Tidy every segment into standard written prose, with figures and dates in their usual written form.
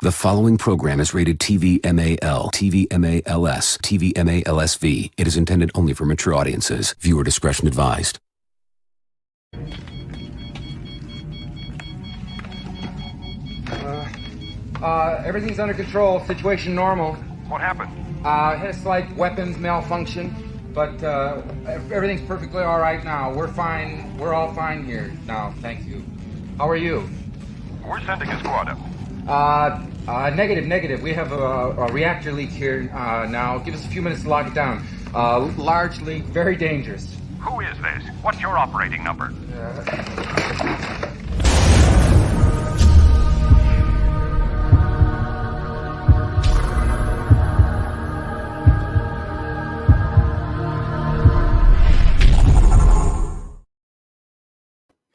The following program is rated TV MAL, TV MALS, TV MALSV. It is intended only for mature audiences. Viewer discretion advised. Everything's under control. Situation normal. What happened? Had a slight weapons malfunction, but everything's perfectly all right now. We're fine. We're all fine here now. Thank you. How are you? We're sending a squad up. Negative. We have a reactor leak here now. Give us a few minutes to lock it down. Large leak, very dangerous. Who is this? What's your operating number?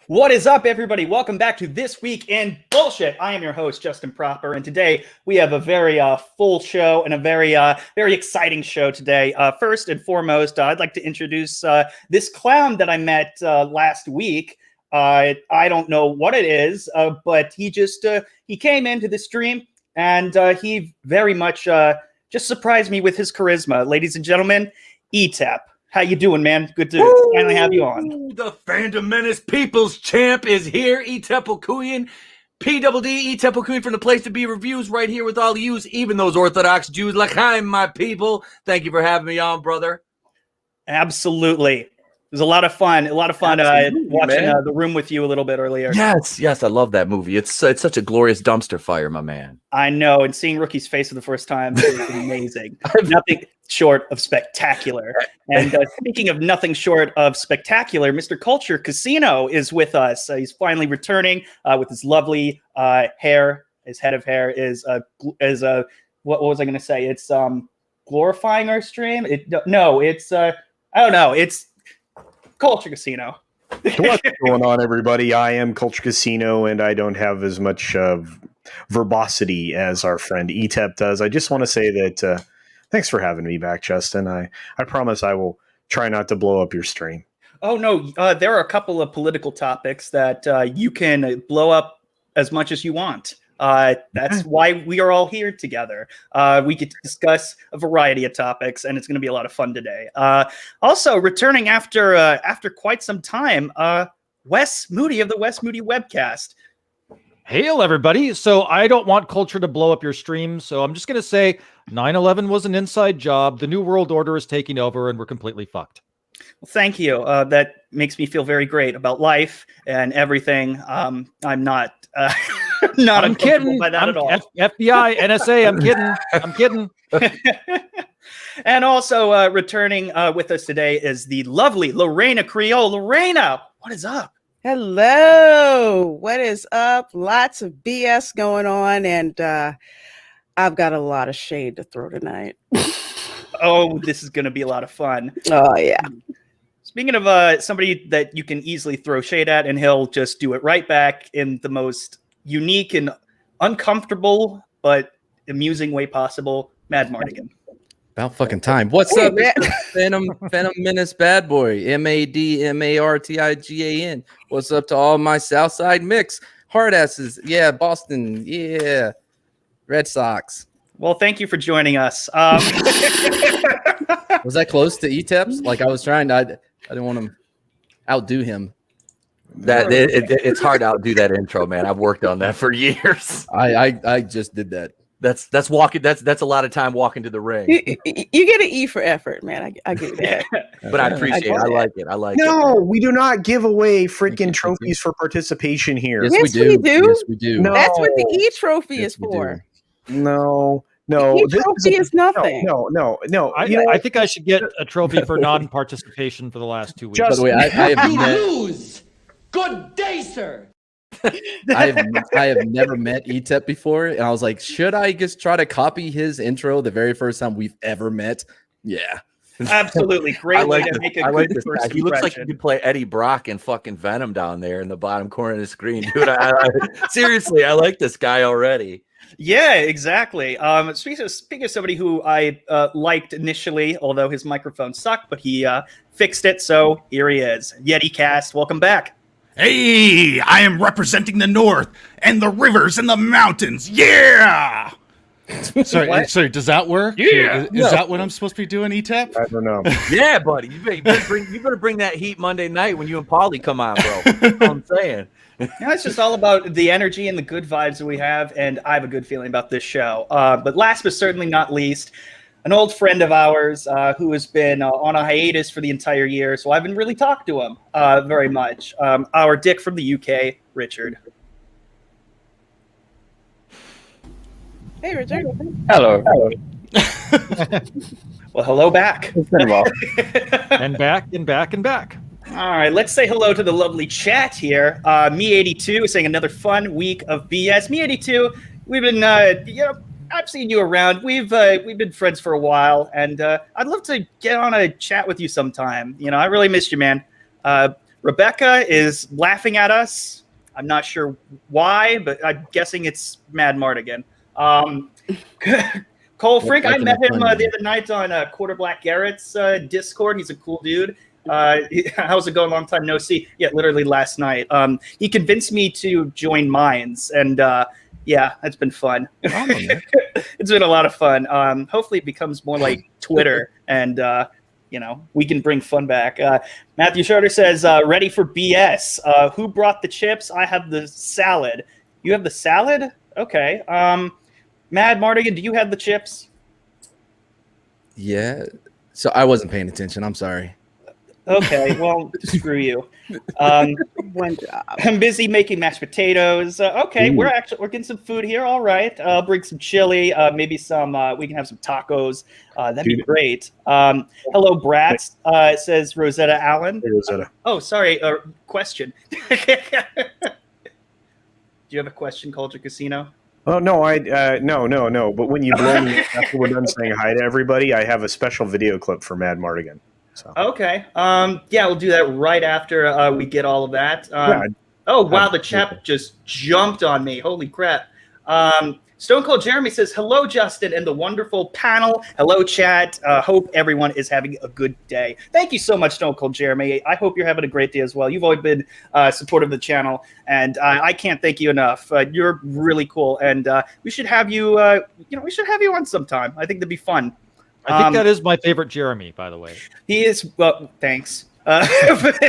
What is up, everybody? Welcome back to This Week in Bullshit. I am your host, Justin Proper, and today we have a very full show and a very exciting show today. First and foremost, I'd like to introduce this clown that I met last week. I don't know what it is, but he came into the stream and he very much just surprised me with his charisma. Ladies and gentlemen, Etep. How you doing, man? Good to finally have you on. The Fandom Menace People's Champ is here. Etep Wokuian, PWD, Etep Wokuian from the Place to Be Reviews right here with all of yous, even those Orthodox Jews. L'chaim, my people. Thank you for having me on, brother. Absolutely. It was a lot of fun. watching The Room with you a little bit earlier. Yes, I love that movie. It's such a glorious dumpster fire, my man. I know, and seeing Rookie's face for the first time is amazing. Nothing short of spectacular. And speaking of nothing short of spectacular, Mr. Culture Casino is with us. He's finally returning with his lovely hair. His head of hair is what was I going to say? It's glorifying our stream. I don't know. It's Culture Casino. What's going on, everybody? I am Culture Casino, and I don't have as much verbosity as our friend Etep does. I just want to say that thanks for having me back, Justin. I promise I will try not to blow up your stream. Oh, no. There are a couple of political topics that you can blow up as much as you want. That's why we are all here together. We get to discuss a variety of topics, and it's going to be a lot of fun today. Also, returning after quite some time, Wes Moody of the Wes Moody webcast. Hail, everybody. So I don't want Culture to blow up your stream, so I'm just going to say 9/11 was an inside job. The New World Order is taking over, and we're completely fucked. Well, thank you. That makes me feel very great about life and everything. I'm not... I'm kidding by that at all. FBI, NSA, I'm kidding. And also returning with us today is the lovely Reina Creole. Reina, what is up? Hello. What is up? Lots of BS going on, and I've got a lot of shade to throw tonight. Oh, this is going to be a lot of fun. Oh, yeah. Speaking of somebody that you can easily throw shade at, and he'll just do it right back in the most unique and uncomfortable but amusing way possible, Madmartigan. About fucking time. What's up, Phantom Menace Bad Boy, MADMARTIGAN. What's up to all my Southside mix? Hard asses. Yeah, Boston. Yeah. Red Sox. Well, thank you for joining us. Was that close to Etep's? Like I was trying to, I didn't want to outdo him. It's hard to outdo that intro, man. I've worked on that for years. I just did that. That's walking. That's a lot of time walking to the ring. You get an E for effort, man. I get that. But I appreciate it. I like it. No, we do not give away freaking trophies for participation here. Yes, we do. Yes, we do. No. That's what the E trophy is for. No. The E trophy is nothing. No. I think I should get a trophy for non-participation for the last 2 weeks. By the way, I have lose. Good day, sir. I have never met Etep before, and I was like, should I just try to copy his intro the very first time we've ever met? Yeah. Absolutely. Great way to make a good first He looks like he could play Eddie Brock and fucking Venom down there in the bottom corner of the screen. Dude, seriously, I like this guy already. Yeah, exactly. Speaking of somebody who I liked initially, although his microphone sucked, but he fixed it, so here he is. Yeti Cast, welcome back. Hey, I am representing the North and the rivers and the mountains. Yeah. Sorry. Does that work? Yeah. Is that what I'm supposed to be doing, Etep? I don't know. Yeah, buddy. You better bring that heat Monday night when you and Paulie come on, bro. That's what I'm saying. It's just all about the energy and the good vibes that we have, and I have a good feeling about this show. But last but certainly not least, an old friend of ours who has been on a hiatus for the entire year, so I haven't really talked to him very much. Our Dick from the UK, Richard. Hey, Richard. Hello. Well, hello back. It's been a while. And back and back and back. All right, let's say hello to the lovely chat here. Me82 is saying another fun week of BS. Me82, we've been, I've seen you around. We've been friends for a while, and I'd love to get on a chat with you sometime. I really missed you, man. Rebecca is laughing at us. I'm not sure why, but I'm guessing it's Madmartigan. Cole Frink, I met him the other night on Quarter Black Garrett's Discord. He's a cool dude. How's it going? Long time no see. Yeah, literally last night. He convinced me to join Minds, and yeah, it's been fun. It's been a lot of fun. Hopefully it becomes more like Twitter, and we can bring fun back. Matthew Schroeder says, ready for BS. Who brought the chips? I have the salad. You have the salad? Okay. Madmartigan, do you have the chips? Yeah. So I wasn't paying attention. I'm sorry. Okay, well, screw you. One job. I'm busy making mashed potatoes. Okay, we're getting some food here. All right, I'll bring some chili. Maybe some. We can have some tacos. That'd be great. Hello, brats. Says Rosetta Allen. Hey, Rosetta. Oh, sorry. Question. Do you have a question, Culture Casino? Oh no, no. But when you blow me after we're done saying hi to everybody, I have a special video clip for Madmartigan. So. Okay. Yeah, we'll do that right after we get all of that. Oh, wow, the chat just jumped on me. Holy crap. Stone Cold Jeremy says, hello, Justin, and the wonderful panel. Hello, chat. Hope everyone is having a good day. Thank you so much, Stone Cold Jeremy. I hope you're having a great day as well. You've always been supportive of the channel, and I can't thank you enough. You're really cool, and we should have you, we should have you on sometime. I think that'd be fun. I think that is my favorite Jeremy, by the way. He is. Well, thanks.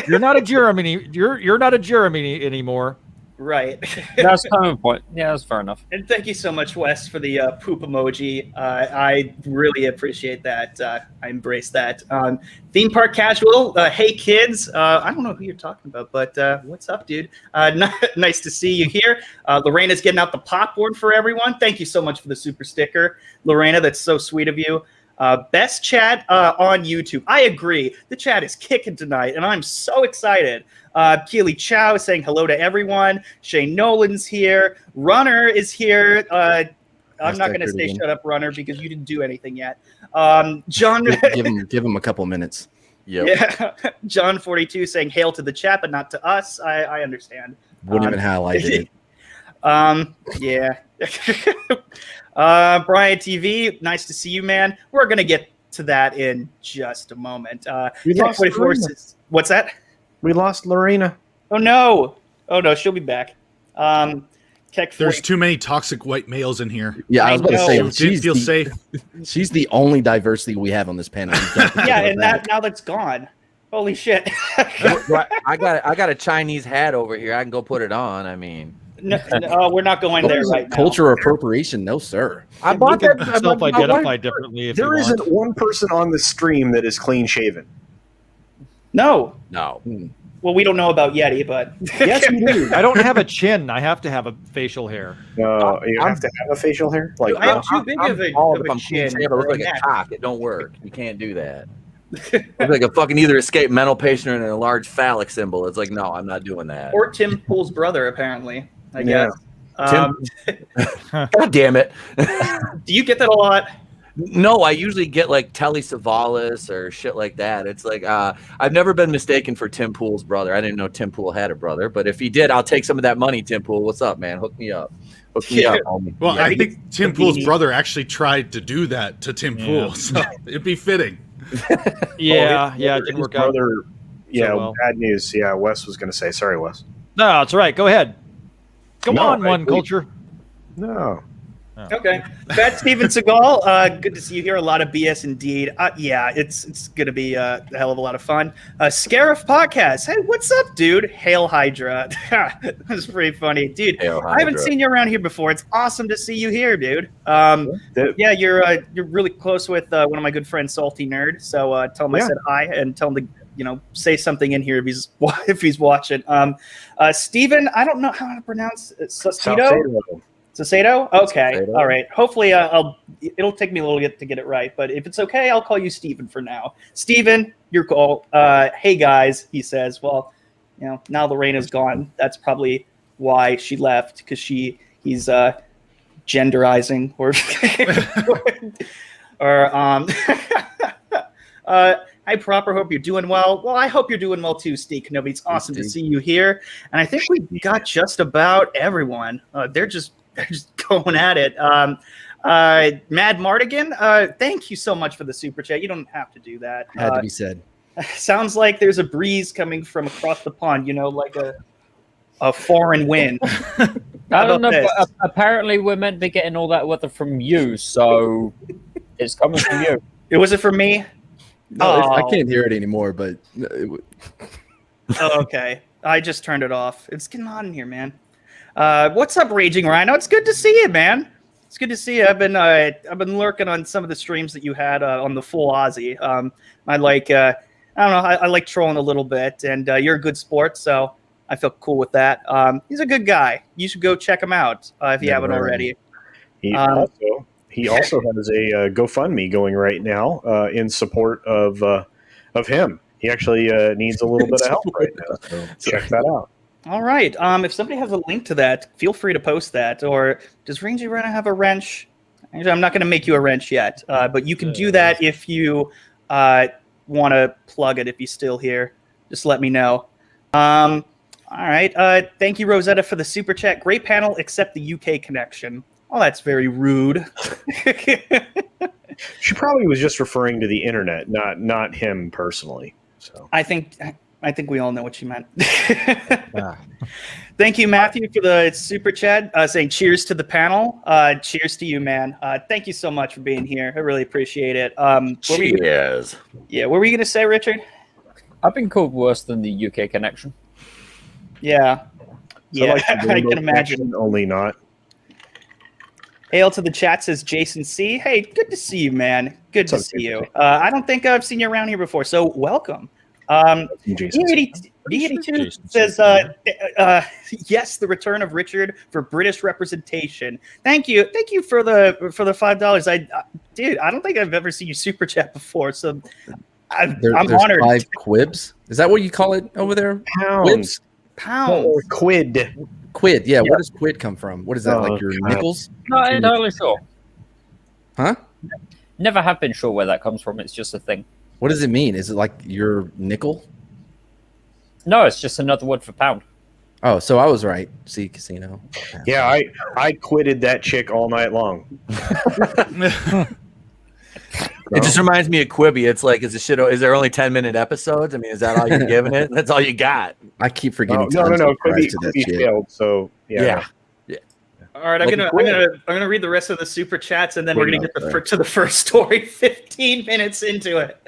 You're not a Jeremy. You're not a Jeremy anymore. Right. That's kind of a point. Yeah, that's fair enough. And thank you so much, Wes, for the poop emoji. I really appreciate that. I embrace that. Theme Park Casual. Hey, kids. I don't know who you're talking about, but what's up, dude? Nice to see you here. Lorena's getting out the popcorn for everyone. Thank you so much for the super sticker, Lorena. That's so sweet of you. Best chat on YouTube. I agree. The chat is kicking tonight, and I'm so excited. Keely Chow is saying hello to everyone. Shane Nolan's here. Runner is here. I'm not going to say shut up, Runner, because you didn't do anything yet. John, give him a couple minutes. Yep. Yeah. John 42 saying hail to the chat, but not to us. I understand. Wouldn't even highlight it. Yeah. Brian TV, nice to see you, man. We're gonna get to that in just a moment. We lost Lorena. What's that? We lost Lorena. Oh no, she'll be back. There's too many toxic white males in here. Yeah, I was about to say, didn't feel safe. She's the only diversity we have on this panel. Yeah, and now that's gone. Holy shit! I got a Chinese hat over here. I can go put it on. I mean. No, we're not going there right now. Cultural appropriation, no sir. I bought that. Self-identify differently. There isn't one person on the stream that is clean shaven. No. Well, we don't know about Yeti, but yes, we do. I don't have a chin. I have to have a facial hair. You have to have a facial hair. Like I have too big of a chin. It looks like a cock. It don't work. You can't do that. It's like a fucking either escaped mental patient or a large phallic symbol. It's like, no, I'm not doing that. Or Tim Pool's brother, apparently. I guess. God damn it. Do you get that a lot? No, I usually get like Telly Savalas or shit like that. It's like I've never been mistaken for Tim Pool's brother. I didn't know Tim Pool had a brother, but if he did, I'll take some of that money. Tim Pool, what's up, man? Hook me up. Hook me up, homie. Well, I think Tim Pool's brother actually tried to do that to Tim Pool, so it'd be fitting. Yeah, it didn't work out. Yeah, bad news. Yeah, Wes was going to say. Sorry, Wes. No, it's all right. Go ahead. Come on, One Culture. No. Okay. That's Steven Seagal. Good to see you here. A lot of BS indeed. Yeah, it's going to be a hell of a lot of fun. Scarif Podcast. Hey, what's up, dude? Hail Hydra. That's pretty funny. Dude, I haven't seen you around here before. It's awesome to see you here, dude. Yeah, you're really close with one of my good friends, Salty Nerd. So tell him I said hi and tell him to say something in here if he's watching. Steven, I don't know how to pronounce it. Sacedo? Okay. Sacedo. All right. Hopefully it'll take me a little bit to get it right, but if it's okay, I'll call you Steven for now. Steven, your call. Hey guys, he says. Well, now the Reina's gone. That's probably why she left, because he's genderizing or I proper hope you're doing well. Well, I hope you're doing well too, Steve Kenobi. It's awesome to see you here. And I think we got just about everyone. They're just going at it. Madmartigan, thank you so much for the super chat. You don't have to do that. Had to be said. Sounds like there's a breeze coming from across the pond, like a foreign wind. I don't know, but apparently we're meant to be getting all that weather from you, so it's coming from you. Was it from me? No, I can't hear it anymore, but... Okay. I just turned it off. It's getting hot in here, man. What's up, Raging Rhino? It's good to see you, man. It's good to see you. I've been lurking on some of the streams that you had on the full Aussie. I like I like trolling a little bit, and you're a good sport, so I feel cool with that. He's a good guy. You should go check him out if you haven't already. He also has a GoFundMe going right now in support of him. He actually needs a little bit of help right now, so check that out. All right. If somebody has a link to that, feel free to post that. Or does Ranger Rhino have a wrench? Actually, I'm not going to make you a wrench yet, but you can do that if you want to plug it. If you're still here, just let me know. All right. Thank you, Rosetta, for the super chat. Great panel, except the UK connection. Oh, that's very rude. She probably was just referring to the internet, not him personally. So I think we all know what she meant. Thank you, Matthew, for the super chat, saying cheers to the panel. Cheers to you, man. Thank you so much for being here. I really appreciate it. Cheers. What were you going to say, Richard? I've been called worse than the UK connection. Yeah. So like I can imagine. Only not. Hail to the chat, says J.M.C. Hey, good to see you, man. Good to see you. I don't think I've seen you around here before, so welcome. D82 says, yes, the return of Richard for British representation. Thank you for the $5. Dude, I don't think I've ever seen you super chat before, so I'm honored. 5 quibs. Is that what you call it over there? Pounds. Pounds. Or quid. Quid. Yeah. Where does quid come from? What is that? Like your nickels? Not entirely sure. Huh? Never have been sure where that comes from. It's just a thing. What does it mean? Is it like your nickel? No, it's just another word for pound. Oh, so I was right. See, casino. Yeah, I quitted that chick all night long. It just reminds me of Quibi. It's like, is there only 10-minute episodes? I mean, is that all you're giving it? That's all you got. I keep forgetting. No. Quibi failed. So yeah. All right, I'm gonna read the rest of the super chats, and then we're gonna get to the first story. 15 minutes into it,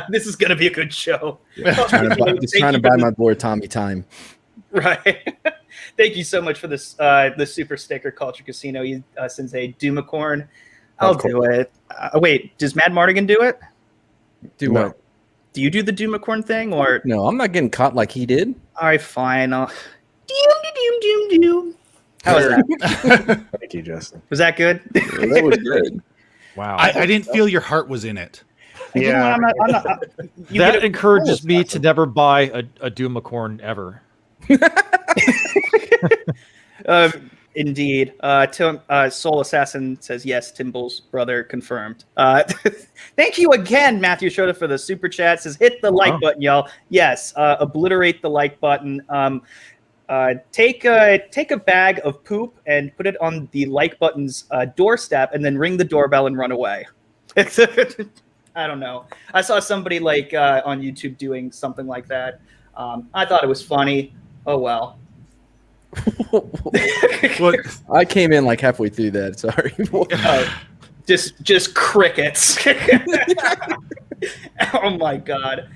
this is gonna be a good show. Just trying to buy my boy Tommy time. Right. Thank you so much for this. The super sticker, Culture Casino. He sends a Doomicorn. I'll do it. Wait, does Madmartigan do it? Do what? Do you do the Doomicorn thing, or no? I'm not getting caught like he did. All right, fine. Doom. How was that? Thank you, Justin. Was that good? That was good. Wow. I didn't feel your heart was in it. Yeah. I'm not, that encourages me to never buy a Doomicorn ever. Indeed. Soul Assassin says, yes, Timble's brother confirmed. Thank you again, Matthew Schroeder, for the super chat. Says, hit the like button, y'all. Yes, obliterate the like button. Take a bag of poop and put it on the like button's doorstep, and then ring the doorbell and run away. I don't know. I saw somebody on YouTube doing something like that. I thought it was funny. Oh well. What? I came in like halfway through that. Sorry. Just crickets. Oh my god.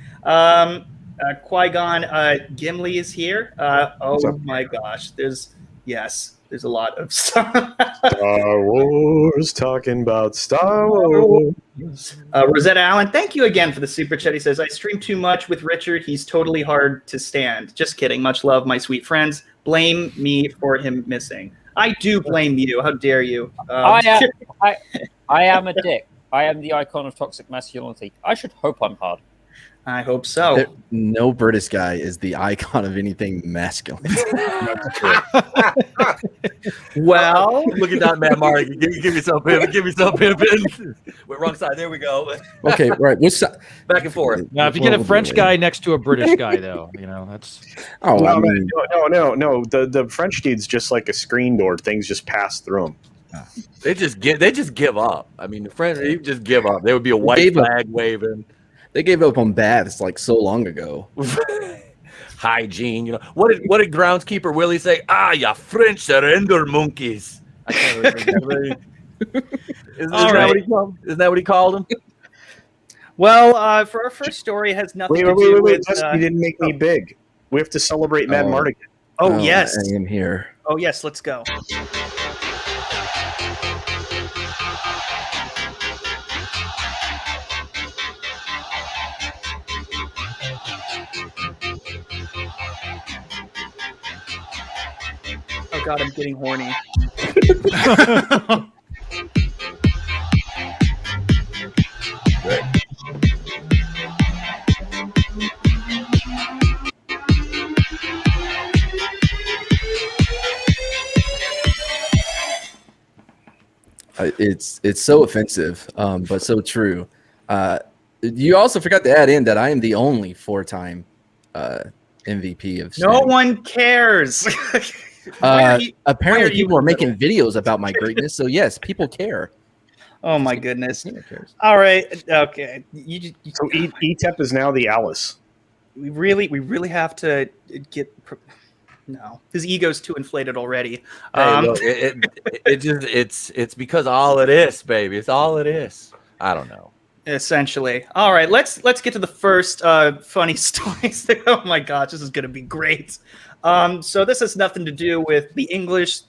Qui-Gon, Gimli is here. Oh my gosh. There's a lot of stuff. Star Wars, talking about Star Wars. Rosetta Allen, thank you again for the super chat. He says, I stream too much with Richard. He's totally hard to stand. Just kidding. Much love, my sweet friends. Blame me for him missing. I do blame you. How dare you? I am a dick. I am the icon of toxic masculinity. I should hope I'm hard. I hope so. No British guy is the icon of anything masculine. Well, look at that, Madmartigan. Give me some pivot. Give me some pivot. We're wrong side. There we go. Okay, right. Back and forth. Now, if you get a French guy next to a British guy, though, that's. Oh, no. The French dude's just like a screen door. Things just pass through him. They just give up. I mean, the French, they just give up. There would be a white flag waving. They gave up on baths like so long ago. Hygiene, What did groundskeeper Willie say? You French surrender monkeys. I can't remember. Isn't that what he called them? Well, for our first story, it has nothing to do with. You didn't make me big. We have to celebrate Madmartigan. Oh yes, I am here. Oh yes, let's go. Oh god, I'm getting horny. It's so offensive, but so true. You also forgot to add in that I am the only 4-time MVP of No one cares. Apparently people are making videos about my greatness, so yes, people care. Oh my goodness. All right. Okay. So Etep is now the Alice. We really have to get. No, his ego's too inflated already. Hey, look, it's because all it is, baby. It's all it is. I don't know. Essentially. All right, let's get to the first funny stories. Oh my gosh, this is gonna be great. So this has nothing to do with the English,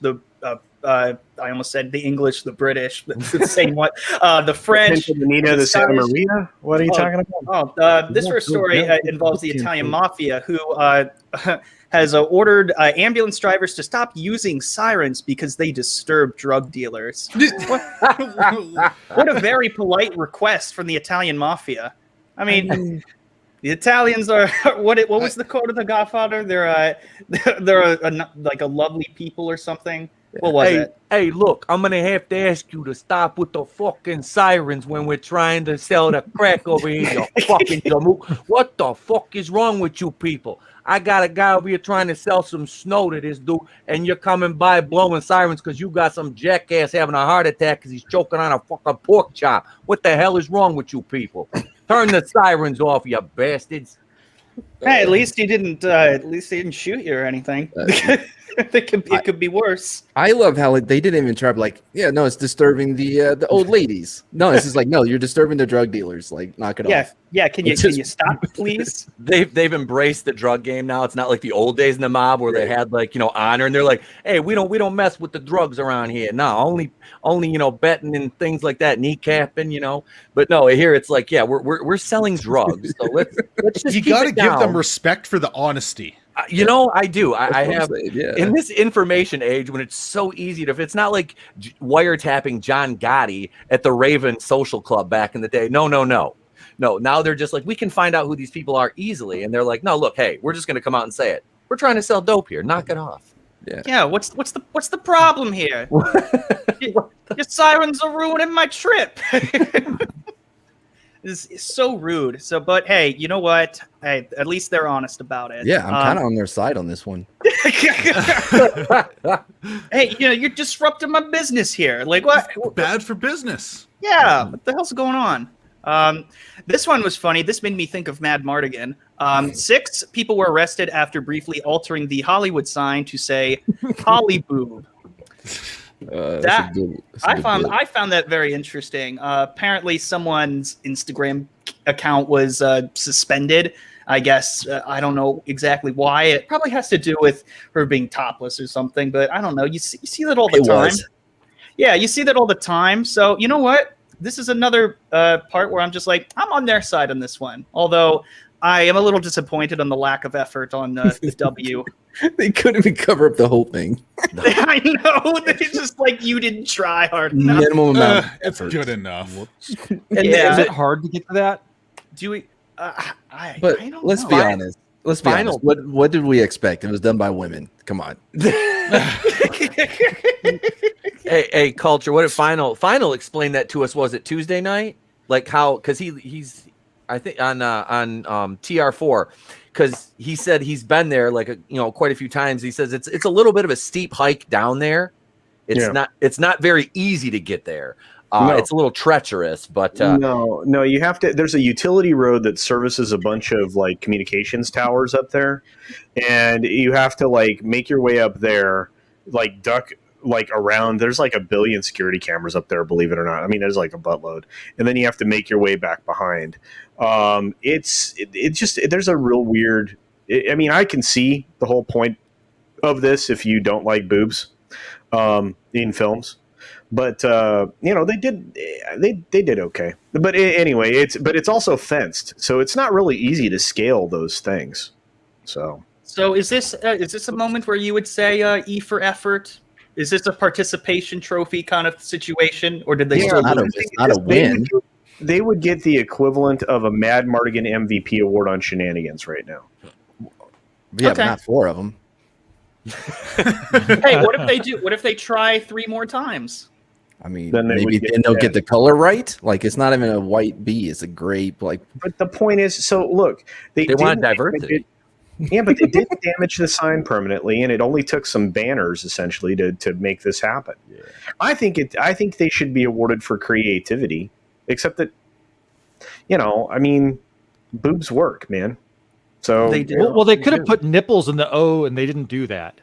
I almost said the English, the British, the same what, the French, the Santa Maria. What are you talking about? This first story involves the Italian mafia, who has ordered ambulance drivers to stop using sirens because they disturb drug dealers. What a very polite request from the Italian mafia. I mean, the Italians are what was the quote of The Godfather? They're like a lovely people or something. What was it? Hey, look, I'm gonna have to ask you to stop with the fucking sirens when we're trying to sell the crack over here. You fucking jamook. What the fuck is wrong with you people? I got a guy over here trying to sell some snow to this dude, and you're coming by blowing sirens because you got some jackass having a heart attack because he's choking on a fucking pork chop. What the hell is wrong with you people? Turn the sirens off, you bastards. Hey, at least he didn't shoot you or anything. It could be worse. I love how they didn't even try. Like, yeah, no, it's disturbing the old ladies. No, it's just like, no, you're disturbing the drug dealers. Like, knock it off. Yeah. Can you stop, please? They've embraced the drug game now. It's not like the old days in the mob where they had like honor, and they're like, hey, we don't mess with the drugs around here. No, only betting and things like that, kneecapping, But no, here it's like, yeah, we're selling drugs. So let's just you got to give them respect for the honesty. I do. I have in this information age when it's so easy to. It's not like wiretapping John Gotti at the Raven Social Club back in the day. No. Now they're just like, we can find out who these people are easily, and they're like, no, look, hey, we're just going to come out and say it. We're trying to sell dope here. Knock it off. Yeah. What's the problem here? Your sirens are ruining my trip. It's so rude. But hey, you know what? Hey, at least they're honest about it. Yeah, I'm kind of on their side on this one. Hey, you're disrupting my business here. Like what? Bad for business. Yeah. What the hell's going on? This one was funny. This made me think of Madmartigan. 6 people were arrested after briefly altering the Hollywood sign to say "Holly Boob." I found that very interesting. Apparently, someone's Instagram account was suspended. I guess I don't know exactly why. It probably has to do with her being topless or something. But I don't know. You see that all the time. Yeah, you see that all the time. So you know what? This is another part where I'm just like, I'm on their side on this one. Although I am a little disappointed on the lack of effort on the W. They couldn't even cover up the whole thing. I know. It's just like you didn't try hard enough. Minimum amount of it's effort. good enough. Is it hard to get to that? Do we? But I don't let's know. be honest. Let's be honest. What did we expect? It was done by women. Come on. Hey, Culture. What did Final explain that to us? Was it Tuesday night? Like how? Because he's I think on TR4. Because he said he's been there quite a few times. He says it's a little bit of a steep hike down there. It's not very easy to get there. It's a little treacherous, but no, you have to. There's a utility road that services a bunch of like communications towers up there, and you have to like make your way up there, like duck like around. There's like 1 billion security cameras up there, believe it or not. I mean, there's like a buttload, and then you have to make your way back behind. It's just there's a real weird. I mean, I can see the whole point of this if you don't like boobs in films. But they did okay. But anyway, it's also fenced, so it's not really easy to scale those things. So is this a moment where you would say E for effort? Is this a participation trophy kind of situation, or did they still? It's not a win. They would get the equivalent of a Madmartigan MVP award on shenanigans right now. Yeah, but not 4 of them. Hey, what if they do? What if they try 3 more times? I mean, then they'll get the color right. Like it's not even a white bee; it's a gray. Like, but the point is, so look, they want diversity. Yeah, but they didn't damage the sign permanently, and it only took some banners essentially to make this happen. Yeah. I think they should be awarded for creativity, except that, I mean, boobs work, man. So they do. Well, they could have put nipples in the O, and they didn't do that.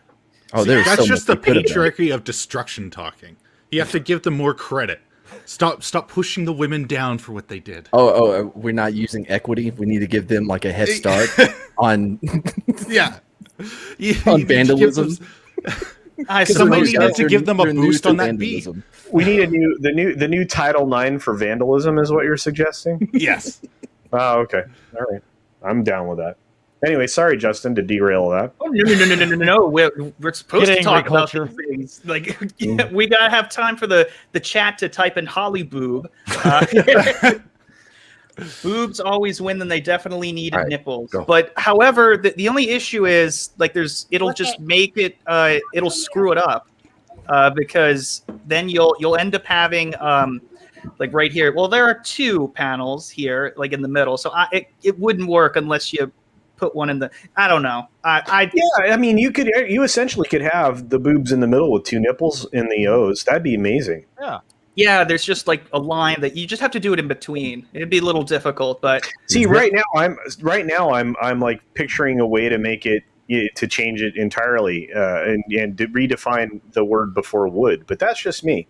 Oh, that's just the patriarchy of destruction talking. You have to give them more credit. Stop pushing the women down for what they did. Oh, we're not using equity. We need to give them like a head start on on vandalism. Somebody needed to give them a boost on that beat. We need the new Title IX for vandalism is what you're suggesting? Yes. Oh, okay. All right. I'm down with that. Anyway, sorry, Justin, to derail that. Oh, no. We're supposed to talk about things. Like, we got to have time for the chat to type in Holly Boob. Boobs always win, then they definitely needed nipples. Go. But, however, the only issue is, like, it'll just make it, it'll screw it up. Because then you'll end up having, like, right here. Well, there are 2 panels here, like, in the middle. So it wouldn't work unless you put one in the. I don't know. I mean, you essentially could have the boobs in the middle with 2 nipples in the O's. That'd be amazing. Yeah. There's just like a line that you just have to do it in between. It'd be a little difficult, but see, right now I'm like picturing a way to make it to change it entirely and to redefine the word before would. But that's just me.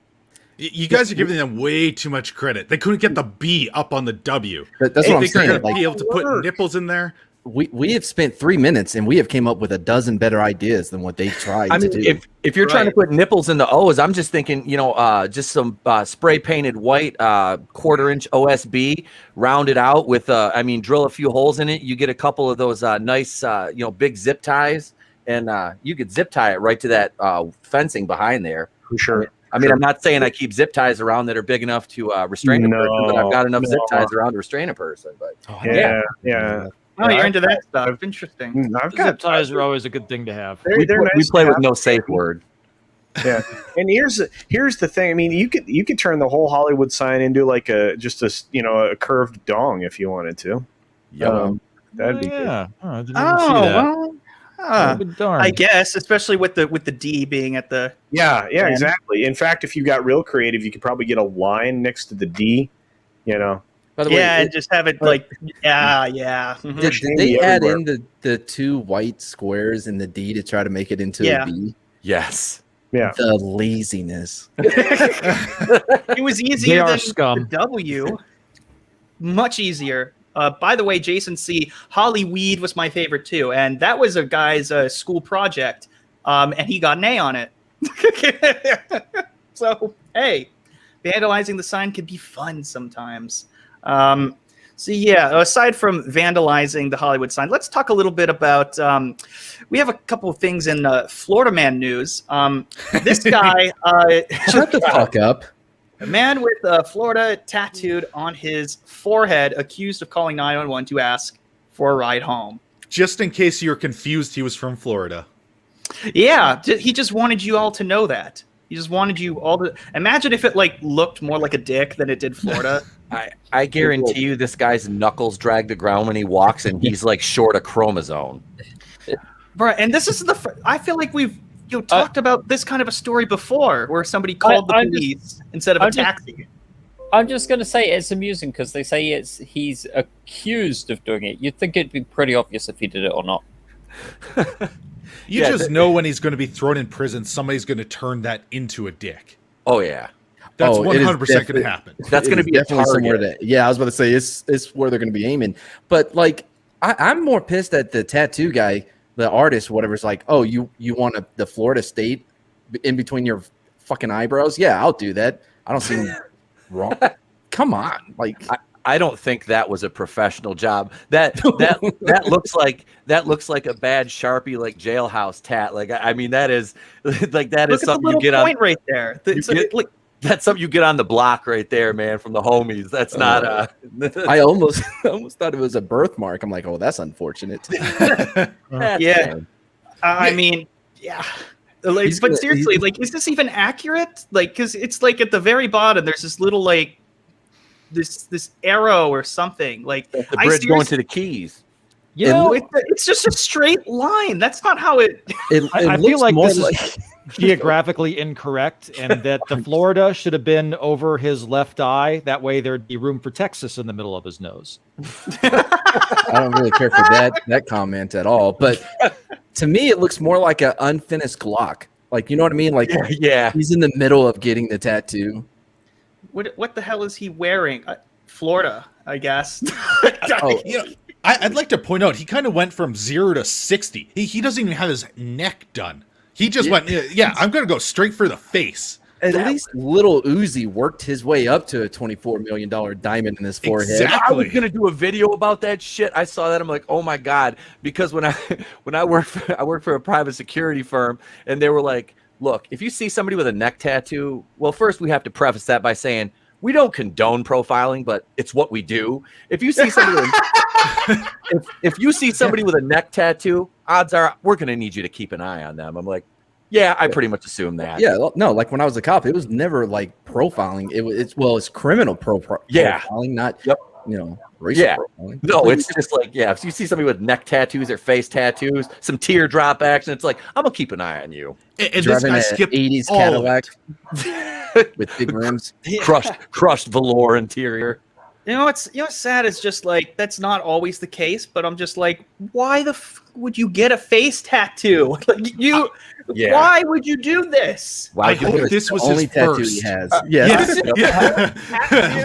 You guys are giving them way too much credit. They couldn't get the B up on the W. That's what I'm saying. They're going to be able to put nipples in there. We have spent 3 minutes and we have came up with a dozen better ideas than what they tried to do. If you're trying to put nipples in the O's, I'm just thinking, just some spray painted white 1/4 inch OSB, round it out with, drill a few holes in it. You get a couple of those nice, big zip ties, and you could zip tie it right to that fencing behind there. For sure. I'm not saying I keep zip ties around that are big enough to restrain a person, but I've got enough zip ties around to restrain a person. But yeah. Oh, you're into that stuff. Interesting. Zip ties are always a good thing to have. We play with no safe word. Yeah, and here's the thing. I mean, you could turn the whole Hollywood sign into like a curved dong if you wanted to. That'd be good. I didn't even see that. Well, I guess, especially with the D being at the exactly. In fact, if you got real creative, you could probably get a line next to the D. By the way, and just have it like, yeah. Mhm. Did they add in the 2 white squares in the D to try to make it into a B? Yes. Yeah. The laziness. It was easier are than scum. the W. Much easier. By the way, J.M.C, Hollyweed was my favorite too, and that was a guy's school project, and he got an A on it. So hey, vandalizing the sign can be fun sometimes. So yeah, aside from vandalizing the Hollywood sign, let's talk a little bit about. We have a couple of things in Florida Man news. This guy, shut the fuck up. A man with Florida tattooed on his forehead, accused of calling 911 to ask for a ride home. Just in case you're confused, he was from Florida. Yeah, he just wanted you all to know that. He just wanted you all to imagine if it like looked more like a dick than it did Florida. I guarantee you, this guy's knuckles drag the ground when he walks, and he's like short a chromosome. Right, and this is I feel like we've talked about this kind of a story before, where somebody called the police instead of a taxi. I'm just going to say it's amusing because they say he's accused of doing it. You'd think it'd be pretty obvious if he did it or not. You just know when he's going to be thrown in prison, somebody's going to turn that into a dick. Oh yeah, that's 100% going to happen. That's going to be definitely somewhere that. Yeah, I was about to say it's where they're going to be aiming. But like, I'm more pissed at the tattoo guy, the artist, whatever's like, oh, you want the Florida state in between your fucking eyebrows? Yeah, I'll do that. I don't see anything wrong. Come on, like. I don't think that was a professional job. That looks like a bad Sharpie like jailhouse tat. Like I mean that is like that is something you get on right there. That's something you get on the block right there, man, from the homies. That's not I almost thought it was a birthmark. I'm like, oh, that's unfortunate. Yeah. I mean, yeah. Like, but seriously, like, is this even accurate? Like, because it's like at the very bottom, there's this little like this arrow or something. Like the bridge going to the Keys. You know, it's just a straight line. That's not how it. I feel like this is geographically incorrect, and that the Florida should have been over his left eye. That way, there'd be room for Texas in the middle of his nose. I don't really care for that comment at all. But to me, it looks more like an unfinished Glock. Like, you know what I mean? Like, yeah, he's in the middle of getting the tattoo. What the hell is he wearing? Florida, I guess. I'd like to point out he kind of went from 0 to 60. He doesn't even have his neck done. He just went, I'm going to go straight for the face. At least Little Uzi worked his way up to a $24 million diamond in his forehead. Exactly. I was going to do a video about that shit. I saw that. I'm like, oh my God. Because when I worked for a private security firm, and they were like, look, if you see somebody with a neck tattoo, well, first we have to preface that by saying we don't condone profiling, but it's what we do. If you see somebody, if you see somebody with a neck tattoo, odds are we're going to need you to keep an eye on them. I'm like, yeah, I pretty much assume that. Yeah, no, like when I was a cop, it was never like profiling. It's criminal profiling, not racial profiling. No, it's just like, if you see somebody with neck tattoos or face tattoos, some teardrop action, it's like, I'm gonna keep an eye on you. And this guy skipped 80s Cadillac with big rims, crushed velour interior. You know what's sad is just like that's not always the case, but I'm just like, why the would you get a face tattoo? Like why would you do this? I hope this was his first. He has.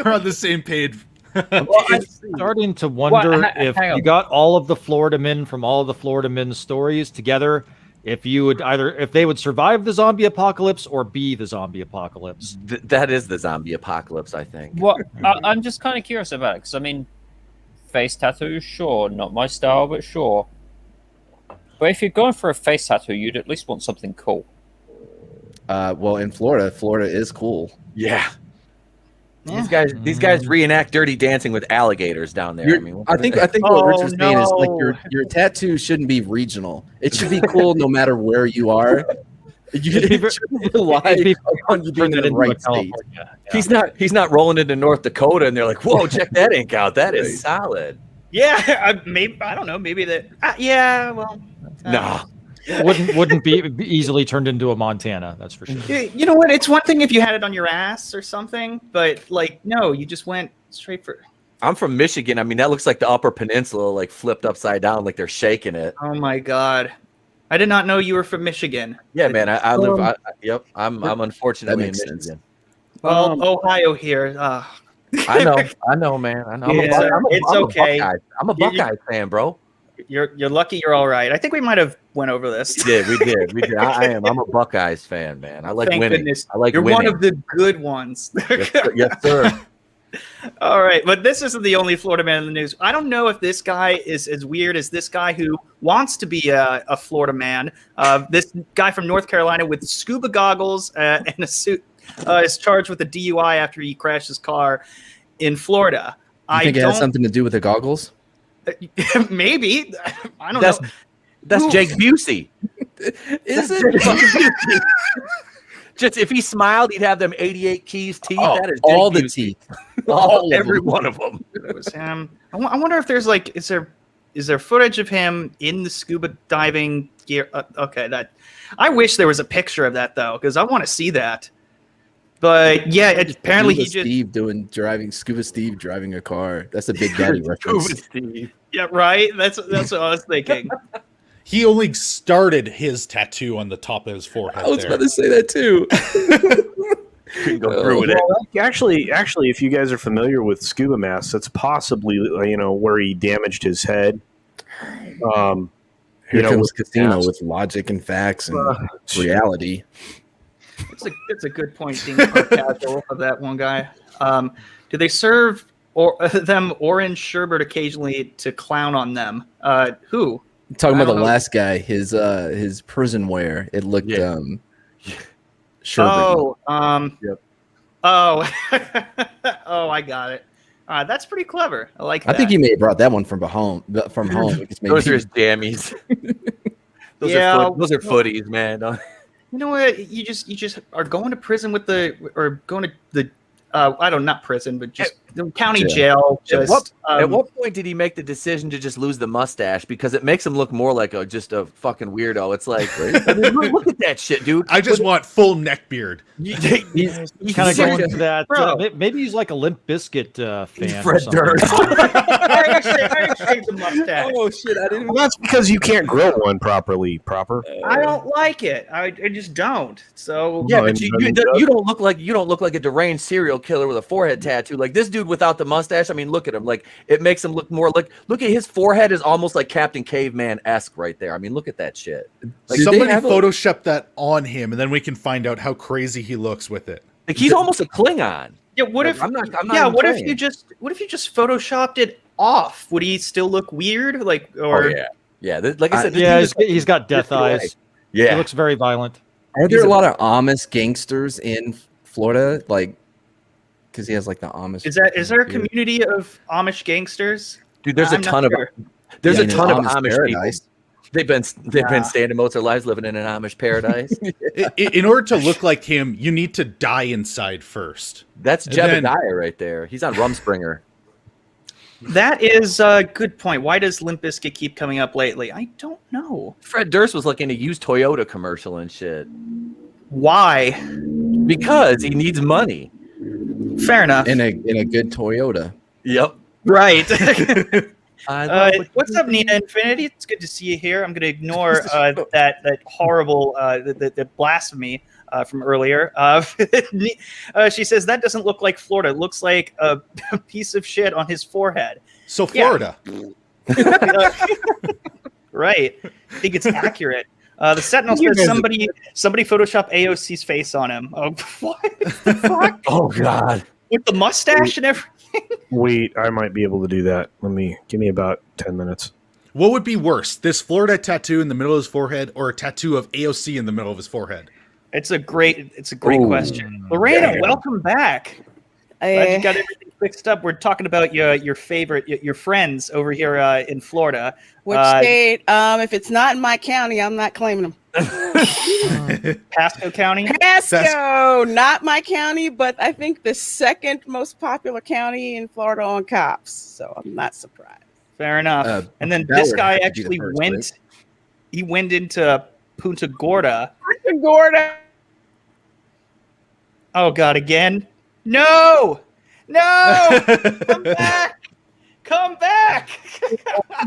We're on the same page. I'm starting to wonder if you got all of the Florida men from all of the Florida men's stories together, if they would survive the zombie apocalypse or be the zombie apocalypse. That is the zombie apocalypse, I think. Well, I'm just kind of curious about it because I mean, face tattoos, sure, not my style, but sure. But if you're going for a face tattoo, you'd at least want something cool. Well, in Florida is cool. Yeah. These guys reenact Dirty Dancing with alligators down there. I think what Richard's saying is like your tattoo shouldn't be regional. It should be cool no matter where you are. You shouldn't rely on you being in the right state. Yeah. He's not rolling into North Dakota and they're like, whoa, check that ink out. That is solid. Yeah, maybe I don't know. Maybe that. No. Wouldn't be easily turned into a Montana, that's for sure. You know what? It's one thing if you had it on your ass or something, but like, no, you just went straight for I'm from Michigan. I mean, that looks like the Upper Peninsula, like flipped upside down, like they're shaking it. Oh my God. I did not know you were from Michigan. Yeah, man. I live. Yep. I'm unfortunately in makes Michigan. sense. Well, Ohio here. I know, man. I know. Yeah, it's okay. I'm a Buckeye fan, bro. You're lucky you're all right. I think we might have went over this. We did. I am. I'm a Buckeyes fan, man. I like Thank winning. goodness. I like You're winning. one of the good ones. Yes, sir. All right, but this isn't the only Florida man in the news. I don't know if this guy is as weird as this guy who wants to be a Florida man. This guy from North Carolina with scuba goggles and a suit is charged with a DUI after he crashed his car in Florida. I think it has something to do with the goggles? Maybe. I don't know. That's Jake Busey. Is it? Just if he smiled, he'd have them 88 keys teeth. Oh, that is all the Busey. teeth. Every one of them. It was him. I wonder if there's like, is there footage of him in the scuba diving gear? Okay, I wish there was a picture of that though, because I want to see that. But yeah, apparently Scuba Steve driving a car. That's a Big Daddy reference. Scuba Steve. Yeah, right. That's what I was thinking. He only started his tattoo on the top of his forehead. I was about to say that too. Couldn't go through with it. Actually, if you guys are familiar with scuba masks, that's possibly where he damaged his head. Here comes Casino with logic and facts and reality. That's a good point, being casual of that one guy. Do they serve them orange sherbet occasionally to clown on them? Who? Talking about the last guy, his prison wear. It looked sherbet. Yep. Oh, I got it. That's pretty clever. I like that. I think he may have brought that one from home. Those are his jammies. Those are footies, man. You know what? You just are going to prison with going to the not prison, but just the county jail. At what point did he make the decision to just lose the mustache? Because it makes him look more like just a fucking weirdo. It's like, I mean, look at that shit, dude. I just want full neck beard. He's kind of going to that. Maybe he's like a Limp Bizkit fan. Fred Durst. I actually shaved the mustache. Oh shit! I didn't. Well, that's because you can't grow one proper. I don't like it. I just don't. So yeah, but you don't look like a deranged serial killer with a forehead tattoo. Like this dude without the mustache. I mean, look at him. Like it makes him look more like. Look at his forehead is almost like Captain Caveman-esque right there. I mean, look at that shit. Like somebody photoshopped that on him, and then we can find out how crazy he looks with it. Like he's almost a Klingon. Yeah. What if you just photoshopped it off? Would he still look weird? Like or yeah. Like I said, he's got death eyes. Yeah, he looks very violent. Are there a lot of Amish gangsters in Florida? Like, because he has like the Amish. Is there a community of Amish gangsters? Dude, there's a ton of Amish paradise. People. They've been staying most of their lives living in an Amish paradise. In order to look like him, you need to die inside first. That's Jebediah right there. He's on Rumspringer. That is a good point. Why does Limp Bizkit keep coming up lately? I don't know. Fred Durst was looking to use Toyota commercial and shit. Why? Because he needs money. Fair enough. In a good Toyota. Yep. Right. What's up, Nina Infinity? It's good to see you here. I'm going to ignore that horrible the blasphemy from earlier. She says that doesn't look like Florida. It looks like a piece of shit on his forehead. So Florida. Yeah. Right. I think it's accurate. The Sentinel says somebody photoshopped AOC's face on him. Oh, what the fuck? Oh, God. With the mustache and everything? Wait, I might be able to do that. Give me about 10 minutes. What would be worse, this Florida tattoo in the middle of his forehead or a tattoo of AOC in the middle of his forehead? It's a great question. Lorena, welcome back. Glad you got everything fixed up. We're talking about your favorite, your friends over here in Florida. Which state? If it's not in my county, I'm not claiming them. Pasco County? Pasco, not my county, but I think the second most popular county in Florida on cops. So I'm not surprised. Fair enough. And then this guy actually he went into Punta Gorda. Punta Gorda. Oh God, again? No! I'm back. Come back.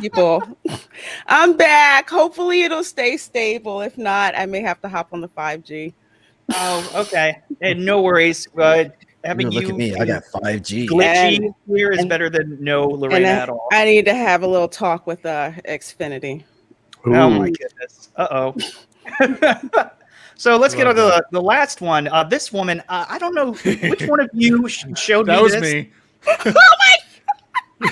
People, I'm back. Hopefully it'll stay stable. If not, I may have to hop on the 5G. Oh, okay. Hey, no worries. Having Look at me. I got 5G. Glitchy here is better than no Lorena at all. I need to have a little talk with Xfinity. Oh my goodness. Uh-oh. So let's get on to the last one. This woman, I don't know which one of you showed me this. That was me. Oh my!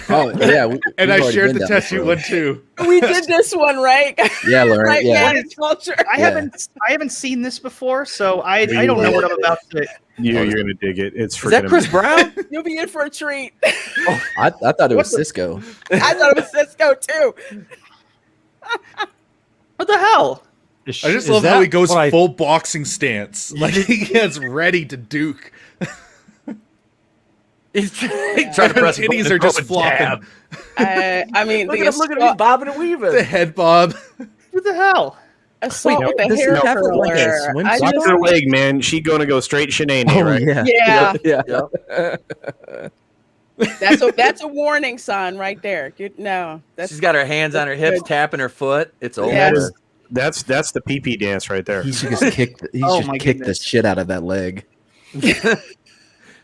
Oh yeah, and I shared the tattoo one too. We did this one, right? Yeah, Lauren. Right, yeah. Culture. I haven't seen this before, so I don't know what I'm about to. You're gonna dig it. It's Is that Chris Brown? You'll be in for a treat. I thought it was Cisco. I thought it was Cisco too. What the hell? I just love how he goes full boxing stance, like he gets ready to duke. He's trying to press. Titties are just flopping. I mean, look at him bobbing and weaving. The head bob. What the hell? Assault with the hair curler. Watch her leg, man. She gonna go straight Shanae, right? Yeah. That's a warning sign right there. She's got her hands on her hips, tapping her foot. It's over. Yes. That's the pee-pee dance right there. He should just kick. The shit out of that leg.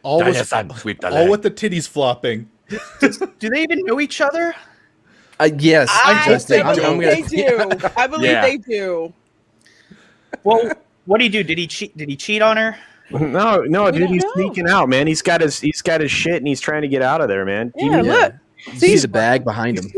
All with the titties flopping. Do they even know each other? Yes, I believe they do. I believe they do. Well, what did he do? Did he cheat on her? No, dude, he's sneaking out, man. He's got his shit and he's trying to get out of there, man. Yeah, look. See the bag behind him.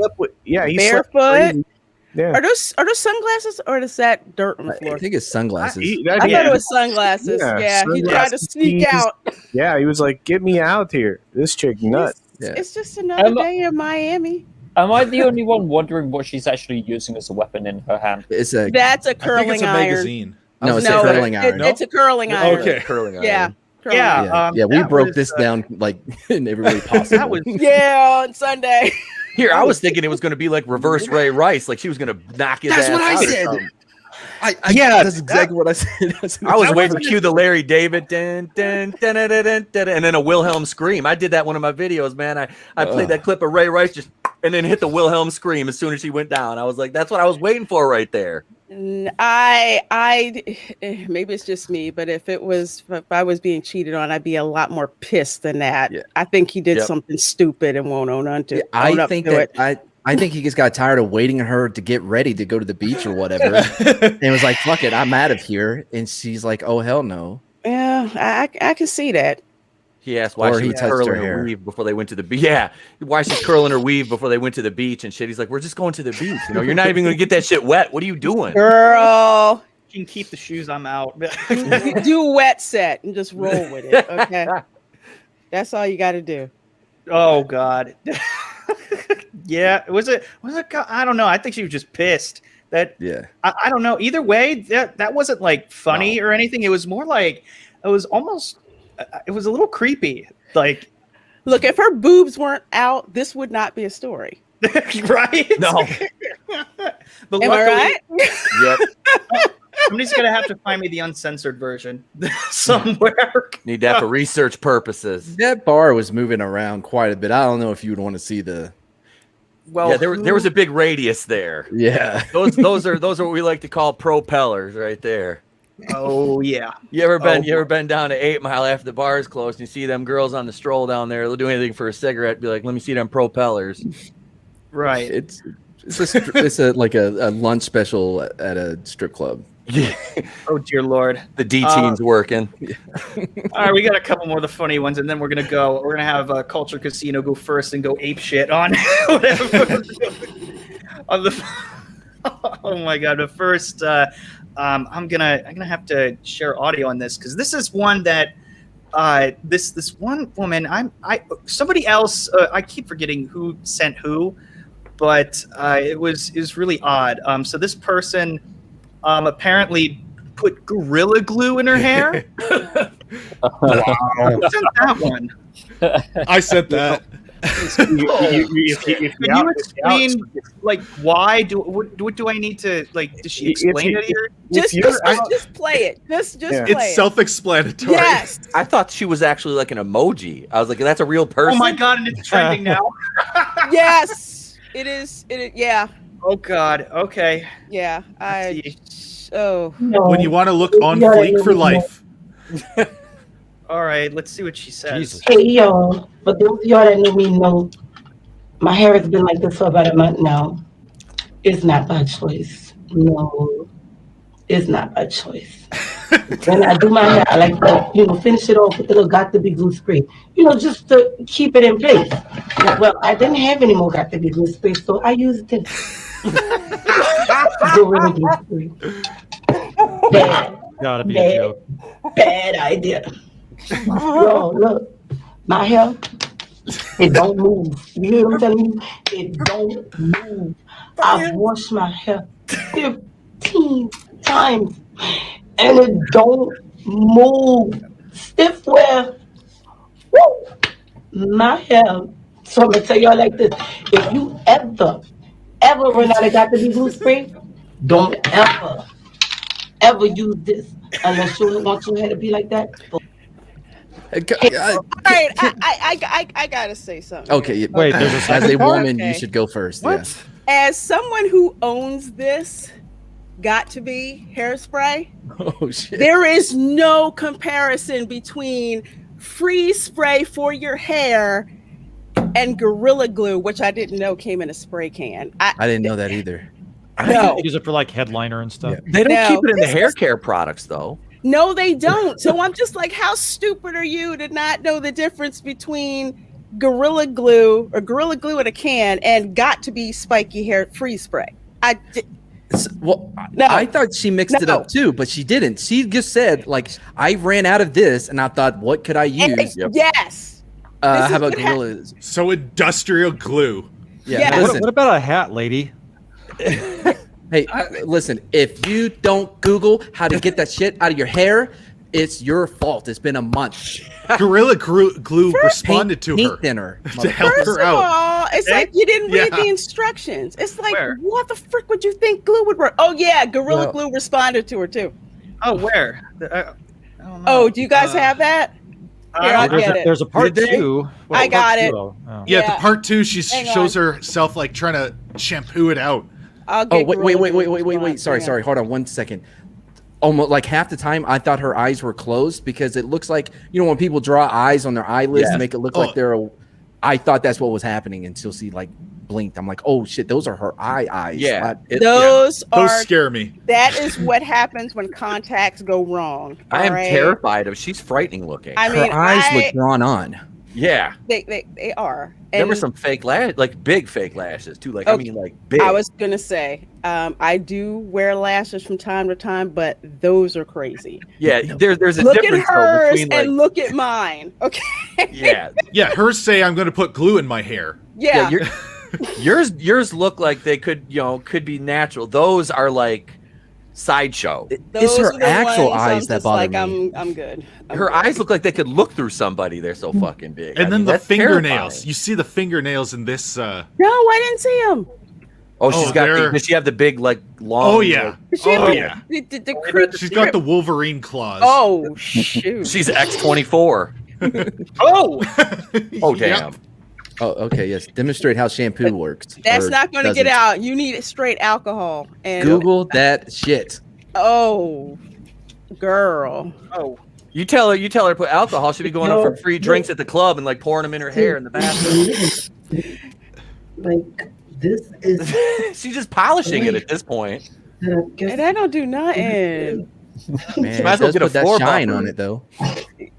He's barefoot. Yeah. Are those sunglasses or is that dirt on the floor? I think it's sunglasses. I thought it was sunglasses. Yeah, he tried to sneak out. Yeah, he was like, "Get me out here." This chick nuts. It's just another day in Miami. Am I the only one wondering what she's actually using as a weapon in her hand? That's a curling iron. Magazine. No, it's a curling iron. It's a curling iron. Okay, curling iron. Yeah. Yeah, we broke this down like in every way possible. On Sunday. Here, I was thinking it was going to be like reverse Ray Rice, like she was going to knock his ass out. That's what I said. That's exactly what I said. I was waiting to cue the Larry David, dun, dun, dun, dun, dun, dun, dun, and then a Wilhelm scream. I did that one of my videos, man. I played that clip of Ray Rice just and then hit the Wilhelm scream as soon as she went down. I was like, that's what I was waiting for right there. I maybe it's just me, but if I was being cheated on, I'd be a lot more pissed than that. Yeah. I think he did something stupid and won't own up to it. I think he just got tired of waiting on her to get ready to go to the beach or whatever, and was like, "Fuck it, I'm out of here." And she's like, "Oh hell no." Yeah, I can see that. He asked why she was curling her weave before they went to the beach. Yeah, why she's curling her weave before they went to the beach and shit. He's like, we're just going to the beach. You know, you're not even going to get that shit wet. What are you doing? Girl. You can keep the shoes, I'm out. Do a wet set and just roll with it, okay? That's all you got to do. Oh, God. Yeah, was it? I don't know. I think she was just pissed. I don't know. Either way, that wasn't like funny or anything. It was more like, it was almost... It was a little creepy. Like, look, if her boobs weren't out, this would not be a story. Right? No. But am I right? Yep. Somebody's gonna have to find me the uncensored version somewhere. Need that for research purposes. That bar was moving around quite a bit. I don't know if you would want to see the. Well, yeah, there was a big radius there. Yeah. Those are what we like to call propellers right there. Oh yeah. You ever been down to 8 Mile after the bar is closed and you see them girls on the stroll down there, they'll do anything for a cigarette, be like, let me see them propellers. Right. It's like a lunch special at a strip club. Yeah. Oh dear Lord. The D team's working. All right, we got a couple more of the funny ones, and then we're gonna have Culture Casino go first and go ape shit on whatever. On the oh my God, but first I'm gonna have to share audio on this because this is one that this one woman somebody else I keep forgetting who sent who, but it was really odd. So this person apparently put Gorilla Glue in her hair. Wow. Who sent that one? I said that. Can you explain, like, why? What do I need to, like? Does she explain it here? Just play it. Just play it. It's self-explanatory. Yes. I thought she was actually like an emoji. I was like, that's a real person. Oh my god, and it's trending now. Yes, it is. Yeah. Oh god. Okay. Yeah. When you want to look on fleek for life. All right, let's see what she says. Jesus. Hey y'all, for those of y'all that know me know, my hair has been like this for about a month now. It's not by choice. No, it's not by choice. When I do my hair, I like to, finish it off with a little Got to Be Glue spray, just to keep it in place. Well, I didn't have any more Got to Be Glue spray, so I used this. Gorilla Glue spray. Bad. Gotta be a joke. Bad idea. Yo, look, my hair, it don't move. You hear what I'm telling you? It don't move. I've washed my hair 15 times and it don't move. Stiff wear. Woo! My hair. So I'm gonna tell y'all like this. If you ever run out of Got to Be Glue spray, don't ever use this unless you want your hair to be like that. All right, I gotta say something. Okay, wait. There's a as a woman, Okay. you should go first. What? Yeah. As someone who owns this Got to Be hairspray, Oh shit. there is no comparison between freeze spray for your hair and Gorilla Glue, which I didn't know came in a spray can. I didn't know that either. No. Use it for like headliner and stuff. They don't No. keep it in the hair care products, though. No, they don't. So I'm just like, how stupid are you to not know the difference between Gorilla Glue or Gorilla Glue in a can and Got to Be spiky hair freeze spray? Well, No. I thought she mixed it up too, but she didn't. She just said, like, I ran out of this, and I thought, what could I use? Yes. How about gorillas? So industrial glue. Yeah. Yes. Listen, What about a hat, lady? hey, listen. If you don't Google how to get that shit out of your hair, it's your fault. It's been a month. Gorilla Glue responded to her thinner. to help First her of out. all, it's like you didn't read Yeah. the instructions. It's like, Where? what the frick would you think glue would work? Oh yeah, Gorilla Glue responded to her too. Oh, where? I don't know. Oh, do you guys have that? Here, I'll get it. There's a part two. I got it. Oh. Yeah, Yeah. the part 2, she Hang shows on. herself like trying to shampoo it out. I'll Oh, get Gorilla Glue wait. response. Sorry. Hold on 1 second. Almost like half the time, I thought her eyes were closed because it looks like, when people draw eyes on their eyelids to make it look like they're I thought that's what was happening until she like blinked. I'm like, oh shit, those are her eyes. Yeah. Those Those are scare me. That is what happens when contacts go wrong. I am all right? terrified of. She's frightening looking. I mean, her eyes look drawn on. Yeah. They are. There were And some fake like big fake lashes too. Like I Okay. mean, like big. I was gonna say, I do wear lashes from time to time, but those are crazy. Yeah, there's a Look at difference though, hers between like and look at mine. Okay. yeah, Yeah, hers say I'm going to put glue in my hair. Yeah. yours look like they could be natural. Those are like sideshow. It's her are the actual ones I'm eyes that just bother like, me. I'm good. Her eyes look like they could look through somebody. They're so fucking big. And I then mean, the that's fingernails. terrifying. You see the fingernails in this. No, I didn't see them. Oh, she's got. they're- Does she have the big like long? Oh yeah. Oh yeah. She's got the Wolverine claws. Oh shoot. She's X-24. Oh. Oh damn. Oh, okay, yes. Demonstrate how shampoo works. That's or not going to get doesn't. out. You need straight alcohol. And Google that shit. Oh, girl. Oh. You tell her to put alcohol. She'll be going up for free drinks at the club and like pouring them in her hair in the bathroom. Like, this is. She's just polishing it at this point. And I don't do nothing. Man, Might as well it does get a put that floor shine buffer. on it though.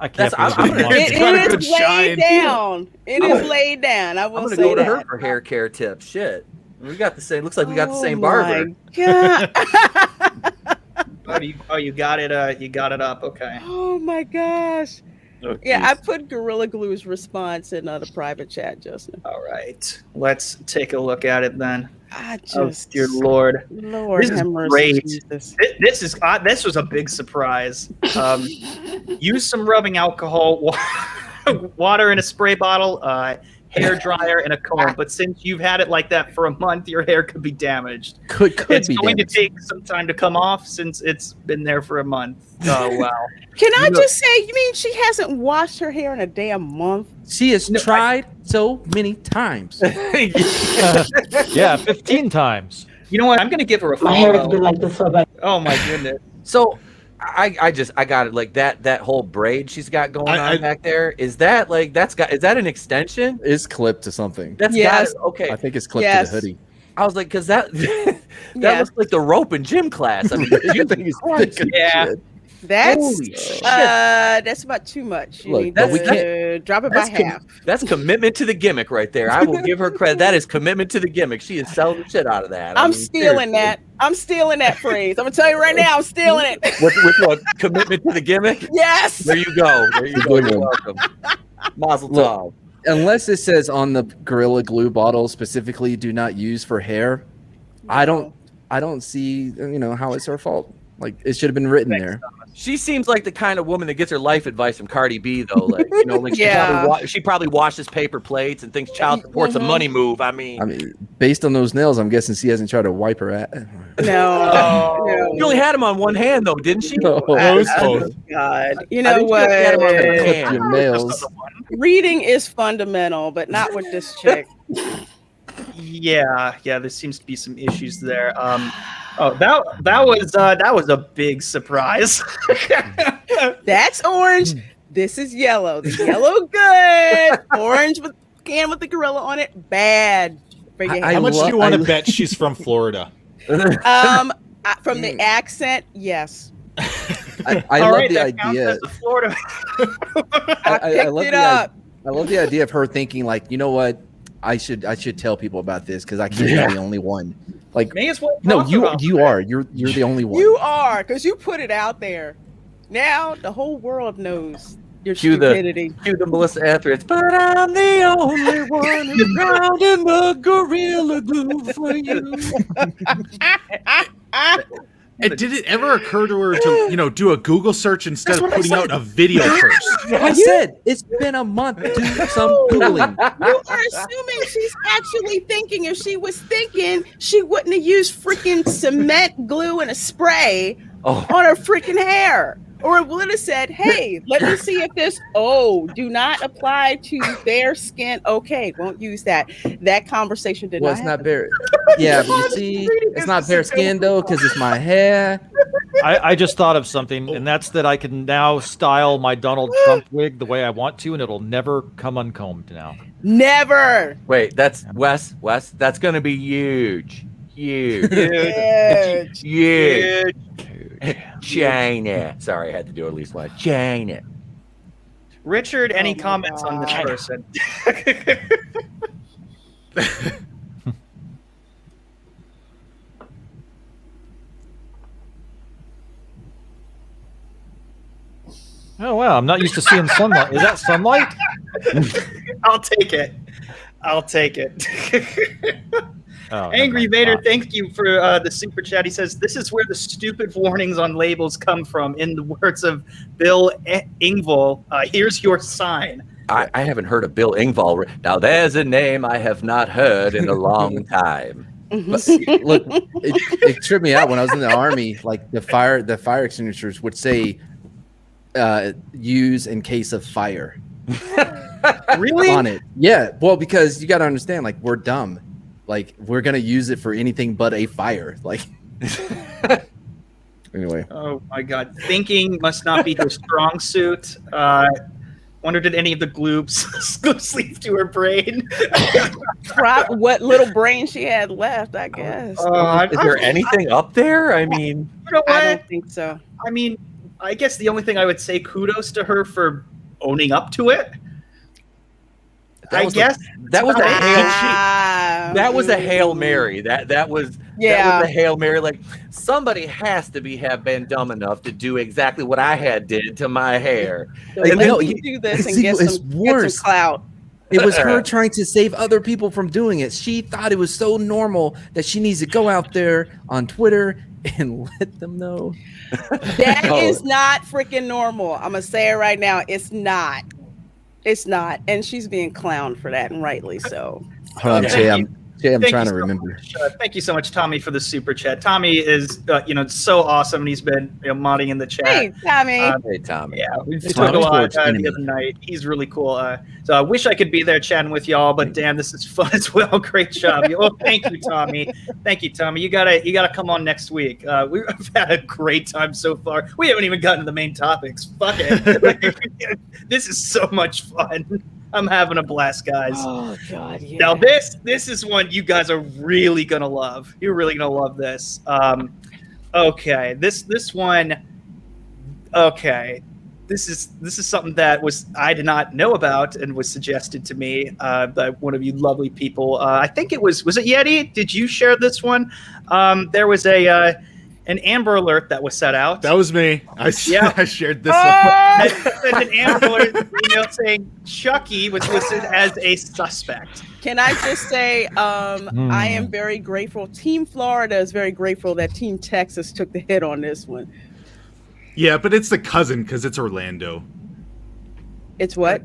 I can't. I'm gonna, It is shine. laid down. It is laid down. I I'm will gonna say go to that. her for hair care tips. Shit, we got the same. Looks like we got the same barber. God. You got it. You got it up. Okay. Oh my gosh. Oh, Yeah, geez. I put Gorilla Glue's response in the private chat, Justin. All right. Let's take a look at it then. I Oh, just, dear Lord. Lord This is have mercy, great. Jesus. This was a big surprise. Use some rubbing alcohol, water in a spray bottle. hair dryer and a comb. But since you've had it like that for a month, your hair could be damaged. It's be going damaged. To take some time to come off since it's been there for a month. Oh wow! Can I just say, you mean she hasn't washed her hair in a damn month? She has tried so many times. Yeah, 15 times. You know what? I'm gonna give her a follow. My hair has been like this for about. Oh my goodness! So. I got it. Like that whole braid she's got going on back there. Is that like is that an extension? It's clipped to something. That's okay. I think it's clipped to the hoodie. I was like, because that looks like the rope in gym class. I mean, that's about too much. You need to drop it by half. That's commitment to the gimmick right there. I will give her credit. That is commitment to the gimmick. She is selling the shit out of that. I'm stealing that. I'm stealing that phrase. I'm gonna tell you right now. I'm stealing it. With what? Commitment to the gimmick? Yes. There you go. There you go. You're welcome. Mazel tov. Unless it says on the Gorilla Glue bottle specifically, do not use for hair. No. I don't see how it's her fault. Like it should have been written there. She seems like the kind of woman that gets her life advice from Cardi B, though. Like she probably washes paper plates and thinks child support's a money move. I mean, based on those nails, I'm guessing she hasn't tried to wipe her ass. No. You only had them on one hand, though, didn't she? No. God, you know what? Reading is fundamental, but not with this chick. Yeah, there seems to be some issues there. That was a big surprise. That's orange. This is yellow. The yellow good. Orange with the gorilla on it. Bad. How much do you want to bet she's from Florida? From the accent, yes. I love the idea. Florida. I love it up. I love the idea of her thinking like, you know what? I should tell people about this because I can't be the only one. Like, may as well. No, you are. You're the only one. You are because you put it out there. Now the whole world knows your stupidity. Cue the Melissa Etheridge. But I'm the only one who's drowned in the gorilla glue for you. And did it ever occur to her to, do a Google search instead of putting out a video first? I said it's been a month. Do some Googling. You are assuming she's actually thinking. If she was thinking, she wouldn't have used freaking cement glue and a spray on her freaking hair. Or it would have said, hey, let me see if this, do not apply to bare skin. Okay, won't use that. That conversation did not happen. It's not bare. Yeah, but you see, it's not bare skin, though, because it's my hair. I just thought of something, and that's that I can now style my Donald Trump wig the way I want to, and it'll never come uncombed now. Never. Wait, that's Wes, that's going to be huge. Huge. China. Sorry, I had to do at least one. China. Richard, any comments on this person? Oh wow, I'm not used to seeing sunlight. Is that sunlight? I'll take it. Angry Vader, thank you for the super chat. He says, this is where the stupid warnings on labels come from. In the words of Bill Engvall, here's your sign. I haven't heard of Bill Engvall. Now, there's a name I have not heard in a long time. But, look, it tripped me out when I was in the Army. Like the fire extinguishers would say, use in case of fire. Really? On it. Yeah. Well, because you got to understand, like, we're dumb. Like, we're going to use it for anything but a fire. Like, anyway. Oh, my God. Thinking must not be her strong suit. Wonder, did any of the gloops sleep to her brain? What little brain she had left, I guess. Is there anything up there? I mean, you know what? I don't think so. I mean, I guess the only thing I would say, kudos to her for owning up to it. That was a Hail Mary. That was a Hail Mary. Like, somebody has to have been dumb enough to do exactly what I did to my hair. Let me do this and get some clout. It was her trying to save other people from doing it. She thought it was so normal that she needs to go out there on Twitter and let them know. That is not freaking normal. I'm going to say it right now. It's not. It's not, and she's being clowned for that, and rightly so. Hold on, Jay. I'm trying to remember. Thank you so much, Tommy, for the super chat. Tommy is, so awesome, and he's been modding in the chat. Hey, Tommy. Hey, Tommy. Yeah, we spoke a lot the other night. He's really cool. So I wish I could be there chatting with y'all, but damn, this is fun as well. Great job. Well, thank you, Tommy. Thank you, Tommy. You gotta come on next week. We've had a great time so far. We haven't even gotten to the main topics. Fuck it. This is so much fun. I'm having a blast, guys. Oh God, yeah. Now this is one you guys are really gonna love. You're really gonna love this. Okay, this one. Okay, this is something that I did not know about and was suggested to me by one of you lovely people. I think it was it Yeti? Did you share this one? There was an Amber Alert that was set out. That was me. I shared this one. An Amber Alert email saying Chucky was listed as a suspect. Can I just say, I am very grateful. Team Florida is very grateful that Team Texas took the hit on this one. Yeah, but it's the cousin because it's Orlando. It's what?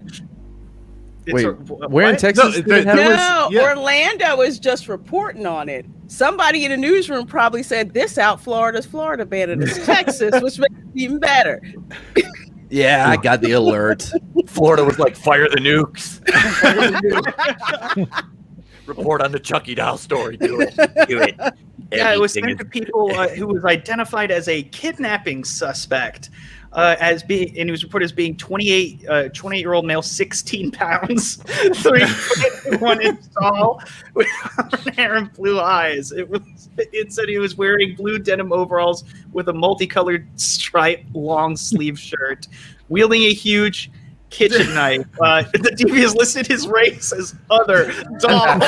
Wait, where in Texas? Orlando is just reporting on it. Somebody in the newsroom probably said this out Florida's Florida banned it. It's Texas, which makes it even better. Yeah, I got the alert. Florida was like, fire the nukes. Report on the Chucky doll story. Do it. Do it. Yeah, it was sent to people who was identified as a kidnapping suspect. And he was reported as being 28-year-old male, 16 pounds, 3 foot 1 inch tall, with brown hair and blue eyes. It said he was wearing blue denim overalls with a multicolored striped long sleeve shirt, wielding a huge kitchen knife. The DV has listed his race as other doll.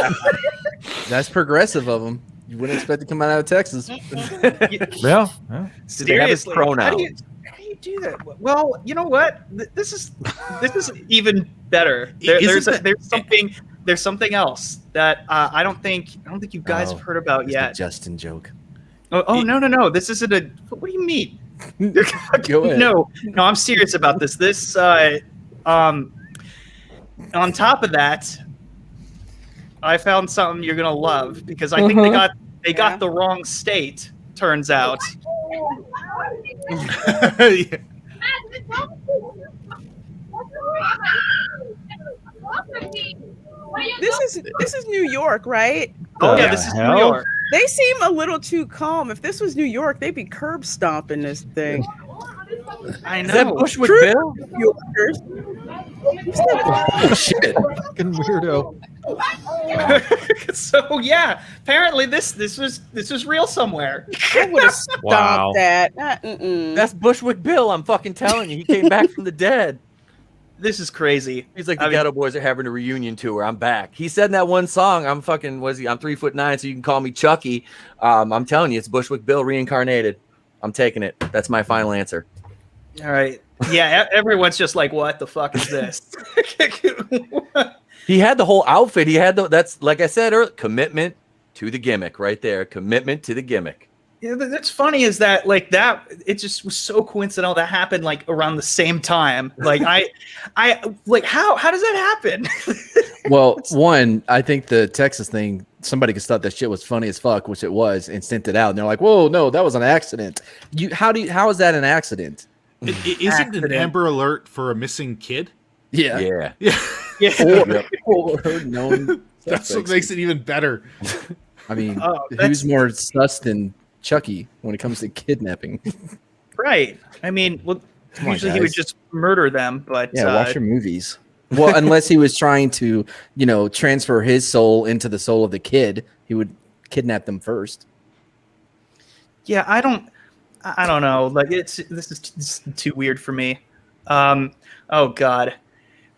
That's progressive of him. You wouldn't expect to come out of Texas. Yeah. Seriously, pronoun. How do you do that? Well, you know what? This is even better. There's something else that I don't think you guys have heard about yet. Justin joke. Oh no! This isn't a. What do you mean? Go ahead. No, I'm serious about this. This on top of that, I found something you're gonna love because I think they got the wrong state. Turns out. This is New York, right? Oh yeah, this is New York. They seem a little too calm. If this was New York, they'd be curb stomping this thing. I know. Is that Bushwick Bill? Oh shit! Fucking weirdo. So yeah, apparently this was real somewhere. I would have stopped that. That's Bushwick Bill. I'm fucking telling you, he came back from the dead. This is crazy. He's like the Ghetto Boys are having a reunion tour. I'm back. He said in that one song, I'm 3'9", so you can call me Chucky. I'm telling you, it's Bushwick Bill reincarnated. I'm taking it. That's my final answer. All right. Yeah, everyone's just like, what the fuck is this? He had the whole outfit. That's like I said earlier, commitment to the gimmick right there. Commitment to the gimmick. Yeah, that's funny is that it just was so coincidental that happened like around the same time. Like I like how does that happen? Well, one, I think the Texas thing, somebody could thought that shit was funny as fuck, which it was, and sent it out, and they're like, "Whoa, no, that was an accident." How is that an accident? Isn't an Amber Alert for a missing kid? Yeah. Or known That's what makes it even better. I mean, who's more sus than Chucky when it comes to kidnapping? Right. I mean, well, usually he would just murder them, but watch your movies. Well, unless he was trying to, transfer his soul into the soul of the kid, he would kidnap them first. Yeah, I don't know. Like this is too weird for me. Oh God.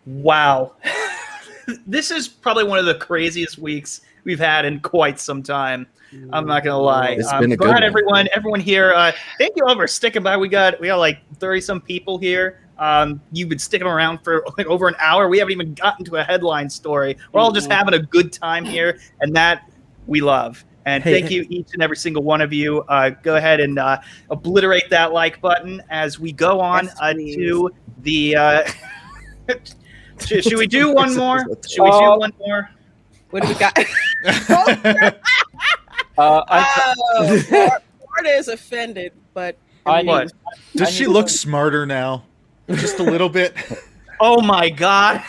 Wow. This is probably one of the craziest weeks we've had in quite some time. I'm not gonna lie. It's been a go good ahead, one. everyone here. Thank you all for sticking by. We got like 30 some people here. You've been sticking around for like over an hour. We haven't even gotten to a headline story. We're all just having a good time here, and that we love. And thank you, each and every single one of you. Go ahead and obliterate that like button as we go on to the Should we do one more? Should we do one more? What do we got? Florida is offended, but what? Does she look smarter now? Just a little bit. Oh my god!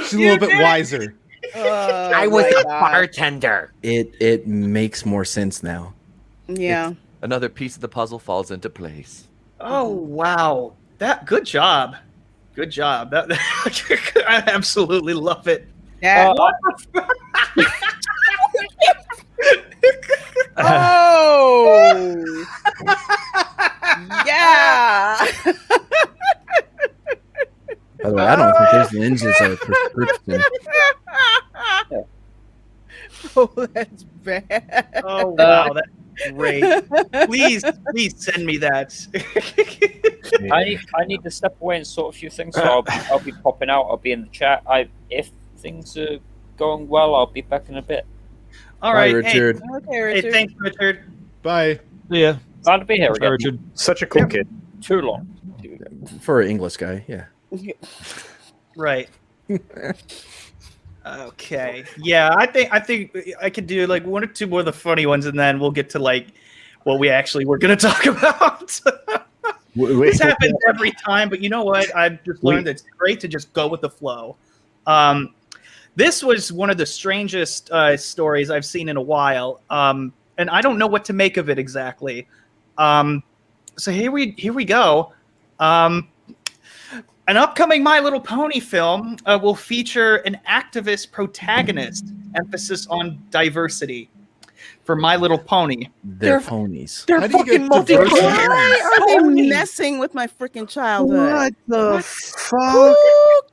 She's a little bit wiser. I was a bartender. It makes more sense now. Yeah. Another piece of the puzzle falls into place. Oh wow! Good job. Good job. I absolutely love it. Yeah. Oh. Yeah. By the way, I don't think those lenses are a prescription. Oh, that's bad. Oh wow, that's great. Please send me that. I need to step away and sort a few things, so I'll be popping out. I'll be in the chat. If things are going well, I'll be back in a bit. All right, Richard. Okay, Richard. Hey, thanks, Richard. Bye. Yeah. Glad to be here again. Richard. Such a cool kid. Too long. For an English guy, yeah. Right. Okay. Yeah, I think I could do like one or two more of the funny ones, and then we'll get to like what we actually were going to talk about. This happens every time, but you know what? I've just learned it's great to just go with the flow. This was one of the strangest stories I've seen in a while, and I don't know what to make of it exactly. So here we go. An upcoming My Little Pony film will feature an activist protagonist, emphasis on diversity. For My Little Pony. They're ponies. They're fucking multicultural. Why are they messing with my freaking childhood? What the fuck? Who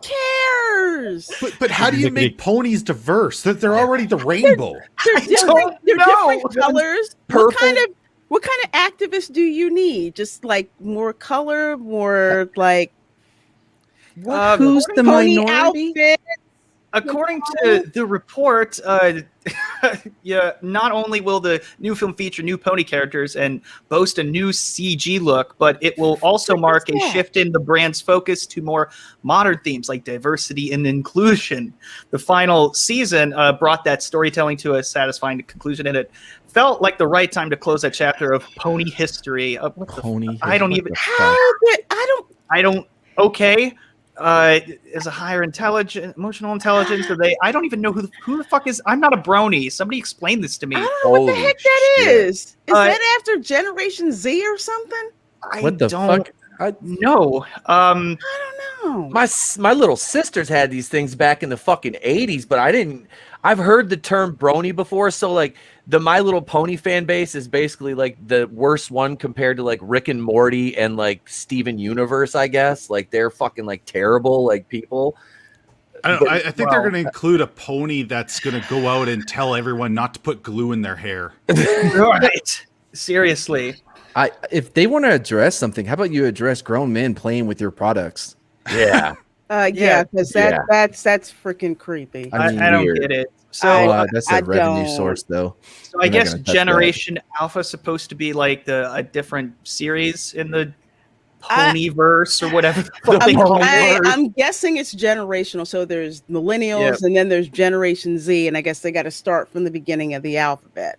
cares? But how do you make ponies diverse? They're already the rainbow. They're different colors. What kind of activists do you need? Just like more color, more like who's the minority? Outfit? According to the report, yeah, not only will the new film feature new pony characters and boast a new CG look, but it will also mark a shift in the brand's focus to more modern themes like diversity and inclusion. The final season brought that storytelling to a satisfying conclusion, and it felt like the right time to close that chapter of pony history. I don't even. I don't. Okay. Is a higher emotional intelligence? Are they? I don't even know who the fuck is. I'm not a brony. Somebody explain this to me. I don't know what the heck that is. Is that after Generation Z or something? What the fuck? No. I don't know. My little sisters had these things back in the fucking 80s, but I've heard the term brony before, so like the My Little Pony fan base is basically like the worst one compared to like Rick and Morty and like Steven Universe, I guess. Like they're fucking like terrible like people. I think they're going to include a pony that's going to go out and tell everyone not to put glue in their hair. Right. Seriously. If they want to address something, how about you address grown men playing with your products? Yeah. Yeah, because that's freaking creepy. I don't get it. So that's a revenue source, though. So I guess Generation Alpha is supposed to be like a different series in the Ponyverse or whatever. I'm guessing it's generational. So there's millennials, and then there's Generation Z, and I guess they got to start from the beginning of the alphabet.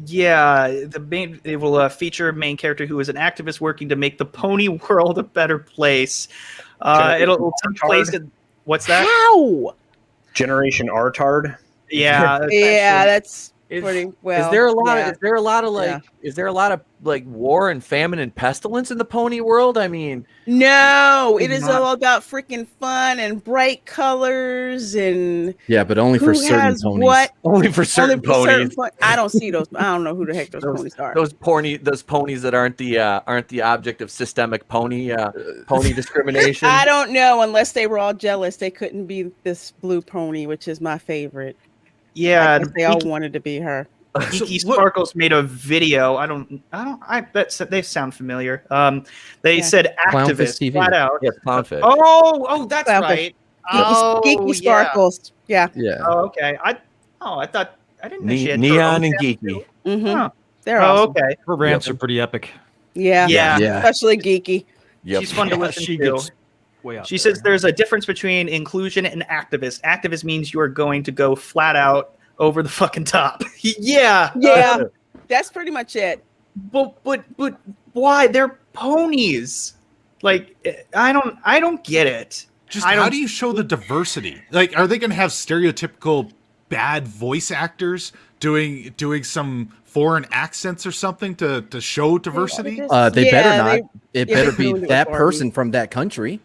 Yeah, it will feature a main character who is an activist working to make the pony world a better place. It'll take place in what's that? How? Generation R-Tard? Yeah. Yeah, that's pretty well. Is there a lot of like war and famine and pestilence in the pony world? I mean, no, it is all about freaking fun and bright colors and but only for certain ponies. What? Only for certain ponies. I don't see those. I don't know who the heck those ponies are. Those ponies that aren't the object of systemic pony discrimination. I don't know. Unless they were all jealous, they couldn't be this blue pony, which is my favorite. Yeah, they all wanted to be her. Geeky Sparkles made a video. I bet they sound familiar. They said activist flat out. Yes, Clownfish. Oh, that's right. Geeky Sparkles. Yeah. Oh, okay. I thought I didn't know she had neon and geeky. Mm-hmm. They're awesome. Okay. Her rants are pretty epic. Yeah. Especially Geeky. Yep. She's fun to listen She to. gets way out She there. says there's a difference between inclusion and activist. Activist means you are going to go flat out over the fucking top. Yeah. Yeah, that's pretty much it. But why? They're ponies. Like I don't get it. Just how do you show the diversity? Like, are they going to have stereotypical bad voice actors doing some foreign accents or something to show diversity? They better not. It better be that person from that country.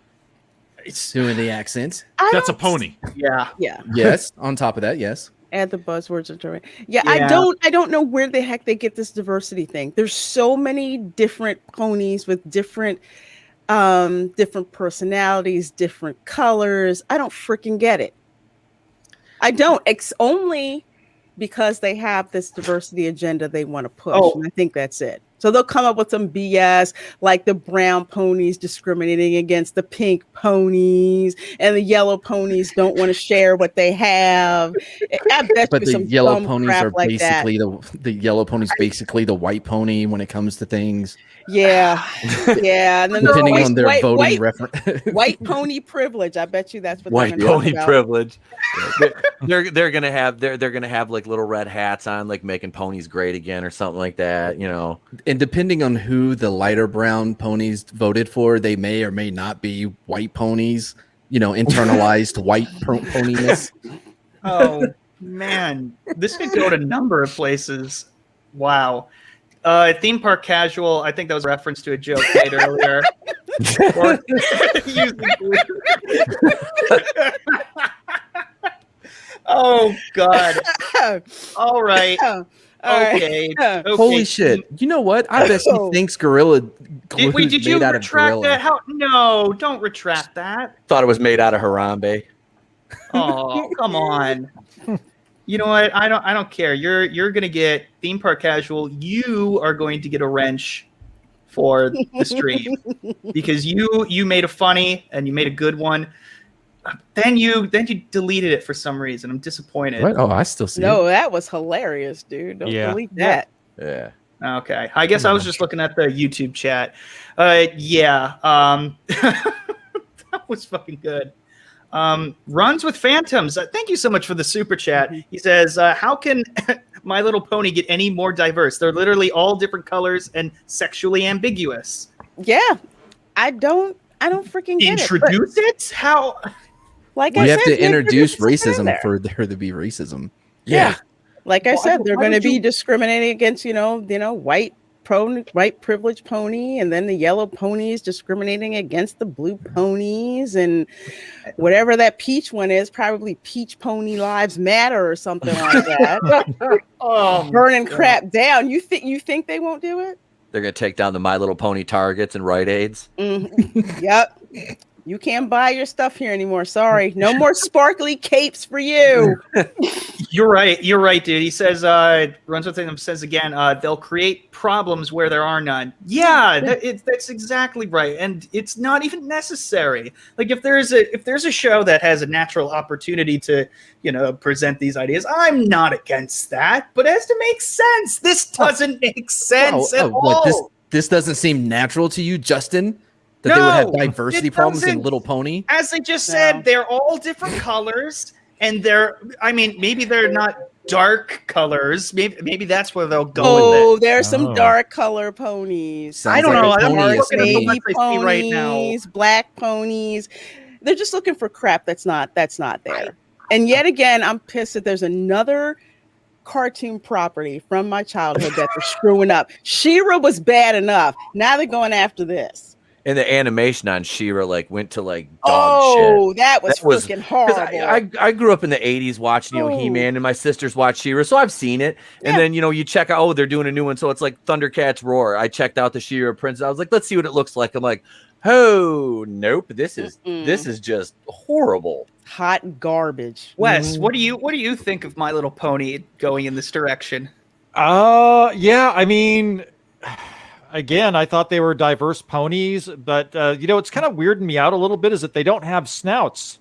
It's doing the accent. That's a pony. Yeah. Yeah. Yes. On top of that, yes. Add the buzzwords into it. Yeah, I don't know where the heck they get this diversity thing. There's so many different ponies with different personalities, different colors. I don't freaking get it. I don't. It's only because they have this diversity agenda they want to push. And I think that's it. So they'll come up with some BS like the brown ponies discriminating against the pink ponies, and the yellow ponies don't want to share what they have. I bet But you the some yellow dumb ponies crap are like that. basically the yellow ponies basically the white pony when it comes to things. Yeah, yeah. And then there's Depending always on their voting reference. white pony privilege. I bet you that's what White they're gonna pony talk about. privilege. they're gonna have like little red hats on, like making ponies great again or something like that. You know. And depending on who the lighter brown ponies voted for, they may or may not be white ponies. You know, internalized white ponyness. Oh man, this could go to a number of places. Wow. Theme park casual. I think that was a reference to a joke made earlier. Oh God. All right. Okay. Holy shit! You know what? I bet she thinks Gorilla Glue Wait, did you made out of retract gorilla. that? How? No, don't retract that. Thought it was made out of Harambe. Oh, come on. You know what? I don't care. You're gonna get theme park casual. You are going to get a wrench for the stream because you made a funny and you made a good one. Then you deleted it for some reason. I'm disappointed. What? Oh, I still see No, it. that was hilarious, dude. Don't delete that. Yeah. Okay. I guess I was just looking at the YouTube chat. Yeah. That was fucking good. Runs with Phantoms. Thank you so much for the super chat. He says, how can My Little Pony get any more diverse? They're literally all different colors and sexually ambiguous. Yeah. I don't freaking get Introduce it? How? Like You I have said, to introduce they're just in racism there. for there to be racism. Yeah. Like I said, they're why going to would be you- discriminating against, white privileged pony, and then the yellow ponies discriminating against the blue ponies, and whatever that peach one is, probably Peach Pony Lives Matter or something like that. Burning crap down. You think they won't do it? They're gonna take down the My Little Pony Targets and Rite Aids. Yep. You can't buy your stuff here anymore. Sorry. No more sparkly capes for you. You're right, dude. He says, runs with them says again, they'll create problems where there are none. Yeah, that's exactly right, and it's not even necessary. Like if there's a show that has a natural opportunity to, present these ideas, I'm not against that, but it has to make sense. This doesn't make sense at all. What, this doesn't seem natural to you, Justin? That they would have diversity problems in Little Pony? As I just said, they're all different colors, and maybe they're not dark colors. Maybe that's where they'll go with it. There's some dark color ponies. I don't know. I'm Dark looking at the navy ones I see right now. ponies, black ponies. They're just looking for crap that's not there. And yet again, I'm pissed that there's another cartoon property from my childhood that they're screwing up. She-Ra was bad enough. Now they're going after this. And the animation on She-Ra went to dog shit. Oh, that was freaking horrible. I grew up in the 80s watching He-Man, and my sisters watched She-Ra, so I've seen it. And then you check out, they're doing a new one, so it's like Thundercats Roar. I checked out the She-Ra Princess. I was like, let's see what it looks like. I'm like, oh nope, this is just horrible. Hot garbage. Wes, what do you think of My Little Pony going in this direction? Yeah, I mean, again, I thought they were diverse ponies, but it's kind of weirding me out a little bit is that they don't have snouts.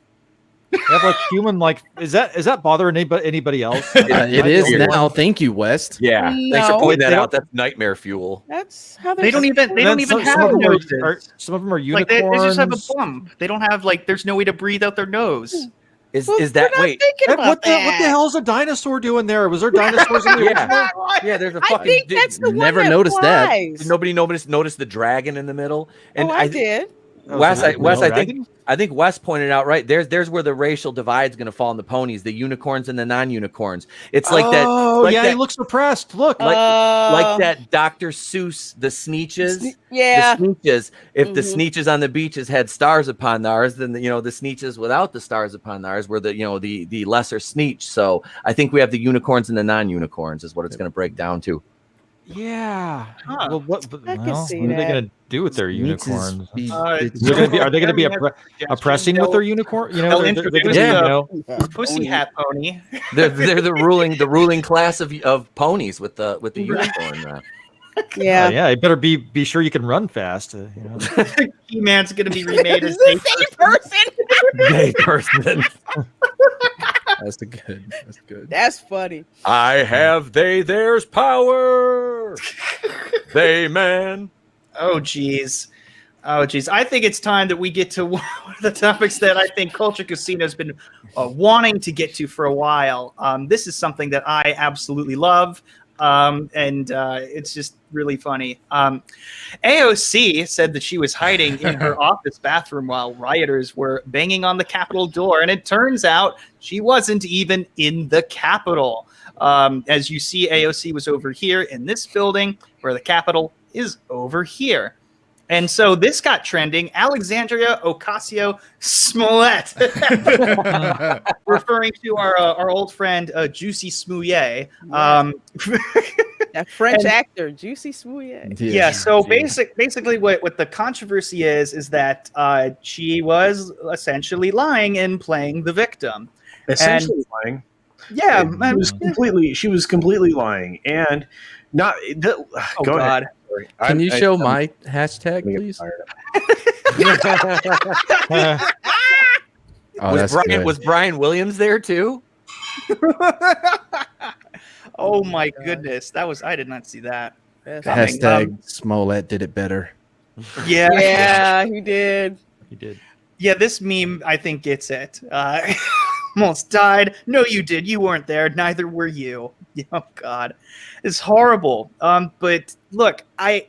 They have like human like is that bothering anybody else? It is now. Thank you, West. Yeah, thanks for pointing that out. That's nightmare fuel. That's how They don't even have noses. Some of them are Like unicorns. they just have a bump. They don't have like. There's no way to breathe out their nose. Is that wait? What the hell is a dinosaur doing there? Was there dinosaurs in the original? Yeah, there's a I fucking. think that's the Never one noticed that. flies. Did nobody noticed the dragon in the middle? And I did. Wes, I think Wes pointed out right there's where the racial divide's going to fall in the ponies, the unicorns and the non-unicorns. It's like that. Oh like yeah, that, he looks depressed. Look, like that Dr. Seuss, the Sneetches. Yeah. The Sneetches. If the Sneetches on the beaches had stars upon theirs, then the Sneetches without the stars upon theirs were the lesser Sneetch. So I think we have the unicorns and the non-unicorns is what it's going to break down to. Yeah. Huh. Well, what I can see are they that. going to do with their unicorns? Are they going to be oppressing with their unicorn? You know, They'll introduce the pussy hat pony. They're the ruling class of ponies with the unicorn. Yeah. Yeah. You better be sure you can run fast. He-Man's going to be remade as the same person. Gay person. That's good. That's good. That's funny. I have there's power. They man. Oh geez. I think it's time that we get to one of the topics that I think Culture Casino has been wanting to get to for a while. This is something that I absolutely love. And it's just really funny. AOC said that she was hiding in her office bathroom while rioters were banging on the Capitol door, and it turns out she wasn't even in the Capitol. As you see, AOC was over here in this building, where the Capitol is over here. And so this got trending. Alexandria Ocasio Smollett, referring to our old friend Juicy Smouillet. That French actor, Juicy Smouillet. Yeah. So basically, what the controversy is that she was essentially lying and playing the victim. Essentially lying. Yeah, she was completely lying, and not. Go ahead. Can you show my hashtag, please? Was Brian Williams there too? Oh my goodness, I did not see that. Hashtag Smollett did it better. Yeah, he did. He did. Yeah, this meme I think gets it. Almost died. No, you did. You weren't there. Neither were you. Oh God, it's horrible. But look, I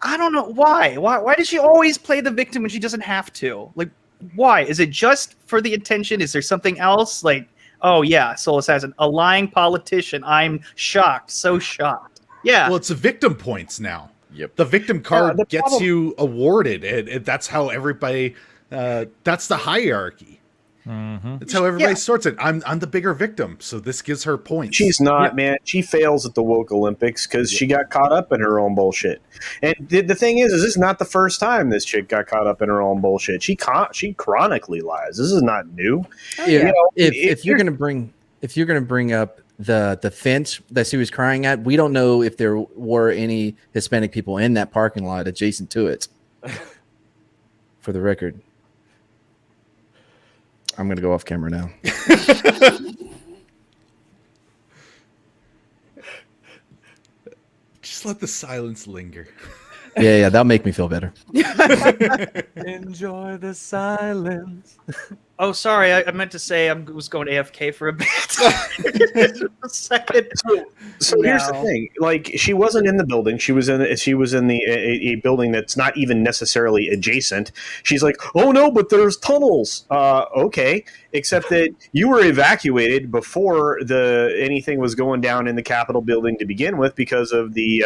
don't know why. Why does she always play the victim when she doesn't have to? Like, why? Is it just for the attention? Is there something else? Like, oh yeah, Soul Assassin, a lying politician. I'm shocked. So shocked. Yeah. Well, it's the victim points now. Yep. The victim card gets you awarded, and that's how everybody. That's the hierarchy. Mm-hmm. That's how everybody sorts it. I'm the bigger victim, so this gives her points. She's not, man. She fails at the woke Olympics because she got caught up in her own bullshit. And the thing is this is not the first time this chick got caught up in her own bullshit. She chronically lies. This is not new. Yeah. You know, if you're gonna bring up the fence that she was crying at, we don't know if there were any Hispanic people in that parking lot adjacent to it. For the record. I'm going to go off camera now. Just let the silence linger. Yeah, that'll make me feel better. Enjoy the silence. Oh, sorry. I meant to say I was going AFK for a bit. A second. So here's the thing: like, she wasn't in the building. She was in a building that's not even necessarily adjacent. She's like, "Oh no, but there's tunnels." Okay, except that you were evacuated before anything was going down in the Capitol building to begin with because of the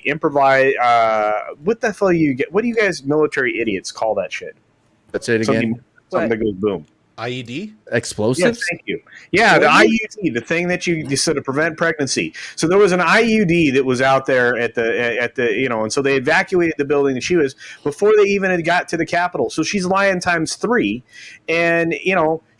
improvised. What the hell you get? What do you guys military idiots call that shit? Let's say it again. Something that goes boom. IED? Explosives? Yes, thank you. Yeah, the IUD, the thing that you said to prevent pregnancy. So there was an IUD that was out there at the and so they evacuated the building that she was before they even had got to the Capitol. So she's lying times 3, and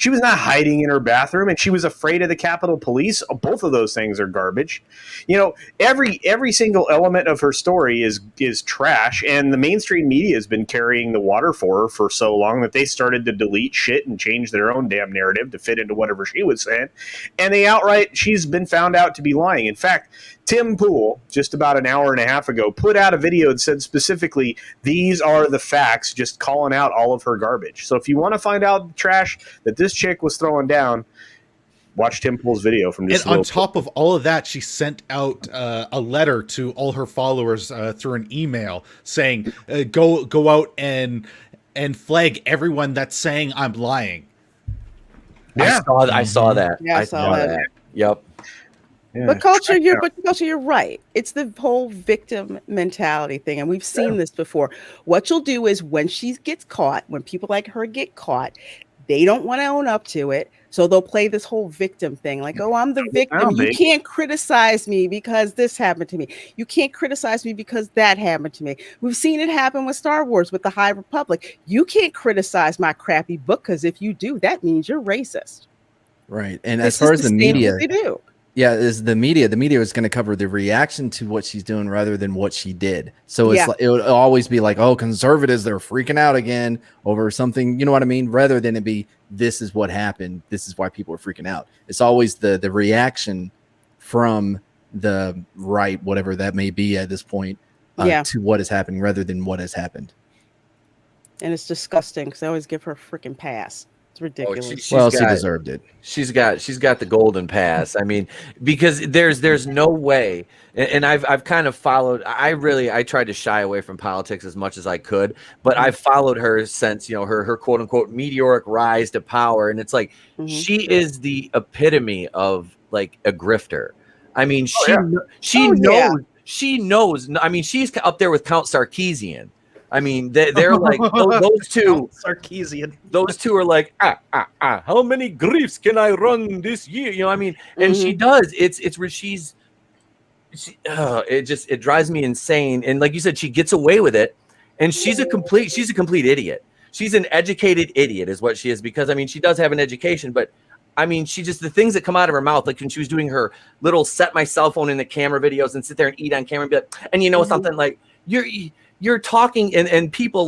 She was not hiding in her bathroom, and she was afraid of the Capitol Police. Both of those things are garbage. You know, every single element of her story is trash, and the mainstream media has been carrying the water for her for so long that they started to delete shit and change their own damn narrative to fit into whatever she was saying. And she's been found out to be lying. In fact, Tim Pool, just about an hour and a half ago, put out a video that said specifically, these are the facts, just calling out all of her garbage. So if you want to find out the trash that this chick was throwing down, watch Tim Pool's video from just. And on top of all of that, she sent out a letter to all her followers through an email saying, go out and flag everyone that's saying I'm lying. Yeah, I saw that. Yeah, I saw that. Yep. Yeah. But culture, you're right. It's the whole victim mentality thing, and we've seen this before. What you'll do is when she gets caught, when people like her get caught, they don't want to own up to it, so they'll play this whole victim thing, like, "Oh, I'm the victim. You can't criticize me because this happened to me. You can't criticize me because that happened to me." We've seen it happen with Star Wars, with the High Republic. You can't criticize my crappy book because if you do, that means you're racist. Right, and as far as the media, they do. Yeah, is the media is going to cover the reaction to what she's doing rather than what she did. So it's like, it would always be like, oh, conservatives, they're freaking out again over something, you know what I mean? Rather than it be, this is what happened, this is why people are freaking out. It's always the reaction from the right, whatever that may be at this point, to what is happening rather than what has happened. And it's disgusting because I always give her a freaking pass. It's ridiculous. She deserved it. She's got the golden pass. I mean, because there's no way, and I've kind of followed. I tried to shy away from politics as much as I could, but I've followed her since, you know, her quote unquote meteoric rise to power, and it's like she is the epitome of like a grifter. I mean, she knows. I mean, she's up there with Count Sarkeesian. I mean, they're like those two. Sarkeesian. Those two are like, how many griefs can I run this year? You know what I mean? And she does. It's where it drives me insane. And like you said, she gets away with it. And she's a complete idiot. She's an educated idiot is what she is, because I mean, she does have an education, but I mean, she just, the things that come out of her mouth, like when she was doing her little set my cell phone in the camera videos and sit there and eat on camera and be like, and you know something, like you're talking and people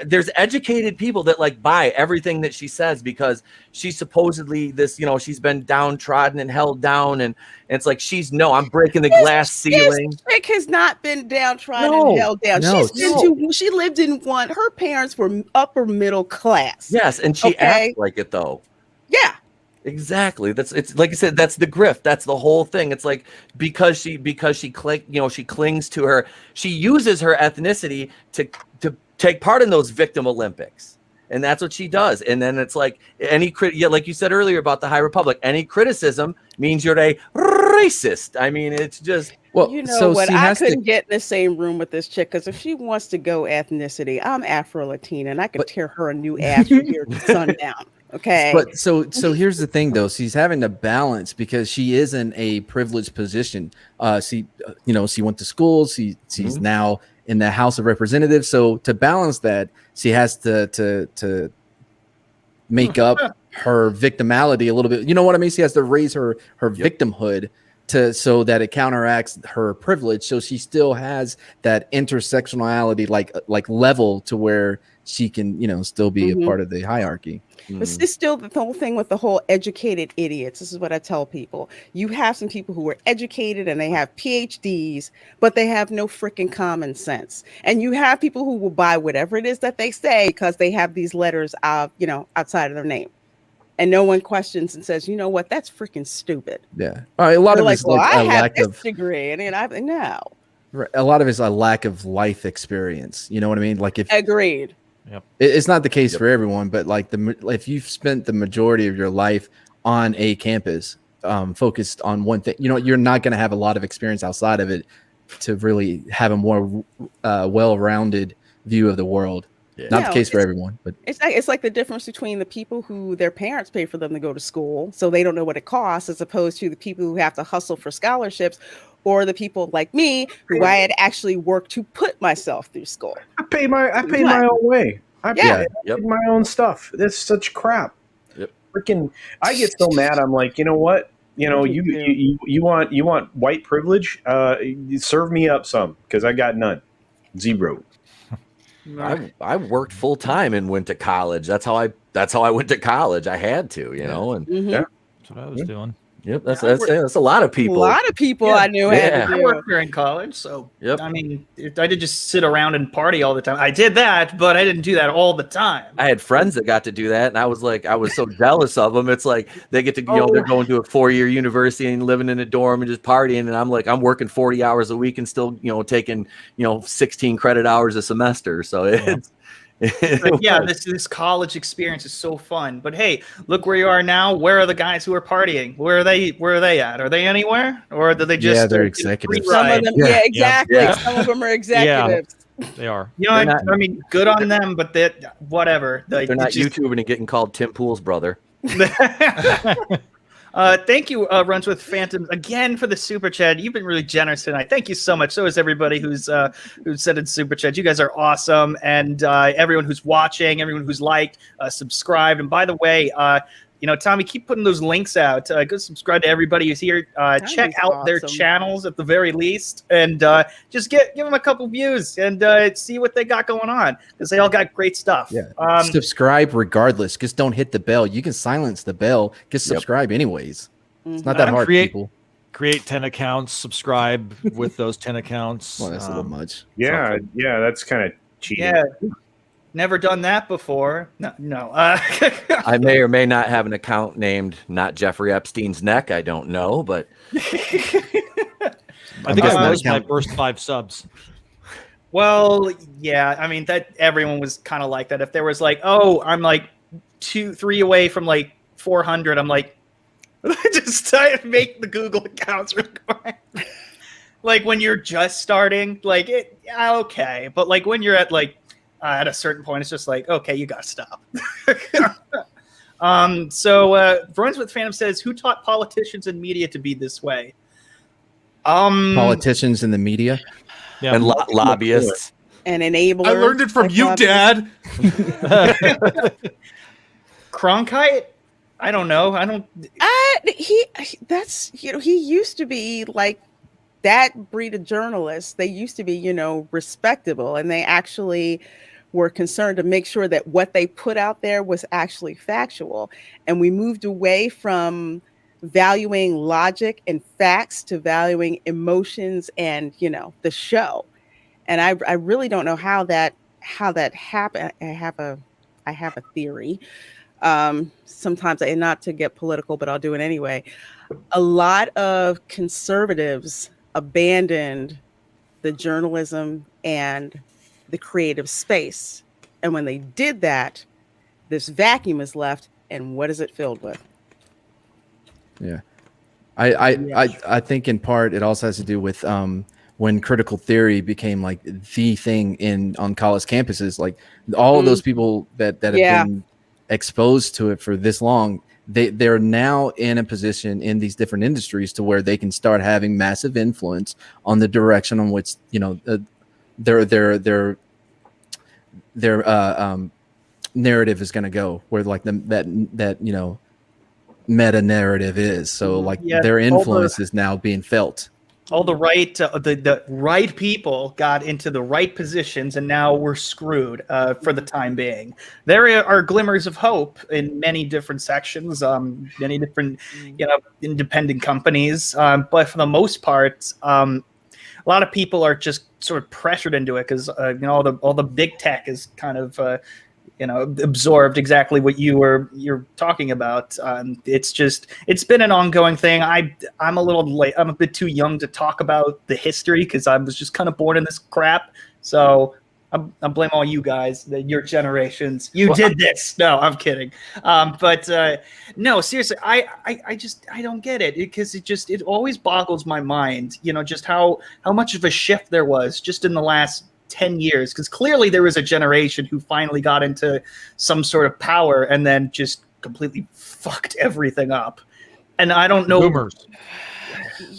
there's educated people that like buy everything that she says because she's supposedly this, you know, she's been downtrodden and held down, and it's like I'm breaking the glass ceiling. This chick has not been downtrodden and held down. She lived in one. Her parents were upper middle class. Yes, and she acts like it though. Yeah. Exactly. It's like I said, that's the grift. That's the whole thing. It's like because she clings to her, she uses her ethnicity to take part in those victim Olympics. And that's what she does. And then it's like like you said earlier about the High Republic, any criticism means you're a racist. I mean, it's just you know what? I couldn't get in the same room with this chick because if she wants to go ethnicity, I'm Afro-Latina and I could tear her a new ass from here to sundown. Okay. But so here's the thing though. She's having to balance because she is in a privileged position. She went to school. She's now in the House of Representatives. So to balance that, she has to make up her victimality a little bit. You know what I mean? She has to raise her victimhood so that it counteracts her privilege. So she still has that intersectionality like level to where she can, you know, still be a part of the hierarchy. But it's still the whole thing with the whole educated idiots. This is what I tell people. You have some people who are educated and they have PhDs, but they have no freaking common sense. And you have people who will buy whatever it is that they say because they have these letters outside of their name. And no one questions and says, you know what, that's freaking stupid. Yeah. A lot of it's like I a have lack this of degree. And then no. A lot of it's a lack of life experience. You know what I mean? Like Agreed. Yep. It's not the case for everyone, but like if you've spent the majority of your life on a campus, focused on one thing, you know, you're not going to have a lot of experience outside of it to really have a more well-rounded view of the world. Yeah. Not the case for everyone, but it's like the difference between the people who their parents pay for them to go to school, so they don't know what it costs, as opposed to the people who have to hustle for scholarships, or the people like me who I had actually worked to put myself through school. I pay my own way. I did my own stuff. This is such crap. Yep. Freaking, I get so mad. I'm like, you know what? You know, you want white privilege? Serve me up some, because I got none. Zero. I worked full time and went to college. That's how I went to college. I had to, you know, and That's what I was doing. Yep, that's a lot of people. A lot of people I knew had to I do. worked during college, so Yep. I mean, I did just sit around and party all the time. I did that, but I didn't do that all the time. I had friends that got to do that, and I was so jealous of them. It's like they get to, they're going to a 4-year university and living in a dorm and just partying, and I'm like, I'm working 40 hours a week and still, taking, 16 credit hours a semester. So it's. Like, yeah, this college experience is so fun. But hey, look where you are now. Where are the guys who are partying? Where are they at? Are they anywhere? Or do they just they're executives. Some of them, exactly. Yeah. Some of them are executives. They are. I mean, good on them, but whatever. They're not YouTubing and getting called Tim Pool's brother. Thank you, Runs with Phantoms, again for the super chat. You've been really generous tonight. Thank you so much. So is everybody who's sent in super chat. You guys are awesome, and everyone who's watching, everyone who's liked, subscribed. And by the way, Tommy, keep putting those links out. Go subscribe to everybody who's here. Check out their channels at the very least, and just give them a couple views and see what they got going on, because they all got great stuff. Yeah. Subscribe regardless. Just don't hit the bell. You can silence the bell. Just subscribe anyways. It's not that hard, people. Create 10 accounts. Subscribe with those 10 accounts. Well, that's a little much. Yeah, that's kind of cheating. Yeah. Never done that before. No. I may or may not have an account named Not Jeffrey Epstein's Neck. I don't know, but I think that was my first 5 subs. Well, yeah. I mean, that everyone was kind of like that. If there was like, oh, I'm like 2-3 away from like 400, I'm like, just make the Google accounts real quick. Like when you're just starting, like okay, but like when you're at like at a certain point, it's just like, okay, you gotta stop. So Runs with Phantom says, who taught politicians and media to be this way? Politicians in the media, and lobbyists and enablers. I learned it from you, Dad. Cronkite? I don't know. I don't. He used to be like that breed of journalists. They used to be, respectable, and they actually were concerned to make sure that what they put out there was actually factual. And we moved away from valuing logic and facts to valuing emotions and, the show. And I really don't know how that happened. I have a theory. Sometimes, and not to get political, but I'll do it anyway. A lot of conservatives abandoned the journalism and the creative space. And when they did that, this vacuum is left. And what is it filled with? Yeah. I think in part it also has to do with when critical theory became like the thing on college campuses. Like all of those people that have been exposed to it for this long, they're now in a position in these different industries to where they can start having massive influence on the direction on which their narrative is going to go, where like that meta narrative is. So like their influence is now being felt. All the right the right people got into the right positions, and now we're screwed for the time being. There are glimmers of hope in many different sections, many different independent companies, but for the most part, a lot of people are just sort of pressured into it because all the big tech is kind of absorbed exactly what you're talking about. It's been an ongoing thing. I'm a little late. I'm a bit too young to talk about the history because I was just kind of born in this crap. So I blame all you guys, your generations. You did this. No, I'm kidding. But no, seriously, I don't get it because it always boggles my mind. Just how much of a shift there was just in the last 10 years, because clearly there was a generation who finally got into some sort of power and then just completely fucked everything up. And I don't know. Boomers.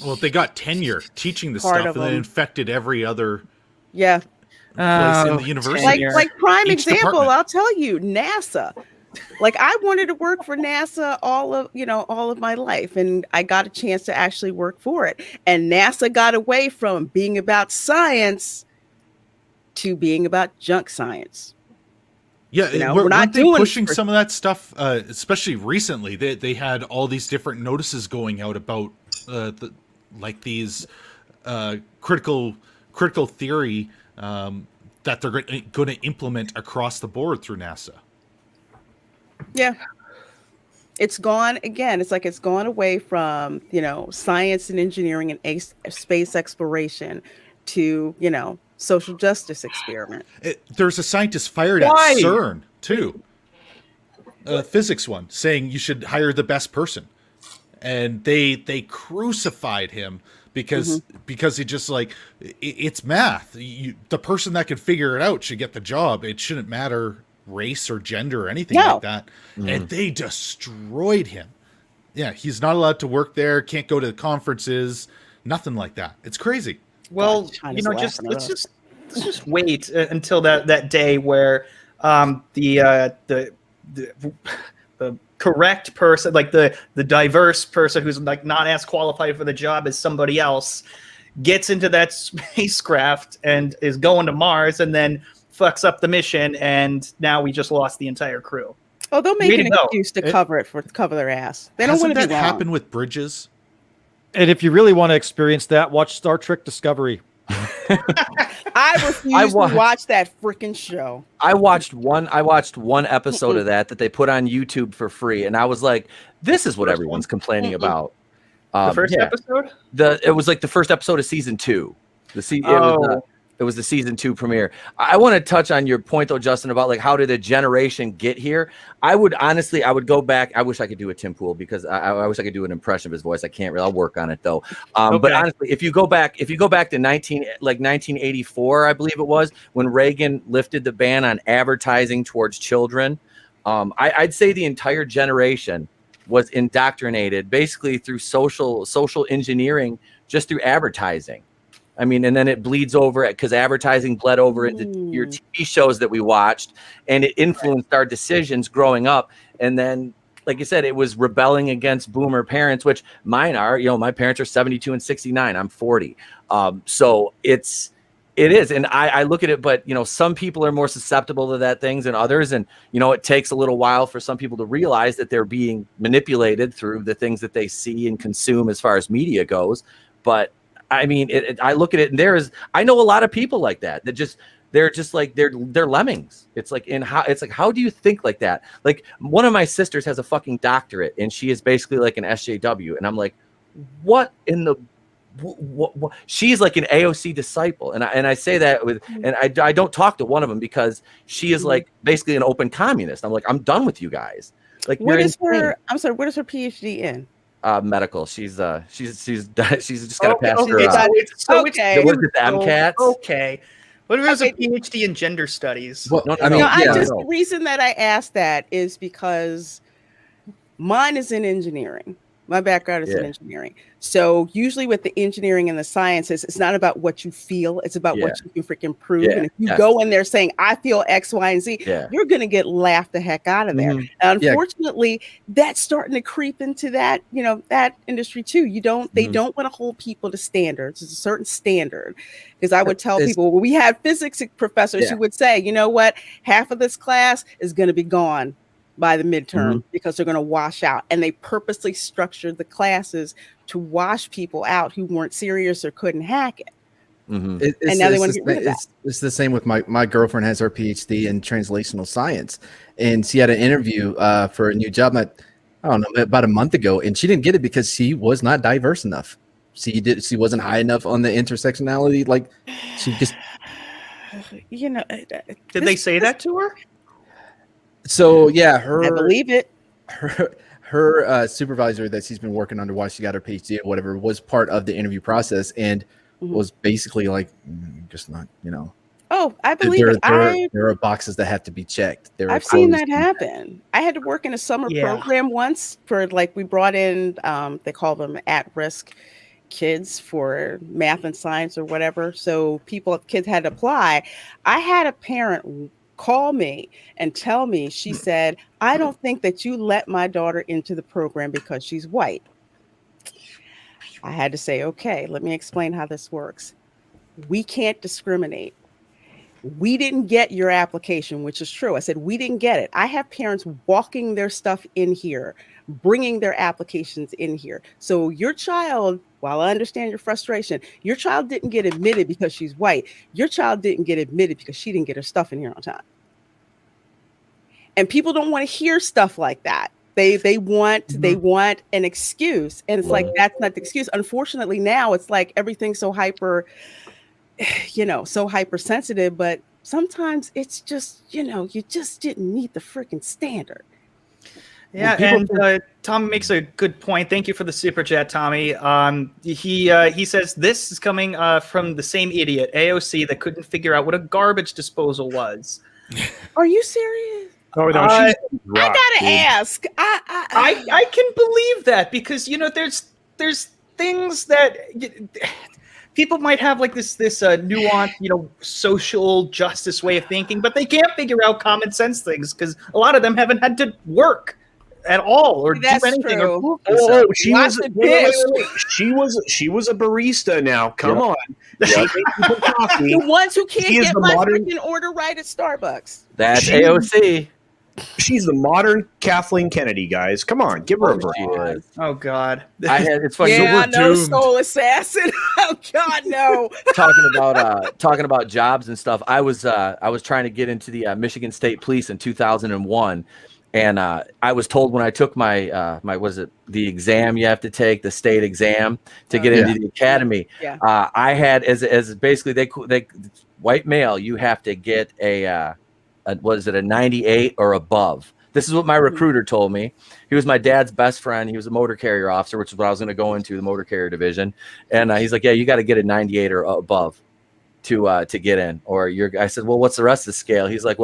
Well, they got tenure teaching the stuff and then infected every other. Yeah. place in the university. Like prime Each example, department. I'll tell you, NASA. Like I wanted to work for NASA all of my life, and I got a chance to actually work for it. And NASA got away from being about science to being about junk science. Yeah, we're not doing doing pushing some of that stuff, especially recently. They had all these different notices going out about these critical theory that they're going to implement across the board through NASA. Yeah. It's gone again. It's like it's gone away from, science and engineering and space exploration to, social justice experiment. There's a scientist fired at CERN too. A physics one saying you should hire the best person. And they crucified him because he just it's math. The person that can figure it out should get the job. It shouldn't matter race or gender or anything like that. And they destroyed him. Yeah, he's not allowed to work there, can't go to the conferences, nothing like that. It's crazy. Well, let's just wait until that day where the correct person, like the diverse person who's like not as qualified for the job as somebody else, gets into that spacecraft and is going to Mars and then fucks up the mission, and now we just lost the entire crew. Oh, they'll make an excuse to cover their ass. They don't want to be wrong. Hasn't that happened with Bridges? And if you really want to experience that, watch Star Trek Discovery. I refuse to watch that freaking show. I watched one episode of that they put on YouTube for free, and I was like, "This is what everyone's complaining about." The first episode? It was like the first episode of season 2. It was the season 2 premiere. I want to touch on your point though, Justin, about like how did a generation get here? I would go back. I wish I could do a Tim Pool because I wish I could do an impression of his voice. I can't really. I'll work on it though. But honestly, if you go back to 1984, I believe it was, when Reagan lifted the ban on advertising towards children, I'd say the entire generation was indoctrinated basically through social engineering, just through advertising. I mean, and then it bleeds over because advertising bled over into your TV shows that we watched, and it influenced our decisions growing up. And then, like you said, it was rebelling against boomer parents, which mine are. My parents are 72 and 69. I'm 40. So it is. And I look at it, but, some people are more susceptible to that things than others. And, it takes a little while for some people to realize that they're being manipulated through the things that they see and consume as far as media goes. But I mean, I look at it, and I know a lot of people like that. They're lemmings. It's like how do you think like that? Like one of my sisters has a fucking doctorate, and she is basically like an SJW, and I'm like, what in the what? She's like an AOC disciple, and I say that and I don't talk to one of them because she is like basically an open communist. I'm like, I'm done with you guys. Like, what is her PhD in? Medical. She's just got to pass her. It's the MCAT. Okay. What if it was a PhD in gender studies? Well, the reason that I asked that is because mine is in engineering. My background is in engineering. So usually with the engineering and the sciences, it's not about what you feel. It's about what you can freaking prove. And if you go in there saying, I feel X, Y, and Z, you're going to get laughed the heck out of there. Unfortunately, that's starting to creep into that, that industry too. They don't want to hold people to standards. It's a certain standard. Because I would tell people, we had physics professors who would say, you know what, half of this class is going to be gone by the midterm because they're going to wash out, and they purposely structured the classes to wash people out who weren't serious or couldn't hack it. And now they want to get rid of that. It's the same with my girlfriend has her PhD in translational science, and she had an interview for a new job about a month ago, and she didn't get it because she was not diverse enough. She wasn't high enough on the intersectionality. Like she just, did they say that to her? So yeah, I believe it. Her supervisor that she's been working under while she got her PhD or whatever was part of the interview process and was basically like, just not, Oh, I believe it. There are boxes that have to be checked. I've seen that happen. I had to work in a summer program once for we brought in, they call them at-risk kids for math and science or whatever. So kids had to apply. I had a parent call me and tell me, she said, I don't think that you let my daughter into the program because she's white. I had to say, okay, let me explain how this works. We can't discriminate. We didn't get your application, which is true. I said, we didn't get it. I have parents walking their stuff in here, bringing their applications in here. So your child, while I understand your frustration, your child didn't get admitted because she's white. Your child didn't get admitted because she didn't get her stuff in here on time. And people don't want to hear stuff like that. They want an excuse. And it's like, that's not the excuse. Unfortunately, now it's like everything's so so hypersensitive, but sometimes it's just, you just didn't meet the freaking standard. Yeah, and Tom makes a good point. Thank you for the super chat, Tommy. He says this is coming from the same idiot, AOC, that couldn't figure out what a garbage disposal was. Are you serious? Oh no, I gotta ask. I can believe that because there's things that people might have like this nuanced, social justice way of thinking, but they can't figure out common sense things because a lot of them haven't had to work at all or do anything. True. She was a barista now. Come on. The ones who can't get my freaking order right at Starbucks. That's AOC. She's the modern Kathleen Kennedy, guys. Come on, give her a break. Oh God, it's funny. Yeah, no soul assassin. Oh God, no. talking about jobs and stuff. I was trying to get into the Michigan State Police in 2001, and I was told when I took my the exam you have to take, the state exam to get into the academy. Yeah. I had as basically they white male, you have to get a 98 or above. This is what my recruiter told me. He was my dad's best friend. He was a motor carrier officer, which is what I was going to go into, the motor carrier division. And he's like, yeah, you got to get a 98 or above to get in. I said, well, what's the rest of the scale? He's like,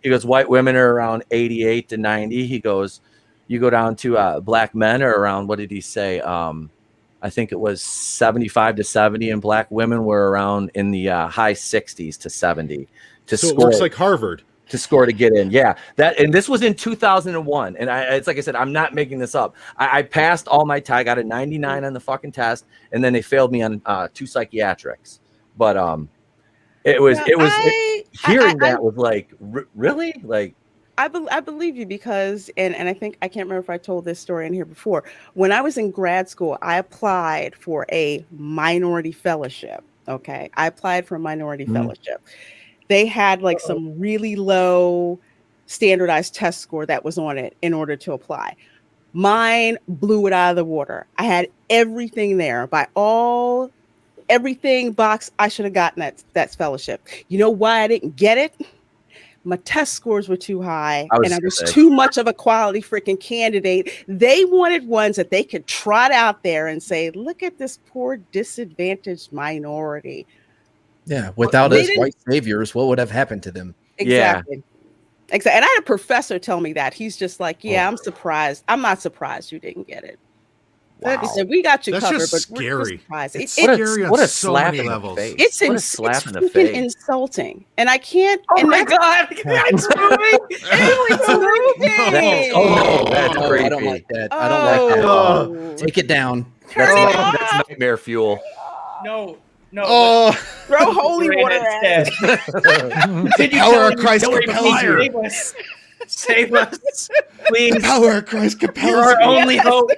he goes, white women are around 88 to 90. He goes, you go down to black men are around, what did he say? I think it was 75 to 70, and black women were around in the high 60s to 70 to so score. It works like Harvard. To score to get in. Yeah. And this was in 2001. And it's like I said, I'm not making this up. I passed all my I got a 99 on the fucking test, and then they failed me on 2 psychiatrics. But hearing that was like, really? Like, I believe you because, and I think, I can't remember if I told this story in here before. When I was in grad school, I applied for a minority fellowship. Okay. I applied for a minority fellowship. They had like some really low standardized test score that was on it in order to apply. Mine blew it out of the water. I had everything there everything box. I should have gotten that fellowship. You know why I didn't get it? My test scores were too high and I was too much of a quality freaking candidate. They wanted ones that they could trot out there and say, look at this poor disadvantaged minority. Yeah, without us white saviors, what would have happened to them? Exactly. Yeah. Exactly. And I had a professor tell me that. He's just like, I'm surprised. I'm not surprised you didn't get it. Wow. He said, we got you covered, but scary. We're surprised. It's scary on what a so slap many in levels. The face. It's slap in the freaking face. insulting. And I can't. Oh my God. It's Oh, that's no, creepy. I don't like that. I don't like that at all. Take it down. That's nightmare fuel. No. Throw holy water at it. Power of Christ compels you. Save us, please. The power of Christ compels you. Our only hope.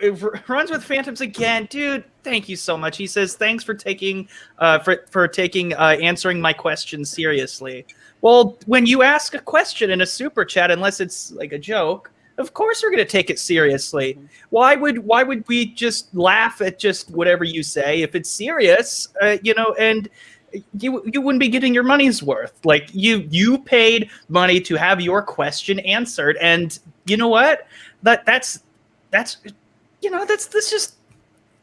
It runs with Phantoms again, dude. Thank you so much. He says thanks for taking answering my question seriously. Well, when you ask a question in a super chat, unless it's like a joke, of course we're going to take it seriously. Why would we just laugh at just whatever you say if it's serious? And you wouldn't be getting your money's worth. Like you paid money to have your question answered, and you know what? That's just,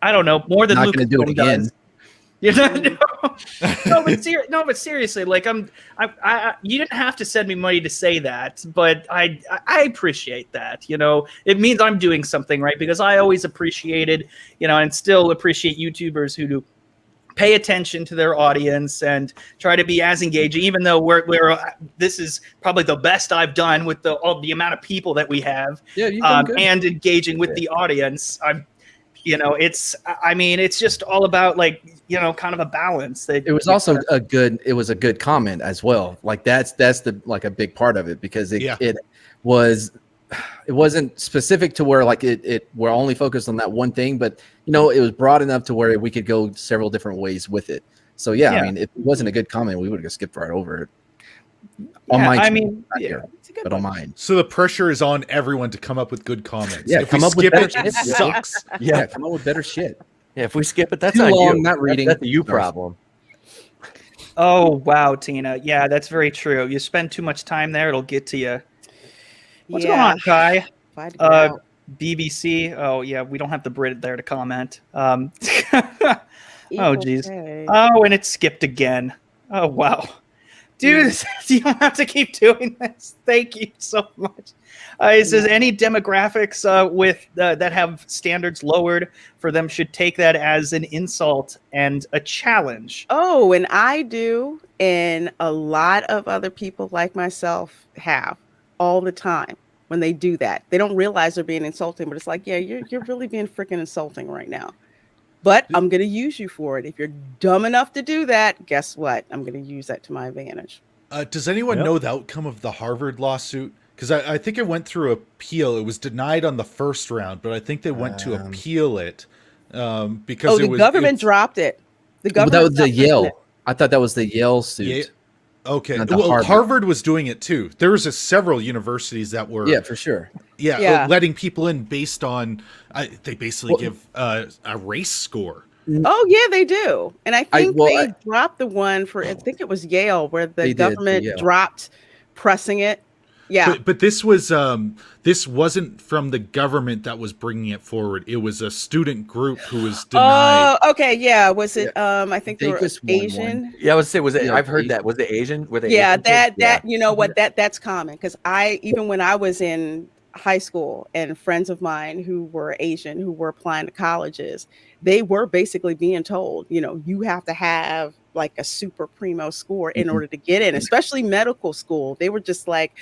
I don't know, more than not Luke going to do it again. Does. You know? But seriously, like you didn't have to send me money to say that, but I appreciate that. You know, it means I'm doing something right, because I always appreciated, you know, and still appreciate YouTubers who do pay attention to their audience and try to be as engaging, even though this is probably the best I've done with all the amount of people that we have, and engaging with the audience. It's just all about, like, you know, kind of a balance. It was also a good comment as well. Like that's the, like, a big part of it, because it wasn't specific to where, like, we're only focused on that one thing, but, you know, it was broad enough to where we could go several different ways with it. So I mean, if it wasn't a good comment, we would have skipped right over it. On mine. So the pressure is on everyone to come up with good comments. Yeah, if we skip it, it sucks. Yeah, come up with better shit. Yeah, if we skip it, that's too on long, you. Not reading. That's a you problem. Oh wow, Tina. Yeah, that's very true. You spend too much time there, it'll get to you. What's going on, Kai? BBC. Oh yeah, we don't have the Brit there to comment. Oh geez. Oh, and it skipped again. Oh wow. Dude, you don't have to keep doing this. Thank you so much. It says any demographics with that have standards lowered for them should take that as an insult and a challenge. Oh, and I do, and a lot of other people like myself have all the time. When they do that, they don't realize they're being insulting, but it's like, yeah, you're really being freaking insulting right now. But I'm going to use you for it. If you're dumb enough to do that, guess what? I'm going to use that to my advantage. Does anyone know the outcome of the Harvard lawsuit? Because I think it went through appeal. It was denied on the first round, but I think they went to appeal it because the government dropped it. The government. That was the Yale. I thought that was the Yale suit. Yeah. Okay. Well, Harvard was doing it too. There was several universities that were. Yeah, for sure. Yeah. Letting people in based on, they basically give a race score. Oh yeah, they do. And I think they dropped the one for, I think it was Yale, where the government dropped pressing it. Yeah. But this was this wasn't from the government that was bringing it forward. It was a student group who was denied. Oh, okay, yeah. Was it I think they were Asian? Yeah, was it I've heard that. Was it Asian? Were they Yeah, Asian that you know what, that's common, because even when I was in high school, and friends of mine who were Asian who were applying to colleges, they were basically being told, you know, you have to have like a super primo score in order to get in, especially medical school. They were just like,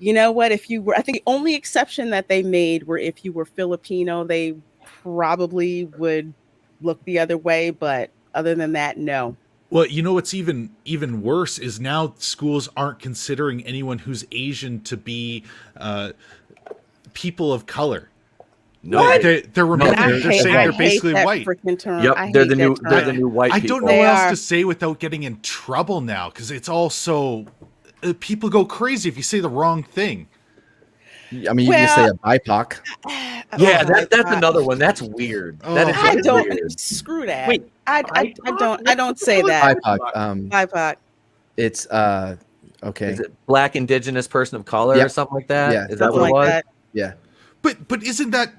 you know what, if you were, I think the only exception that they made were if you were Filipino, they probably would look the other way. But other than that, no. Well, you know what's even worse is now schools aren't considering anyone who's Asian to be people of color. No, they're saying they're basically white. Term. Yep, they're the new white. I don't know what else to say without getting in trouble now, because it's all so people go crazy if you say the wrong thing. I mean, you can say a BIPOC. Yeah, that's another one. That's weird. I don't weird. Screw that. Wait, I don't say that. BIPOC. BIPOC. It's okay. Is it Black Indigenous Person of Color or something like that? Yeah, is that what it was? That. Yeah. But isn't that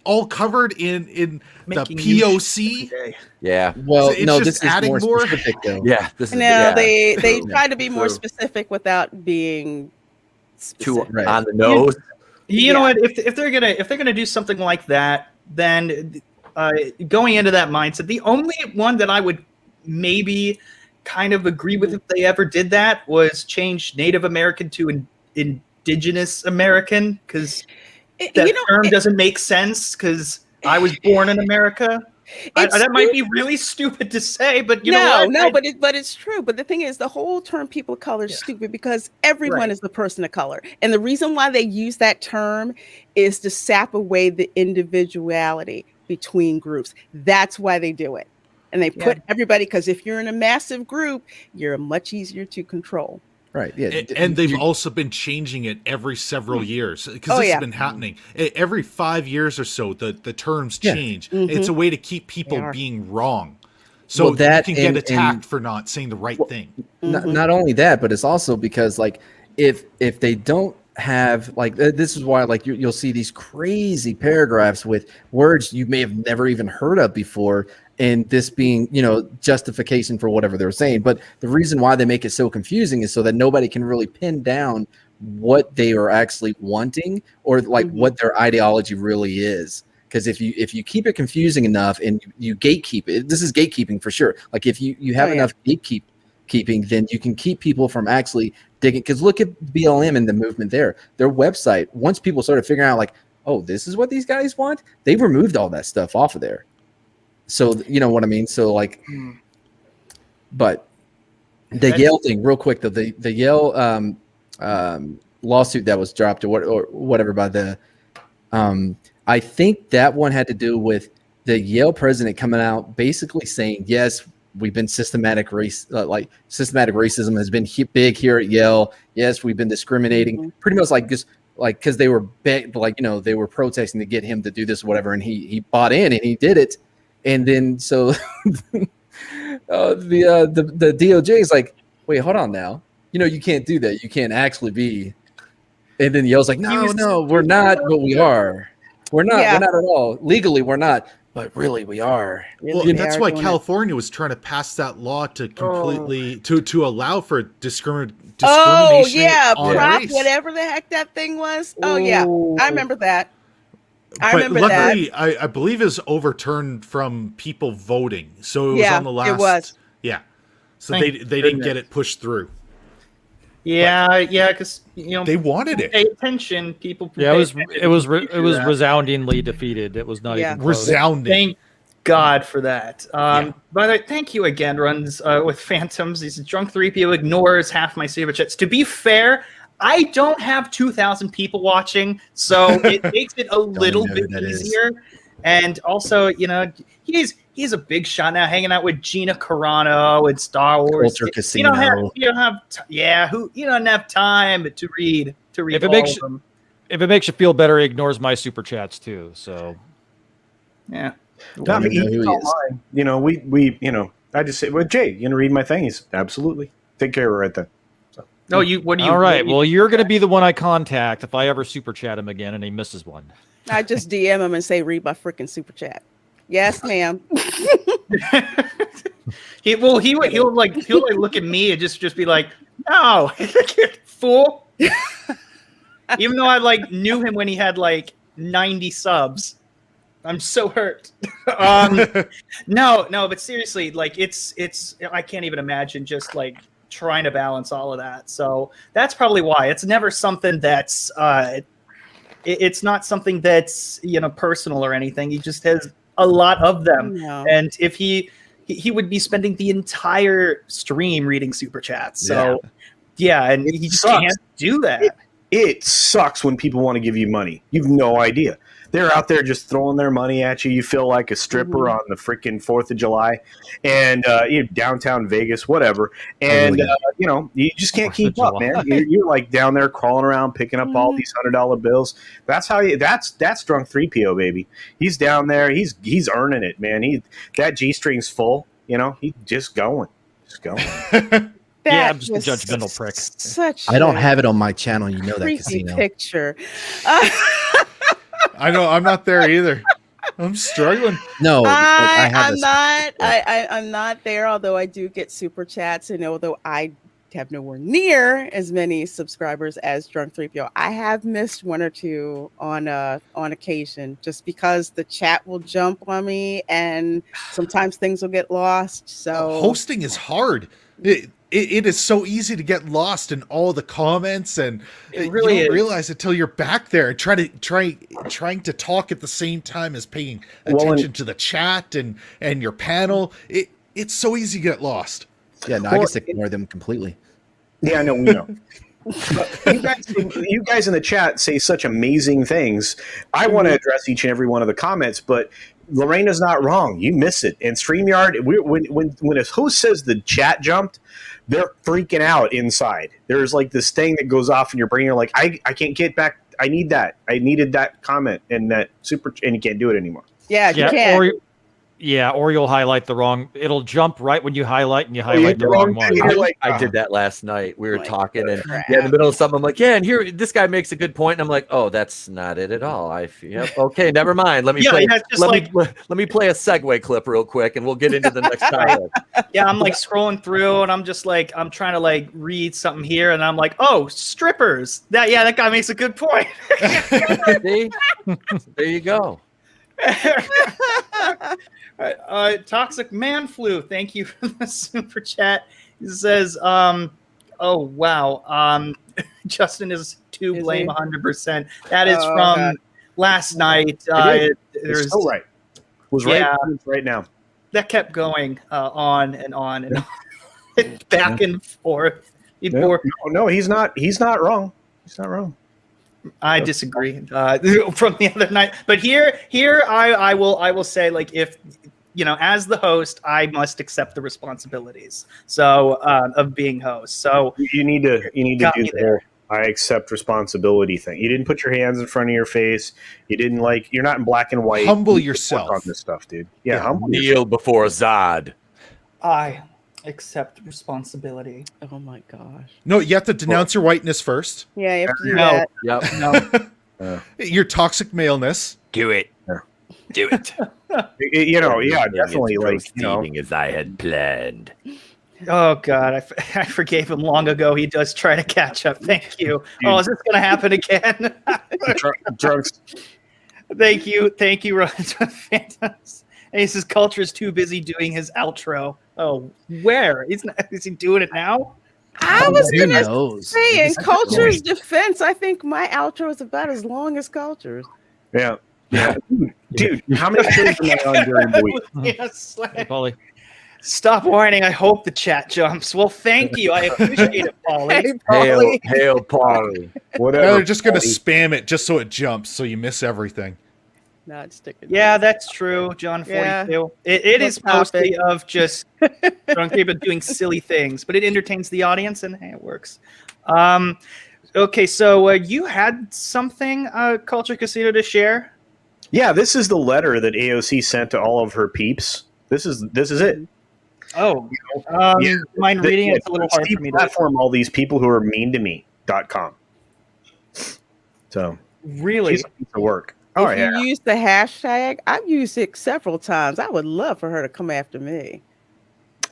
all covered in the POC? Yeah. Well, it's no, just this is more more specific though. Yeah. This is they try to be more specific without being too on the nose. You know what? If they're gonna do something like that, then going into that mindset, the only one that I would maybe kind of agree with if they ever did that was change Native American to Indigenous American, because that term doesn't make sense, because I was born in America. That might be really stupid to say, but but it's true. But the thing is, the whole term people of color is stupid, because everyone is the person of color. And the reason why they use that term is to sap away the individuality between groups. That's why they do it. And they put everybody, because if you're in a massive group, you're much easier to control. Right. Yeah. And they've also been changing it every several years, because this has been happening. Every 5 years or so, the terms change. It's a way to keep people being wrong. So you can get attacked for not saying the right thing. Not only that, but it's also because, like, if they don't have, like, this is why, like, you'll see these crazy paragraphs with words you may have never even heard of before, and this being, justification for whatever they're saying. But the reason why they make it so confusing is so that nobody can really pin down what they are actually wanting or like what their ideology really is. Because if you keep it confusing enough and you gatekeep it, this is gatekeeping for sure. Like if you have enough gatekeeping, then you can keep people from actually digging. Because look at BLM and the movement there. Their website, once people started figuring out like, oh, this is what these guys want, they removed all that stuff off of there. So you know what I mean? So like, but the Yale thing, real quick though, the Yale lawsuit that was dropped or whatever by the I think that one had to do with the Yale president coming out basically saying, yes, we've been systematic racism has been big here at Yale. Yes, we've been discriminating, pretty much like just like because they were they were protesting to get him to do this or whatever, and he bought in and he did it. And then so the DOJ is like, wait, hold on now. You can't do that. You can't actually be. And then Yale's like, no, we're not, but we are. We're not. We're not at all. Legally, we're not, but really, we are. Well, that's why California was trying to pass that law to completely to allow for discrimination. Oh yeah, on race. whatever the heck that thing was. Oh yeah, I remember that. But luckily, I believe is overturned from people voting. So it was on the last. It was. Yeah. So they didn't get it pushed through. Yeah, because they wanted it. Pay attention, people. Yeah, it was resoundingly defeated. It was not even close. Resounding. Thank God for that. But thank you again, Runs with Phantoms. These drunk 3PO ignores half my super chats. To be fair, I don't have 2,000 people watching, so it makes it a little bit easier. And also, he's a big shot now, hanging out with Gina Carano and Star Wars. Culture Casino. You don't have time to read. If it makes you feel better, he ignores my super chats too. So, yeah. Not me. I just say, well, Jay, you gonna read my thing? He's absolutely take care of it right then. No, what do you? All right. Well, you're going to be the one I contact if I ever super chat him again and he misses one. I just DM him and say, "Read my freaking super chat." Yes, ma'am. He'll look at me and just be like, "No, fool." Even though I knew him when he had 90 subs. I'm so hurt. No, but seriously, it's I can't even imagine just trying to balance all of that. So that's probably why it's never something that's it's not something that's personal or anything. He just has a lot of them. And if he would be spending the entire stream reading super chats. So and he just can't do that. It sucks when people want to give you money. You've no idea. They're out there just throwing their money at you. You feel like a stripper on the freaking 4th of July and downtown Vegas, whatever. And, you just can't keep up, man. You're down there crawling around, picking up all these $100 bills. That's how that's drunk 3PO, baby. He's down there. He's earning it, man. That G-string's full. He's just going. Yeah, I'm just a judgmental prick. I don't have it on my channel. You know that casino picture. I know I'm not there either. I'm struggling. No, I'm not there. Although I do get super chats, and although I have nowhere near as many subscribers as Drunk 3PO, I have missed one or two on occasion, just because the chat will jump on me, and sometimes things will get lost. So hosting is hard. It is so easy to get lost in all the comments, and you don't realize it till you're back there and trying to talk at the same time as paying attention to the chat and your panel. It's so easy to get lost. Yeah, no, I just ignore them completely. Yeah, no, we know. You guys in the chat say such amazing things. I want to address each and every one of the comments, but Lorena's not wrong. You miss it. And StreamYard, when a host says the chat jumped, they're freaking out inside. There's this thing that goes off in your brain. You're like, I can't get back. I need that. I needed that comment and that super, and you can't do it anymore. Yeah, you can. Yeah, or you'll highlight the wrong. It'll jump right when you highlight, and you highlight the wrong one. I did that last night. We were talking, and in the middle of something, I'm like, "Yeah," and here this guy makes a good point, and I'm like, "Oh, that's not it at all." Okay, never mind. Let me play. Let me play a segue clip real quick, and we'll get into the next topic. Yeah, I'm like scrolling through, and I'm just like, I'm trying to like read something here, and I'm like, "Oh, strippers." That guy makes a good point. See? There you go. Toxic Man Flu, thank you for the super chat. He says, oh wow, Justin is to blame 100%. That is from last night. It's so right. Was right. Right now. That kept going on and on and on, back and forth. No, he's not wrong. He's not wrong. I disagree from the other night, but here I will say, like, if as the host, I must accept the responsibilities of being host. So you need to do the I accept responsibility thing. You didn't put your hands in front of your face. You didn't you're not in black and white. Humble yourself on this stuff, dude. Yeah, humble kneel yourself. before Zod. I accept responsibility. Oh my gosh. No, you have to denounce your whiteness first. Yeah, you have to do that. Yep. No. Your toxic maleness. Do it. Do it. Definitely. As I had planned. Oh God, I forgave him long ago. He does try to catch up. Thank you. Oh, is this going to happen again? Drunks. Thank you, Phantoms. And he says Culture is too busy doing his outro. Oh, where? Is he doing it now? I was going to say, in Culture's defense, I think my outro is about as long as Culture's. Yeah. Dude, how many shows am I on during the week? Yes. Hey, Paulie. Stop whining. I hope the chat jumps. Well, thank you. I appreciate it, Paulie. Hail, Paulie. Whatever. No, they're just going to spam it just so it jumps, so you miss everything. Not sticking. Yeah, that's true, John 42. Yeah. It is mostly of just drunk people doing silly things, but it entertains the audience, and hey, it works. Okay, so you had something, Culture Casino, to share? Yeah, this is the letter that AOC sent to all of her peeps. This is it. Oh, mind reading? It's a little hard for me to platform all these people who are mean to me.com. So really, she's a piece of work. If you use the hashtag, I've used it several times. I would love for her to come after me.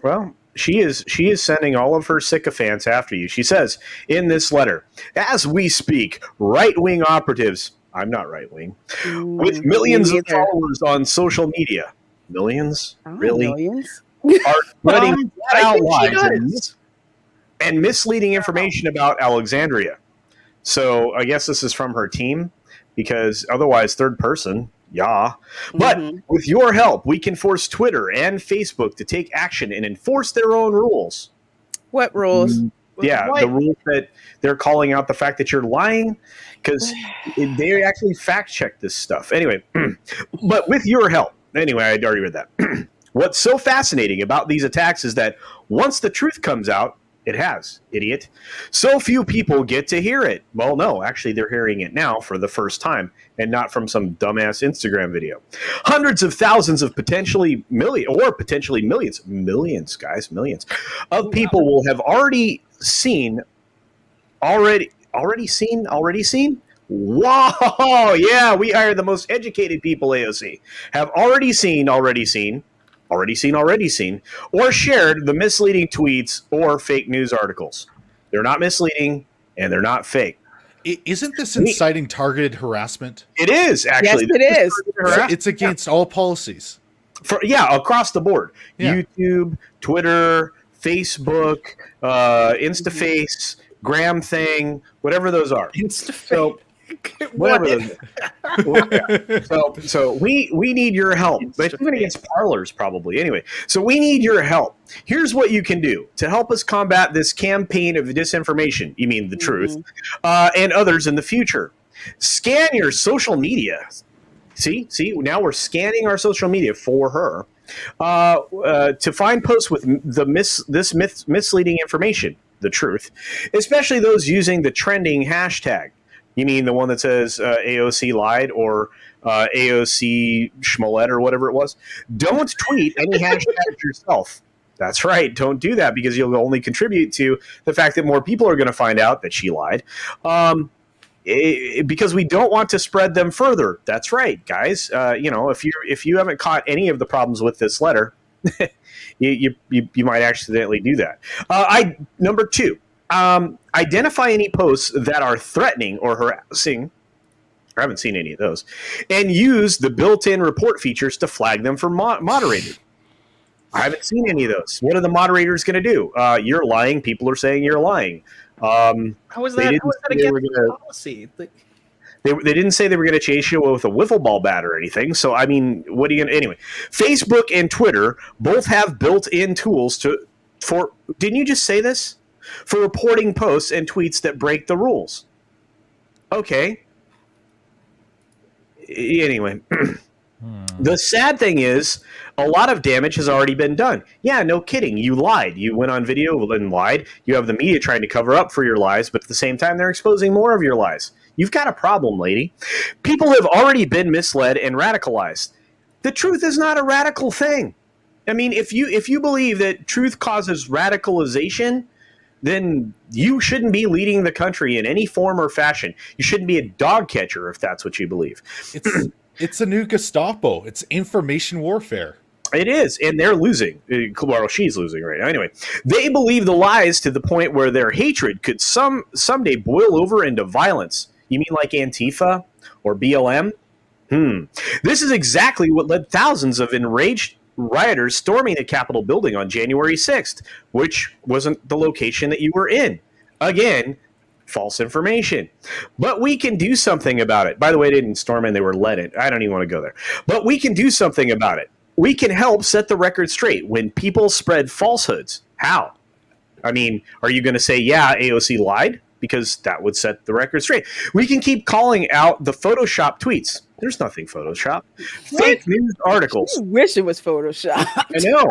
Well, she is sending all of her sycophants after you. She says in this letter, as we speak, right-wing operatives, I'm not right-wing, with millions of followers on social media. Millions? Really? Millions? Are spreading out lies and misleading information about Alexandria. So I guess this is from her team, because otherwise third person, But with your help, we can force Twitter and Facebook to take action and enforce their own rules. What rules? The rules that they're calling out the fact that you're lying, because they actually fact-check this stuff. Anyway, but with your help. Anyway, I'd already read that. What's so fascinating about these attacks is that once the truth comes out, it has, idiot. So few people get to hear it. Well, no, actually, they're hearing it now for the first time, and not from some dumbass Instagram video. Hundreds of thousands of potentially millions of people will have already seen. Wow, yeah, we hire the most educated people, AOC. Have already seen, or shared the misleading tweets or fake news articles. They're not misleading, and they're not fake. Isn't this inciting targeted harassment? It is, actually. Yes, it is. It's against all policies. Across the board. Yeah. YouTube, Twitter, Facebook, InstaFace, Gram Thing, whatever those are. InstaFace. Whatever those are. So we need your help. But even against parlors, probably. Anyway, so we need your help. Here's what you can do to help us combat this campaign of disinformation, you mean the truth, and others in the future. Scan your social media. See, now we're scanning our social media for her to find posts with this misleading information, the truth, especially those using the trending hashtag. You mean the one that says AOC lied or AOC Smollett or whatever it was. Don't tweet any hashtags yourself. That's right. Don't do that because you'll only contribute to the fact that more people are going to find out that she lied. Because we don't want to spread them further. That's right, guys. If you haven't caught any of the problems with this letter, you might accidentally do that. Number 2, identify any posts that are threatening or harassing. I haven't seen any of those, and use the built-in report features to flag them for moderated. I haven't seen any of those. What are the moderators going to do? You're lying. People are saying you're lying. How is that against the policy? They didn't say they were going to chase you with a wiffle ball bat or anything. So, I mean, what are you going to... Anyway, Facebook and Twitter both have built-in tools for... Didn't you just say this? For reporting posts and tweets that break the rules. Okay. Anyway... The sad thing is, a lot of damage has already been done. Yeah, no kidding. You lied. You went on video and lied. You have the media trying to cover up for your lies, but at the same time, they're exposing more of your lies. You've got a problem, lady. People have already been misled and radicalized. The truth is not a radical thing. I mean, if you believe that truth causes radicalization, then you shouldn't be leading the country in any form or fashion. You shouldn't be a dog catcher if that's what you believe. It's a new Gestapo. It's information warfare. It is, and they're losing. Well, she's losing right now. Anyway, they believe the lies to the point where their hatred could someday boil over into violence. You mean like Antifa or BLM? This is exactly what led thousands of enraged rioters storming the Capitol building on January 6th, which wasn't the location that you were in. Again, false information. But we can do something about it. By the way, they didn't storm in, they were led in. I don't even want to go there. But we can do something about it. We can help set the record straight when people spread falsehoods. How? I mean, are you going to say, yeah, AOC lied? Because that would set the record straight. We can keep calling out the Photoshop tweets. There's nothing Photoshop. Fake news articles. I wish it was Photoshop. I know.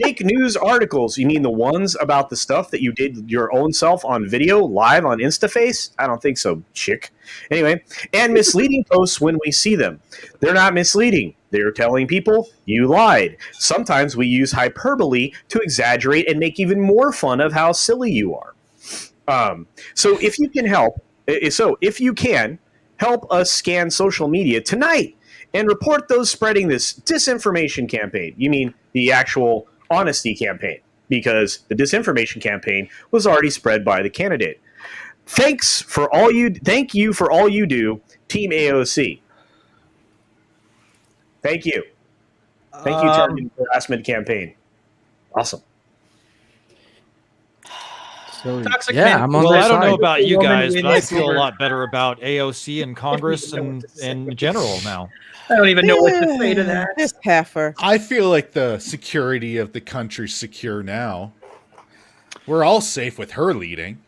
Fake news articles. You mean the ones about the stuff that you did your own self on video live on InstaFace? I don't think so, chick. Anyway, and misleading posts when we see them. They're not misleading. They're telling people you lied. Sometimes we use hyperbole to exaggerate and make even more fun of how silly you are. So if you can help us scan social media tonight and report those spreading this disinformation campaign. You mean the actual honesty campaign, because the disinformation campaign was already spread by the candidate. Thank you for all you do, Team AOC. Thank you. Thank you, targeted harassment campaign. Awesome. So, Toxic yeah, man. I'm on I don't know about you guys, but I feel a lot better about AOC and Congress and in general now. I don't even know what to say to that. This heifer. I feel like the security of the country's secure now. We're all safe with her leading.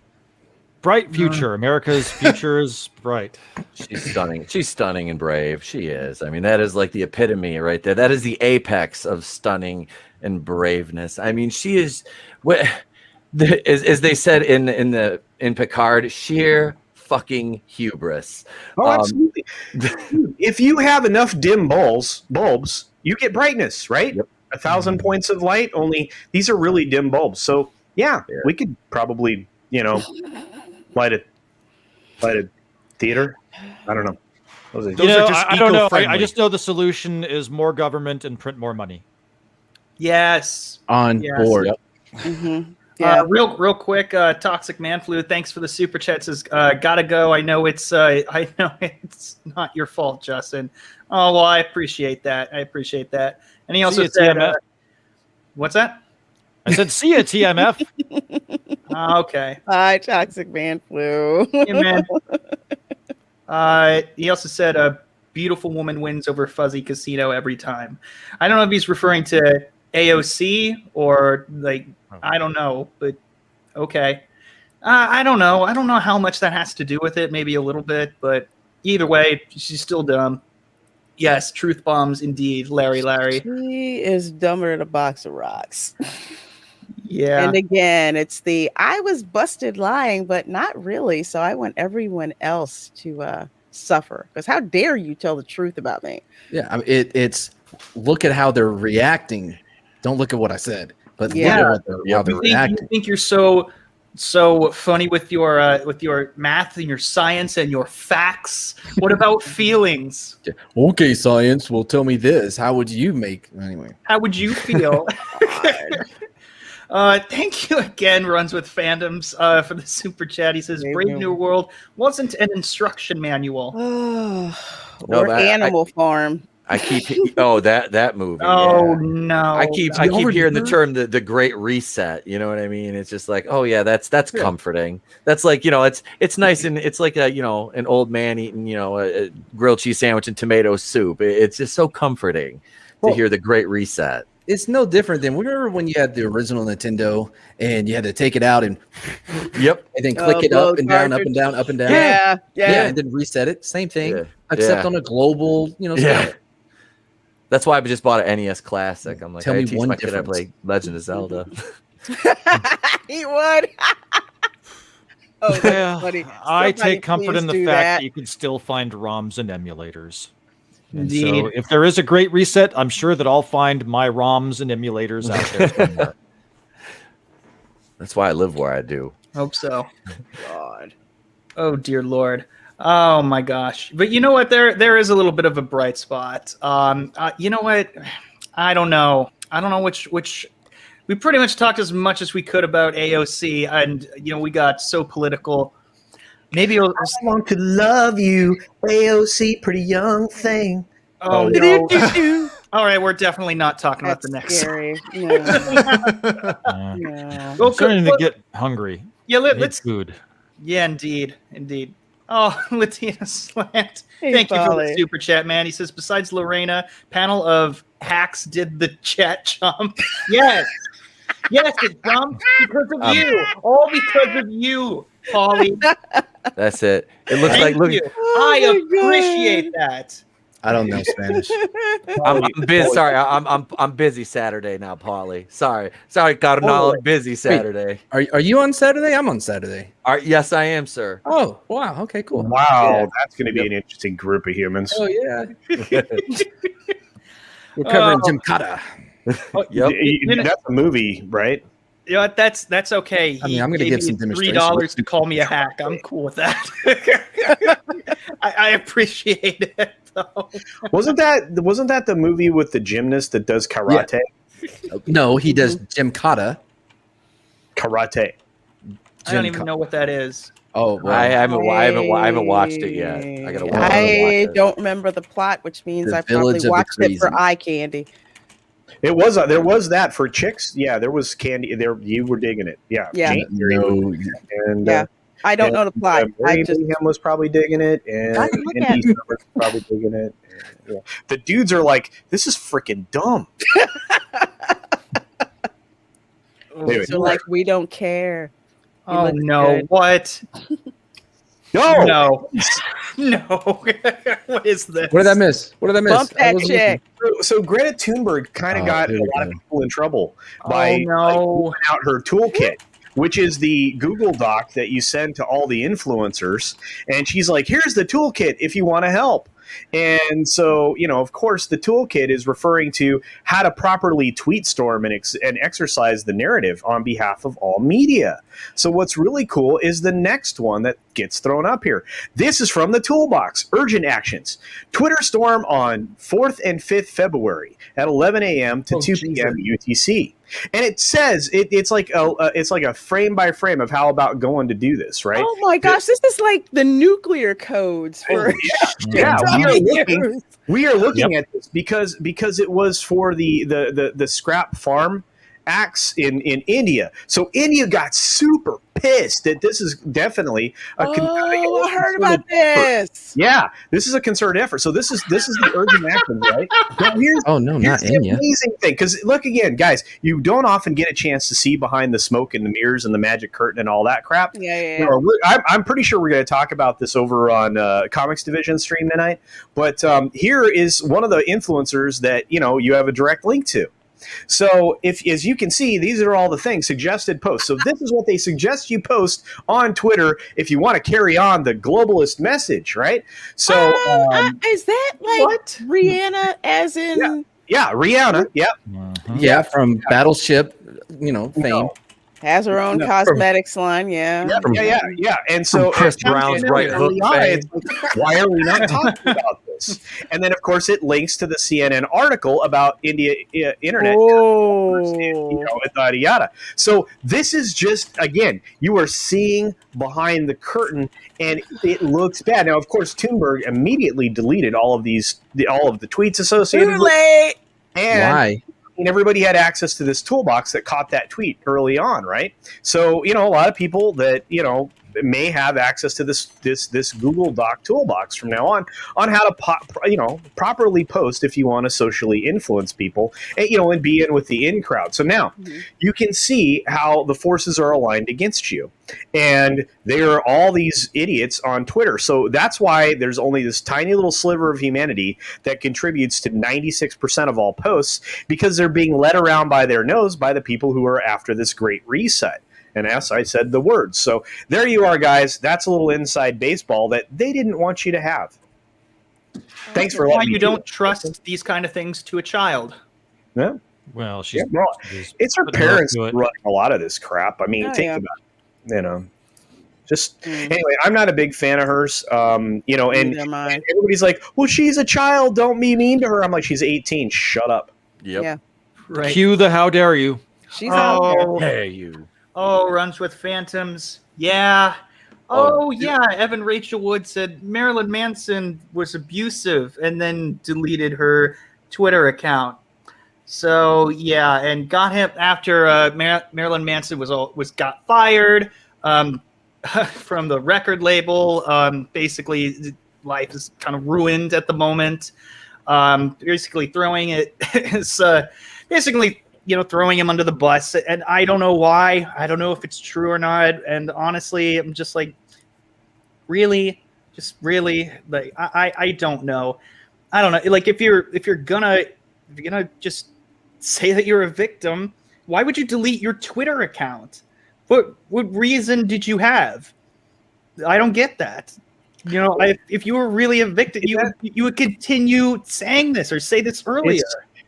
Bright future. America's future is bright. She's stunning. She's stunning and brave. She is. I mean, that is like the epitome right there. That is the apex of stunning and braveness. I mean, she is as they said in Picard, sheer fucking hubris. Oh, absolutely. If you have enough dim bulbs, you get brightness, right? Yep. 1,000 points of light. Only these are really dim bulbs. So yeah. We could probably, light a theater. I don't know. I don't know. I just know the solution is more government and print more money. Yes. On board. Yep. Mm-hmm. Yeah. Real quick, Toxic Man Flu, thanks for the super chat. Says, gotta go. I know it's not your fault, Justin. Oh, well, I appreciate that. And he also said, what's that? I said, see ya, TMF. Okay. Hi, Toxic Man Flu. Yeah, man. He also said, a beautiful woman wins over fuzzy casino every time. I don't know if he's referring to AOC or I don't know, but okay. I don't know. I don't know how much that has to do with it. Maybe a little bit, but either way, she's still dumb. Yes, truth bombs indeed, Larry. She is dumber than a box of rocks. Yeah. And again, it's I was busted lying, but not really. So I want everyone else to suffer. Because how dare you tell the truth about me? Yeah, I mean, it's look at how they're reacting. Don't look at what I said, but Yeah. look at how they're You reacting. think you're so funny with your math and your science and your facts? What about feelings? Okay, science. Well, tell me this. How would you make anyway? How would you feel? Thank you again, Runs with Fandoms, for the super chat. He says, Brave New World wasn't an instruction manual. Or Animal Farm. I keep that movie. Oh yeah. no! I keep hearing the term the Great Reset. You know what I mean? It's just like, oh yeah, that's comforting. That's like, it's nice, and it's like an old man eating a grilled cheese sandwich and tomato soup. It's just so comforting to hear the Great Reset. It's no different than remember when you had the original Nintendo and you had to take it out and and then click it up and down, up and down, up and down. Yeah, and then reset it. Same thing, except on a global, scale. That's why I just bought an NES Classic. I'm like, Tell I me teach one my kid how to difference. play Legend of Zelda. He would. Oh, that's funny. I Somebody take comfort in please the do fact that. that you can still find ROMs and emulators. And Indeed. so if there is a great reset, I'm sure that I'll find my ROMs and emulators out there somewhere. That's why I live where I do. Hope so. God. Oh dear Lord. Oh my gosh. But you know what? There is a little bit of a bright spot. You know what? I don't know. Which we pretty much talked as much as we could about AOC, and we got so political. Maybe I want to love you, AOC, pretty young thing. Oh no. All right, we're definitely not talking about the next scary. song. I'm starting to get hungry. Yeah, I need let's food. Yeah, indeed. Oh, Latina Slant. Hey, Thank you for the Polly. super chat, man. He says, besides Lorena, panel of hacks did the chat jump. Yes. Yes, it jumped because of you. All because of you, Polly. That's it. It looks Thank like you. I appreciate that. I don't know Spanish. I'm busy. Sorry, I'm busy Saturday now, Paulie. Sorry, Cardinal. I'm busy Saturday. Are you on Saturday? I'm on Saturday. Yes, I am, sir. Oh, wow. Okay, cool. Wow, that's going to be an interesting group of humans. Oh yeah. We're covering Jim Cara. Yep. That's a movie, right? You know what? That's okay. I mean, I'm going to give some demonstrations. $3 to call me a hack. I'm cool with that. I appreciate it, though. Wasn't that the movie with the gymnast that does karate? Yeah. No, he does Jim Cara. Karate. I don't even know what that is. Oh, well, I haven't watched it yet. I gotta watch I it. don't remember the plot, which means The I probably Village of the watched it for Crazy. eye candy. It was there was that for chicks. Yeah, there was candy there. You were digging it. Yeah. Yeah. Jane, No. and Yeah. I don't know the plot. I Marie just Mayhem was probably digging it, and I can look at Andy it. was probably digging it. Yeah. The dudes are like, "This is freaking dumb." Anyway. so like we don't care. He Oh looks no! good. What? No, No, no! What is this? What did I miss? Bump I that wasn't chick. So Greta Thunberg kind of Oh, got a here we lot of go. people in trouble by no! out her toolkit, which is the Google Doc that you send to all the influencers. And she's like, here's the toolkit if you want to help. And so, of course, the toolkit is referring to how to properly tweet storm and exercise the narrative on behalf of all media. So what's really cool is the next one that gets thrown up here. This is from the toolbox. Urgent actions. Twitter storm on 4th and 5th February at 11 a.m. to 2 p.m. UTC. And it says it's like a frame by frame of how about going to do this, right? Oh my gosh, this is like the nuclear codes for Yeah, years. we are looking at this because it was for the scrap farm acts in India. So India got super pissed that this is definitely a I heard about this. Yeah, this is a concerted effort. So this is the urgent action, right? Now here's the India. amazing thing, because look again, guys, you don't often get a chance to see behind the smoke and the mirrors and the magic curtain and all that crap. Yeah. I'm pretty sure we're going to talk about this over on Comics Division stream tonight. But here is one of the influencers that you have a direct link to. So as you can see, these are all the things, suggested posts. So this is what they suggest you post on Twitter if you want to carry on the globalist message, right? So is that like Rihanna as in... Yeah, Rihanna. Yeah. Yeah, from Battleship, fame. Has her own cosmetics line, yeah. Yeah. And so Chris Brown's right hook it's like, why are we not talking about this? And then, of course, it links to the CNN article about India internet. Yada, yada. So this is just, again, you are seeing behind the curtain, and it looks bad. Now, of course, Thunberg immediately deleted all of the tweets associated with it. And why? And everybody had access to this toolbox that caught that tweet early on, right? So, a lot of people that, may have access to this Google Doc toolbox from now on how to properly post if you want to socially influence people, and be in with the in crowd. So now you can see how the forces are aligned against you, and there are all these idiots on Twitter. So that's why there's only this tiny little sliver of humanity that contributes to 96% of all posts, because they're being led around by their nose by the people who are after this great reset. And as I said the words. So there you are, guys. That's a little inside baseball that they didn't want you to have. Thanks for letting me. Why you don't trust these kind of things to a child? Yeah. Well, it's her parents running a lot of this crap. I mean, think about it. Just anyway, I'm not a big fan of hers. And everybody's like, "Well, she's a child. Don't be mean to her." I'm like, "She's 18. Shut up." Yep. Yeah. Right. Cue the "How dare you." She's out there. Dare you. Oh, runs with phantoms. Yeah. Yeah. Evan Rachel Wood said Marilyn Manson was abusive and then deleted her Twitter account. So yeah, and got him after Marilyn Manson got fired from the record label. Basically, life is kind of ruined at the moment. Basically throwing it throwing him under the bus, and I don't know why. I don't know if it's true or not. And honestly, I'm just like, really, like, I don't know. I don't know. Like, if you're gonna just say that you're a victim, why would you delete your Twitter account? What reason did you have? I don't get that. If you were really a victim, you would continue saying this or say this earlier.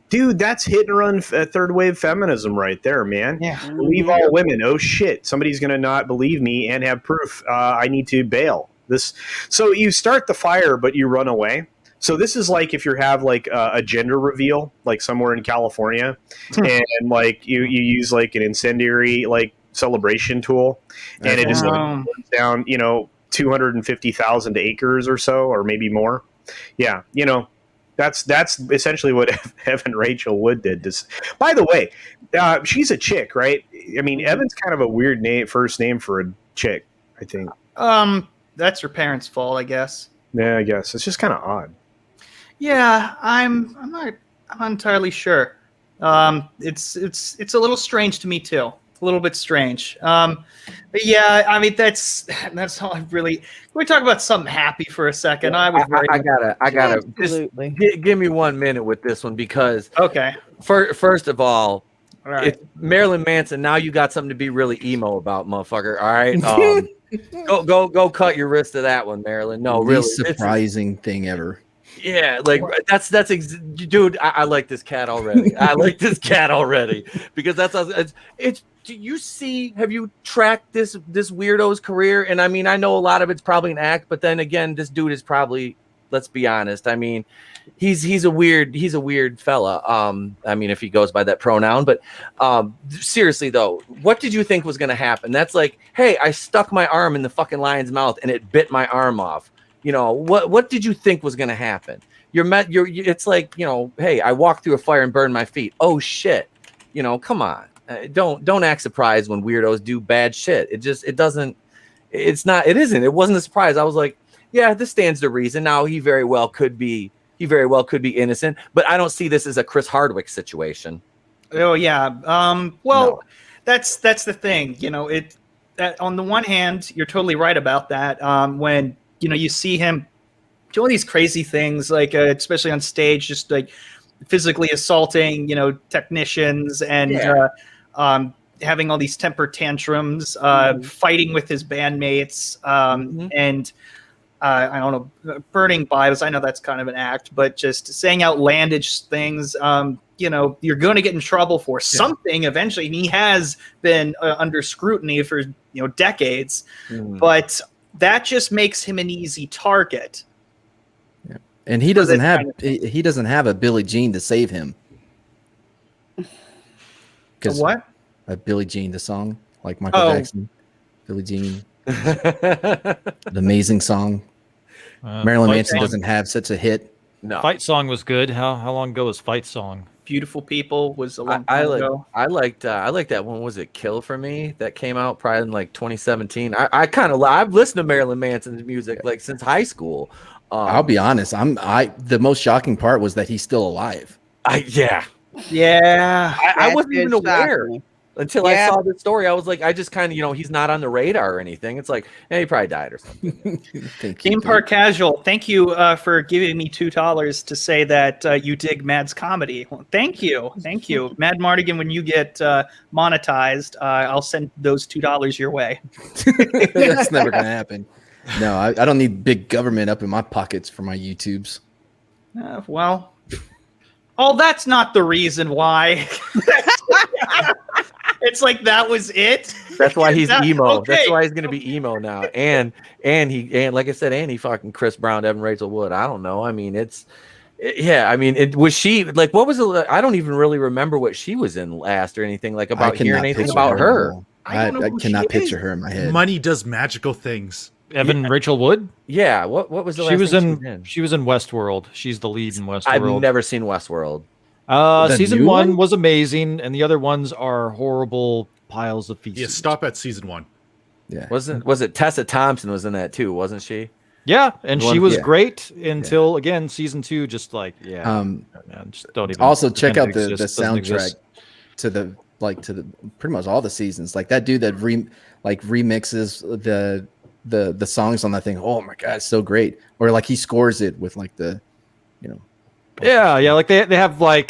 Dude, that's hit and run third wave feminism right there, man. Yeah. Believe all women. Oh shit, somebody's gonna not believe me and have proof. I need to bail. So you start the fire, but you run away. So this is like if you have like a gender reveal, like somewhere in California, and like you use like an incendiary like celebration tool, and it just burns down 250,000 acres or so, or maybe more. Yeah, That's essentially what Evan Rachel Wood did. By the way, she's a chick, right? I mean, Evan's kind of a weird first name for a chick, I think. That's her parents' fault, I guess. Yeah, I guess it's just kind of odd. Yeah, I'm not entirely sure. It's a little strange to me too. A little bit strange. But yeah, I mean that's all I really. Can we talk about something happy for a second? I gotta Absolutely. just give me 1 minute with this one, because okay. First of all, right. It's Marilyn Manson. Now you got something to be really emo about, motherfucker. All right, go cut your wrist to that one, Marilyn. No, The really, surprising thing ever. Yeah, like dude. I like this cat already. Because it's. Do you see? Have you tracked this weirdo's career? And I mean, I know a lot of it's probably an act, but then again, this dude is probably. Let's be honest. I mean, he's a weird fella. I mean, if he goes by that pronoun, but seriously though, what did you think was going to happen? That's like, hey, I stuck my arm in the fucking lion's mouth and it bit my arm off. What did you think was going to happen? It's like, hey, I walked through a fire and burned my feet. Oh shit. Come on. Don't act surprised when weirdos do bad shit. It isn't. It wasn't a surprise. I was like, yeah, this stands to reason. Now he very well could be innocent, but I don't see this as a Chris Hardwick situation. Oh yeah. No. That's the thing. On the one hand, you're totally right about that. When you see him do all these crazy things, like especially on stage, just like physically assaulting, technicians and having all these temper tantrums, fighting with his bandmates, and I don't know, burning Bibles. I know that's kind of an act, but just saying outlandish things, you're going to get in trouble for something eventually. And he has been under scrutiny for, decades, but that just makes him an easy target. Yeah. And he doesn't have a Billie Jean to save him. What? A Billie Jean, the song, like Michael Jackson. Billie Jean. The amazing song. Marilyn Manson doesn't have such a hit. No. Fight Song was good. How long ago was Fight Song? Beautiful People was a long time ago. I liked that one. Was it Kill for Me that came out probably in like 2017? I've listened to Marilyn Manson's music like since high school. I'll be honest. The most shocking part was that he's still alive. I wasn't even aware until I saw the story. I was like, I just kind of, he's not on the radar or anything. It's like, he probably died or something. Game Park Casual, thank you for giving me $2 to say that you dig Mad's comedy. Well, thank you. Madmartigan, when you get monetized, I'll send those $2 your way. That's never going to happen. No, I don't need big government up in my pockets for my YouTubes. That's not the reason why. It's like that was it. That's why he's emo. Okay. That's why he's gonna be emo now. And like I said, he fucking Chris Brown, Evan Rachel Wood. I don't know. I mean, was she like, what was it? I don't even really remember what she was in last or anything like about hearing anything about her. I cannot picture her in my head. Money does magical things. Evan Rachel Wood? Yeah. What was the last thing she was in Westworld. She's the lead in Westworld. I've never seen Westworld. Season 1 was amazing, and the other ones are horrible piles of feces. Yeah, stop at season 1. Yeah. Was it Tessa Thompson was in that too, wasn't she? Yeah, and she was great until again season 2 just like man, just don't even. Also check out the soundtrack to the pretty much all the seasons. Like that dude that remixes the songs on that thing. Oh my god, it's so great. Or like he scores it with like the like they have like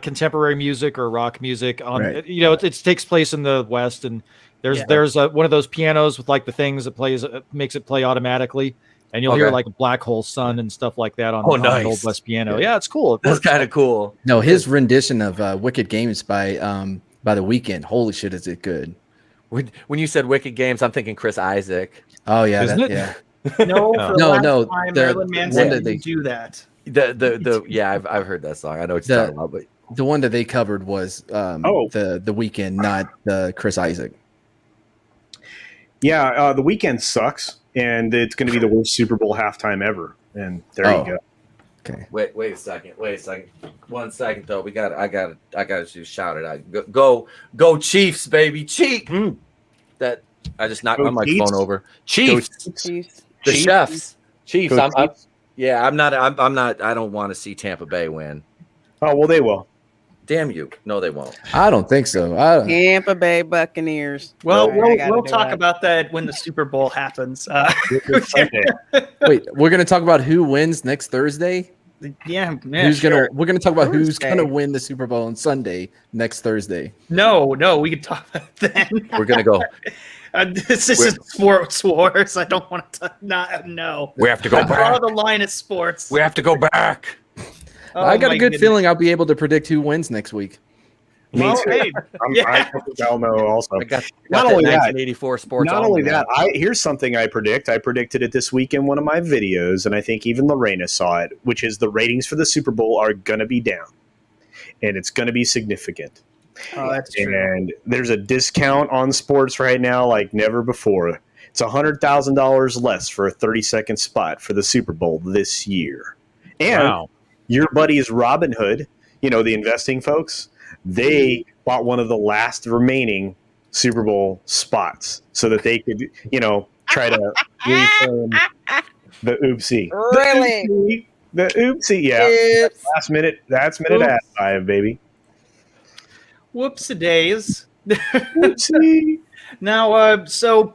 contemporary music or rock music on it takes place in the West, and there's one of those pianos with like the things that makes it play automatically, and you'll hear like a Black Hole Sun and stuff like that on the Old West piano. Yeah, it's cool. That's kind of cool. No, his rendition of Wicked Games by The Weeknd. Holy shit, is it good? When you said Wicked Games, I'm thinking Chris Isaac. Oh yeah, isn't it? Yeah. No, Marilyn Manson didn't do that. I've heard that song. I know what you're talking about, but the one that they covered was the Weeknd, not Chris Isaac. Yeah, the Weeknd sucks, and it's going to be the worst Super Bowl halftime ever. And there you go. Okay. Wait a second. 1 second though. I got to shout it out. Go Chiefs, baby. Chiefs. That I just knocked my microphone over. Chiefs. The Chefs. Chiefs. I'm not. I don't want to see Tampa Bay win. Oh well, they will. Damn you! No, they won't. I don't think so. Tampa Bay Buccaneers. Well, we'll talk about that when the Super Bowl happens. Wait, we're gonna talk about who wins next Thursday. Yeah, We're gonna talk about who's gonna win the Super Bowl on Sunday next Thursday. No, we can talk about that. We're gonna go. This is sports wars. I don't want to not know. We have to go back. Draw the line at sports. We have to go back. I got a good feeling I'll be able to predict who wins next week. Me too. I know also. Not only that, 1984 sports. Not only that, here's something I predict. I predicted it this week in one of my videos, and I think even Lorena saw it, which is the ratings for the Super Bowl are going to be down, and it's going to be significant. Oh, that's true. And there's a discount on sports right now like never before. It's $100,000 less for a 30-second spot for the Super Bowl this year. And your buddies Robinhood, the investing folks, they bought one of the last remaining Super Bowl spots so that they could, try to reclaim the oopsie. Really? The oopsie, yeah. Oops. Last minute ad buy, baby. Whoopsie days. Oopsie. Now, so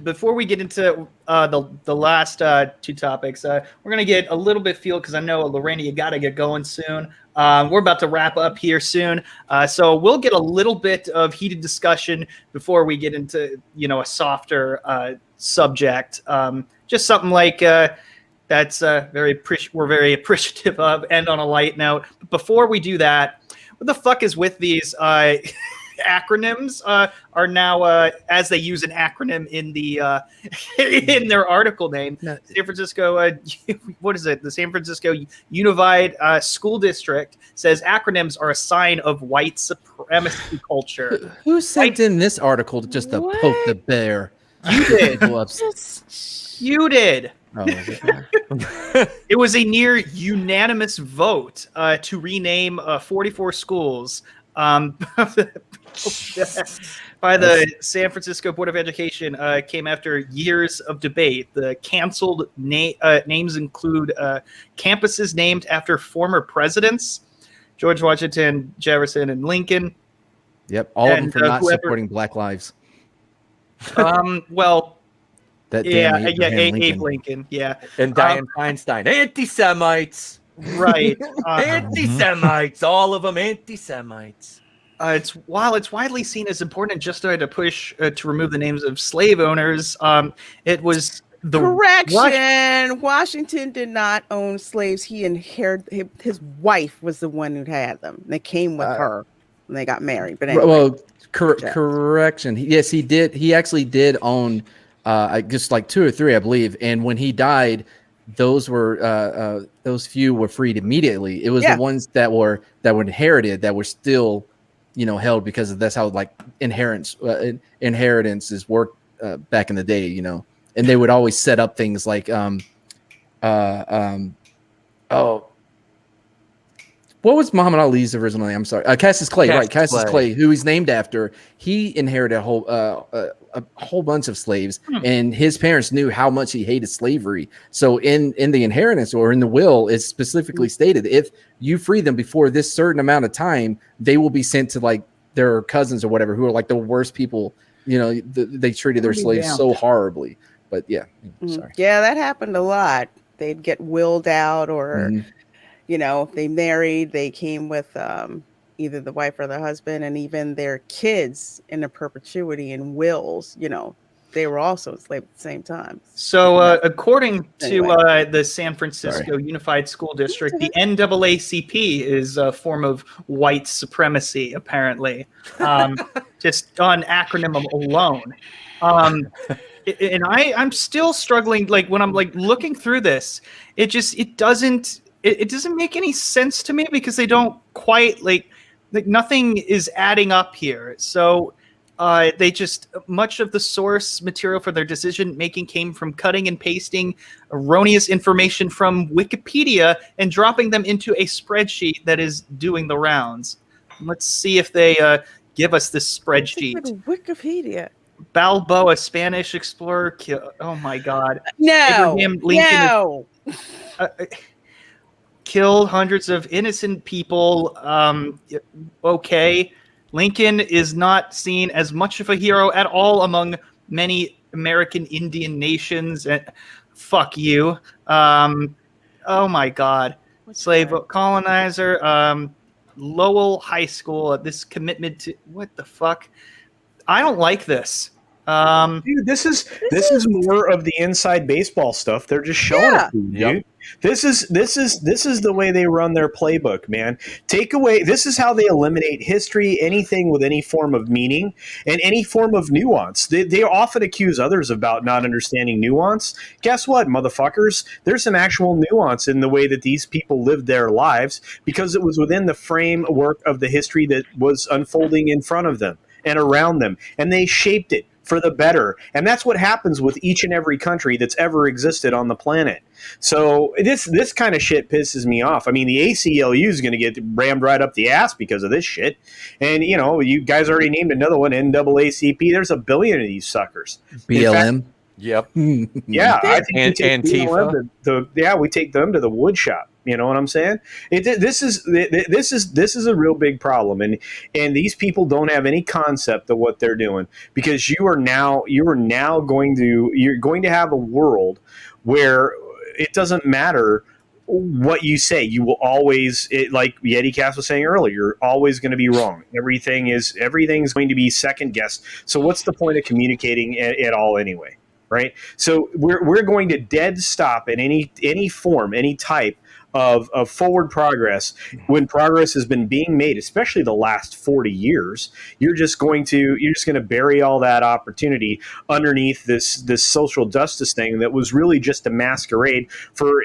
before we get into the last two topics, we're going to get a little bit feel because I know, Lorena, you got to get going soon. We're about to wrap up here soon. So we'll get a little bit of heated discussion before we get into, a softer subject. Just something like that's we're very appreciative of, and on a light note. But before we do that, what the fuck is with these acronyms are now as they use an acronym in the in their article name. San Francisco what is it? The San Francisco Unified School District says acronyms are a sign of white supremacy culture. Who sent in this article just to poke the bear? You did. You did. Oh, it was a near unanimous vote to rename 44 schools by the San Francisco Board of Education. Came after years of debate. The canceled names include campuses named after former presidents, George Washington, Jefferson, and Lincoln. Yep, all of them for not supporting Black lives. Well, that Abe Lincoln, yeah, and Dianne Feinstein, anti-Semites, right? Anti-Semites, all of them anti-Semites. It's widely seen as important just to push to remove the names of slave owners. It was the correction. Washington did not own slaves. He inherited. His wife was the one who had them. They came with her when they got married. But anyway, well, correction. Yes, he did. He actually did own. Just like 2 or 3, I believe. And when he died, those few were freed immediately. It was the ones that were inherited that were still, held because that's how like inheritances worked back in the day, And they would always set up things like what was Muhammad Ali's originally? I'm sorry, Cassius Clay, right? Cassius Clay, who he's named after. He inherited a whole bunch of slaves, and his parents knew how much he hated slavery. So in the inheritance or in the will, it's specifically stated if you free them before this certain amount of time, they will be sent to like their cousins or whatever, who are like the worst people. They treated their slaves so horribly. But sorry. Yeah, that happened a lot. They'd get willed out or. If they married, they came with either the wife or the husband, and even their kids in a perpetuity in wills. They were also enslaved at the same time. So, according to the San Francisco Unified School District, the NAACP is a form of white supremacy, apparently, just on acronym alone. And I'm still struggling. Like when I'm like looking through this, it doesn't make any sense to me because they don't quite like nothing is adding up here. So they just much of the source material for their decision making came from cutting and pasting erroneous information from Wikipedia and dropping them into a spreadsheet that is doing the rounds. Let's see if they give us this spreadsheet. Wikipedia. Balboa, Spanish explorer. Oh my God. No. Abraham Lincoln. No. Killed hundreds of innocent people. Okay. Lincoln is not seen as much of a hero at all among many American Indian nations. Fuck you. Oh my God. Slave colonizer. Lowell High School. This commitment to what the fuck? I don't like this. Dude, this is more of the inside baseball stuff. They're just showing it to you, dude. Yep. This is the way they run their playbook, man. Take away. This is how they eliminate history, anything with any form of meaning and any form of nuance. They often accuse others about not understanding nuance. Guess what, motherfuckers? There's some actual nuance in the way that these people lived their lives because it was within the framework of the history that was unfolding in front of them and around them, and they shaped it for the better. And that's what happens with each and every country that's ever existed on the planet. So this kind of shit pisses me off. I mean, the ACLU is going to get rammed right up the ass because of this shit. And, you guys already named another one, NAACP. There's a billion of these suckers. BLM? Yep. Yeah. I think Antifa. we take them to the wood shop. You know what I'm saying? This is a real big problem, and these people don't have any concept of what they're doing, because you're going to have a world where it doesn't matter what you say. You will always, like Yeti Cast was saying earlier, you're always going to be wrong. Everything's going to be second guessed. So what's the point of communicating at all anyway? Right. So we're going to dead stop at any form, any type of forward progress when progress has been being made, especially the last 40 years. You're just going to bury all that opportunity underneath this social justice thing that was really just a masquerade for,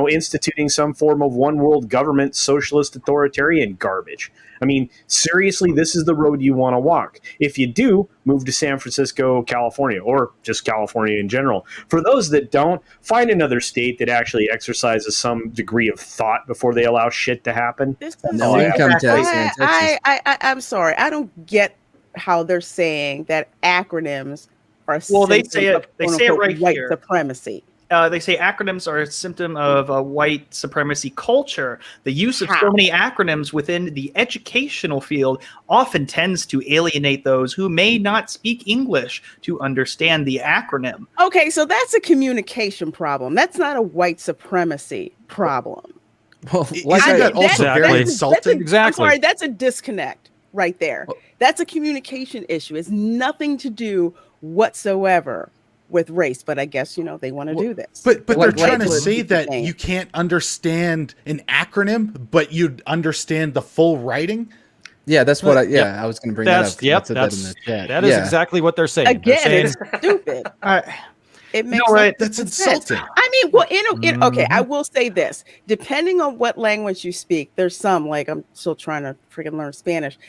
instituting some form of one world government, socialist authoritarian garbage. I mean, seriously, this is the road you want to walk. If you do, move to San Francisco, California, or just California in general. For those that don't, find another state that actually exercises some degree of thought before they allow shit to happen. No income tax in Texas. I'm sorry. I don't get how they're saying that acronyms are they say it right white here. Supremacy. They say acronyms are a symptom of a white supremacy culture. The use of so many acronyms within the educational field often tends to alienate those who may not speak English to understand the acronym. Okay, so that's a communication problem. That's not a white supremacy problem. Well, isn't that also very insulting? Exactly. I'm sorry, that's a disconnect right there. That's a communication issue. It's nothing to do whatsoever with race, but I guess they want to do this. But they're trying to say that you can't understand an acronym, but you'd understand the full writing. Yeah, that's what I was going to bring that up. Yep, that is exactly what they're saying. Again, it's stupid. It makes that's insulting. Sense. I mean, well, okay, I will say this: depending on what language you speak, there's some, like, I'm still trying to freaking learn Spanish.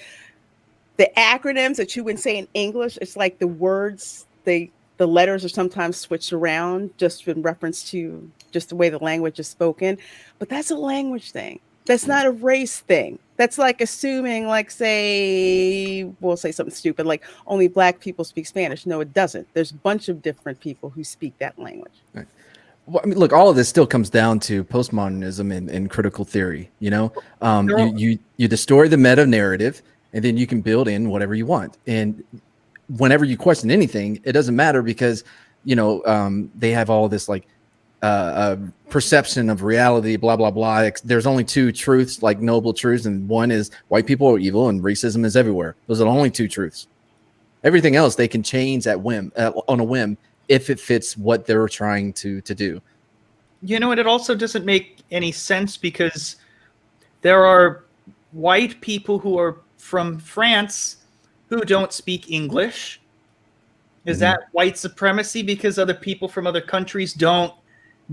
The acronyms that you would say in English, it's like the words the letters are sometimes switched around just in reference to just the way the language is spoken. But that's a language thing. That's not a race thing. That's like assuming, like, we'll say something stupid, like only black people speak Spanish. No, it doesn't. There's a bunch of different people who speak that language. Right. Well, I mean, look, all of this still comes down to postmodernism and critical theory. You destroy the meta narrative, and then you can build in whatever you want. And whenever you question anything, it doesn't matter because, they have all this perception of reality, blah, blah, blah. There's only two truths, like noble truths. And one is white people are evil and racism is everywhere. Those are the only two truths. Everything else they can change on a whim if it fits what they're trying to do. And it also doesn't make any sense because there are white people who are from France who don't speak English. Is that white supremacy because other people from other countries don't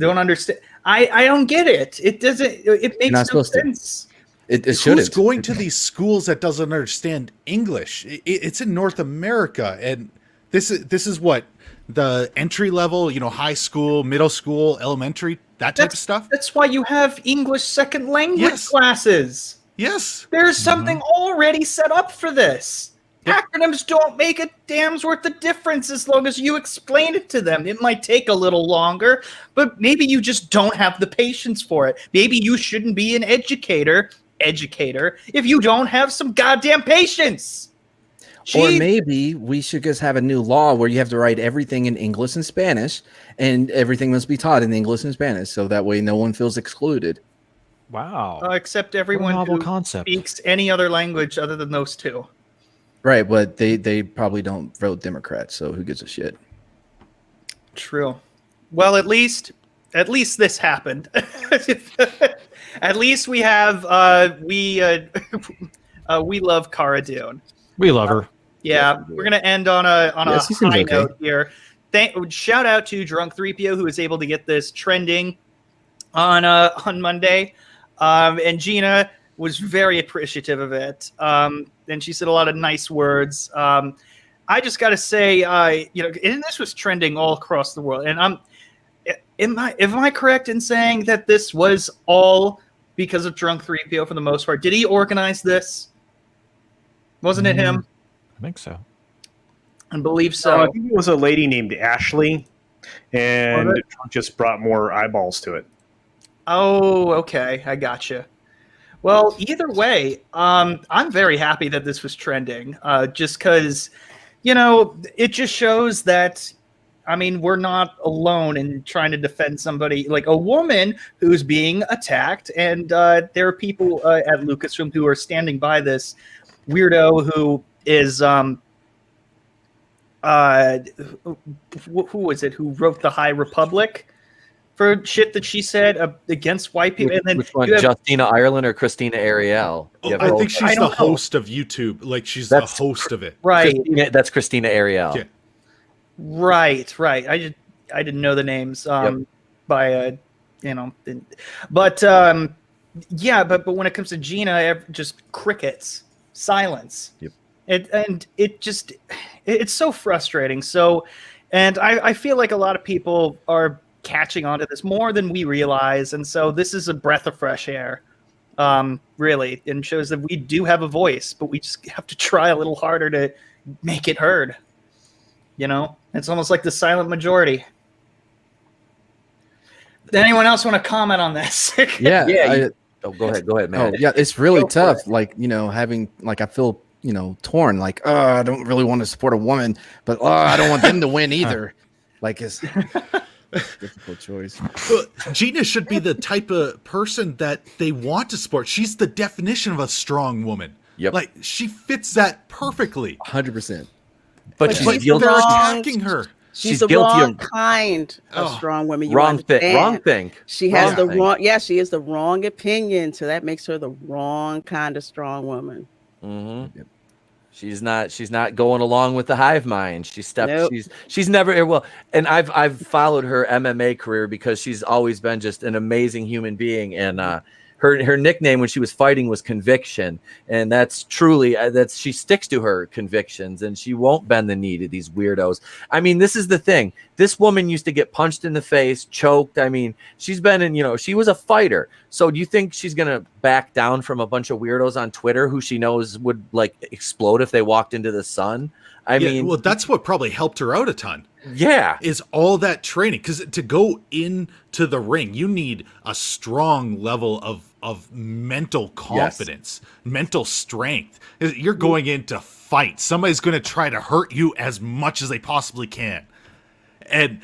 understand? I don't get it. It doesn't. It makes no sense. It shouldn't. Who's going to these schools that doesn't understand English? It's in North America, and this is what the entry level, high school, middle school, elementary, that type of stuff. That's why you have English second language classes. Yes, there's something already set up for this. Acronyms don't make a damn's worth of difference as long as you explain it to them. It might take a little longer, but maybe you just don't have the patience for it. Maybe you shouldn't be an educator if you don't have some goddamn patience. Or maybe we should just have a new law where you have to write everything in English and Spanish, and everything must be taught in English and Spanish, so that way no one feels excluded. Wow. Except everyone who speaks any other language other than those two. Right, but they probably don't vote Democrat, so who gives a shit? True. Well, at least this happened. At least we have we love Cara Dune. We love her. Yeah, we're gonna end on a high note here. Shout out to Drunk 3PO who was able to get this trending on Monday, and Gina was very appreciative of it. And she said a lot of nice words. I just got to say, and this was trending all across the world. And am I correct in saying that this was all because of Drunk 3PO for the most part? Did he organize this? Wasn't it him? I think so. I believe so. I think it was a lady named Ashley, and Trump just brought more eyeballs to it. Oh, okay. I gotcha. Well, either way, I'm very happy that this was trending, just because, it just shows that, I mean, we're not alone in trying to defend somebody, like a woman who's being attacked, and there are people at Lucasfilm who are standing by this weirdo who is, who was it, who wrote The High Republic? For shit that she said against white people. And then which one, Justina Ireland or Christina Ariel? I think she's the host of YouTube. Like, she's the host of it. Right. That's Christina Ariel. Yeah. Right. I didn't know the names by but but when it comes to Gina, just crickets, silence. Yep. It's so frustrating. So, and I feel like a lot of people are catching on to this more than we realize, and so this is a breath of fresh air, really, and shows that we do have a voice, but we just have to try a little harder to make it heard. It's almost like the silent majority. Does anyone else want to comment on this? Go ahead, man. Oh, yeah, it's really tough. Like, having, like, I feel, torn. Like, I don't really want to support a woman, but I don't want them to win either. Like, it's difficult choice. Gina should be the type of person that they want to support. She's the definition of a strong woman. Yep. Like, she fits that perfectly. 100%. But they're attacking her. She's the wrong kind of strong woman. Wrong thing. She has the wrong. Yeah, she has the wrong opinion, so that makes her the wrong kind of strong woman. Mm-hmm. Yep. She's not going along with the hive mind. She's never well. And I've followed her MMA career because she's always been just an amazing human being. And her nickname when she was fighting was Conviction, and that's truly she sticks to her convictions, and she won't bend the knee to these weirdos. I mean, this is the thing. This woman used to get punched in the face, choked. I mean, she's been in, she was a fighter. So do you think she's gonna back down from a bunch of weirdos on Twitter who she knows would like explode if they walked into the sun? I mean, well, that's what probably helped her out a ton. Yeah. Is all that training. Because to go into the ring, you need a strong level of mental confidence, mental strength. You're going in to fight. Somebody's going to try to hurt you as much as they possibly can. And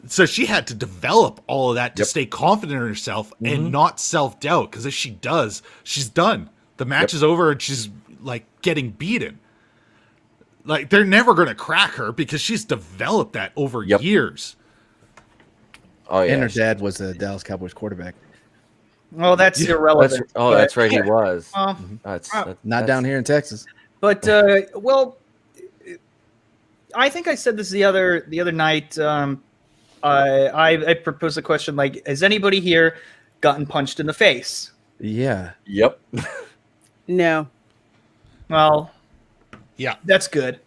so she had to develop all of that to stay confident in herself and not self-doubt. Because if she does, she's done. The match is over and she's like getting beaten. Like, they're never going to crack her because she's developed that over years. Oh, yeah. And her dad was a Dallas Cowboys quarterback. Well, that's irrelevant. That's right. He was. That's not down here in Texas. But, I think I said this the other night. I proposed a question like, has anybody here gotten punched in the face? Yeah. Yep. No. Well... Yeah, that's good.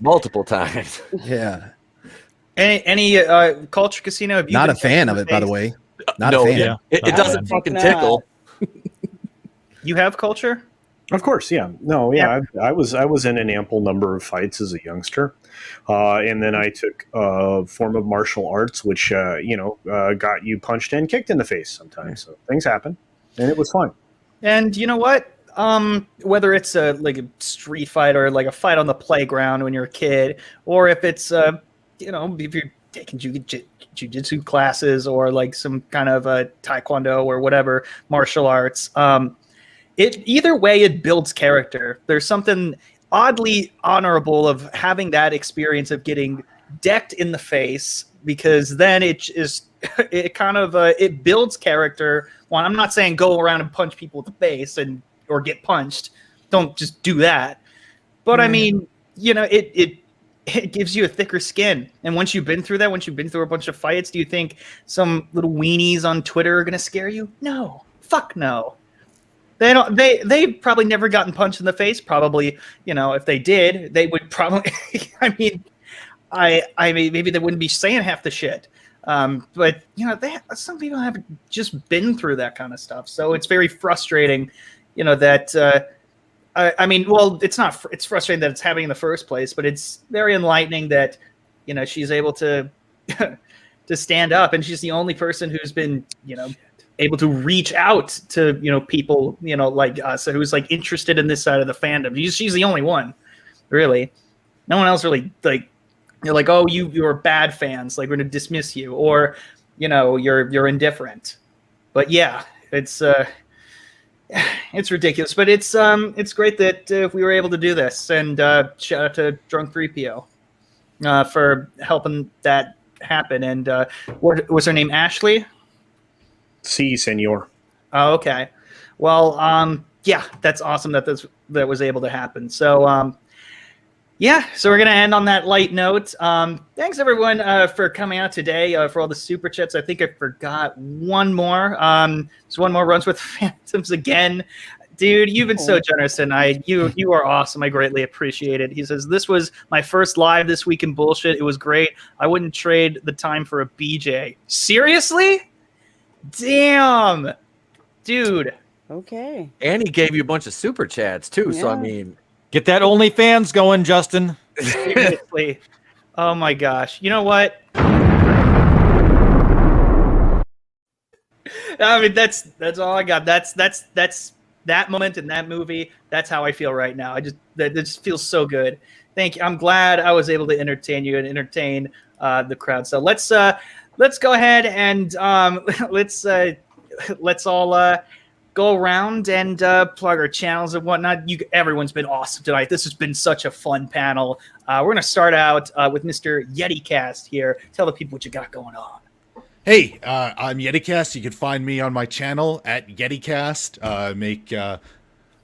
Multiple times. Yeah. Any Culture Casino? Have you not a fan of it, by the way. Not a fan. Yeah. It doesn't fucking tickle. You have Culture? Of course, yeah. No, yeah. I was in an ample number of fights as a youngster, and then I took a form of martial arts, which got you punched and kicked in the face sometimes. So things happen, and it was fun. And you know what? Whether it's like a street fight or like a fight on the playground when you're a kid, or if it's if you're taking jiu-jitsu classes or like some kind of taekwondo or whatever martial arts, either way it builds character. There's something oddly honorable of having that experience of getting decked in the face, because then it builds character. Well, I'm not saying go around and punch people in the face or get punched. Don't just do that. But I mean, it gives you a thicker skin. And once you've been through that, once you've been through a bunch of fights, do you think some little weenies on Twitter are going to scare you? No. Fuck no. They probably never gotten punched in the face. Probably, if they did, they would probably, I mean, maybe they wouldn't be saying half the shit. But some people haven't just been through that kind of stuff. So it's very frustrating, that, it's frustrating that it's happening in the first place, but it's very enlightening that, she's able to to stand up, and she's the only person who's been, able to reach out to, people, like us, who's like interested in this side of the fandom. She's the only one, really. No one else really, like, you're like, oh, you're bad fans, like we're gonna dismiss you, or you're indifferent. But yeah, it's ridiculous, but it's great that we were able to do this, and shout out to Drunk 3PO for helping that happen. And what was her name? Ashley? Si, senor. Oh, okay. Well, yeah, that's awesome that that was able to happen. So yeah, so we're going to end on that light note. Thanks, everyone, for coming out today, for all the super chats. I think I forgot one more. Just one more, Runs with Phantoms again. Dude, you've been so generous tonight. You are awesome. I greatly appreciate it. He says, this was my first live this week in bullshit. It was great. I wouldn't trade the time for a BJ. Seriously? Damn. Dude. Okay. And he gave you a bunch of super chats, too. Yeah. So, I mean... Get that OnlyFans going, Justin. Seriously. Oh my gosh. You know what? I mean, that's all I got. That's that moment in that movie. That's how I feel right now. That just feels so good. Thank you. I'm glad I was able to entertain you and entertain the crowd. So let's go ahead and let's all go around and plug our channels and whatnot. Everyone's been awesome tonight. This has been such a fun panel. We're going to start out with Mr. YetiCast here. Tell the people what you got going on. Hey, I'm YetiCast. You can find me on my channel at YetiCast. Make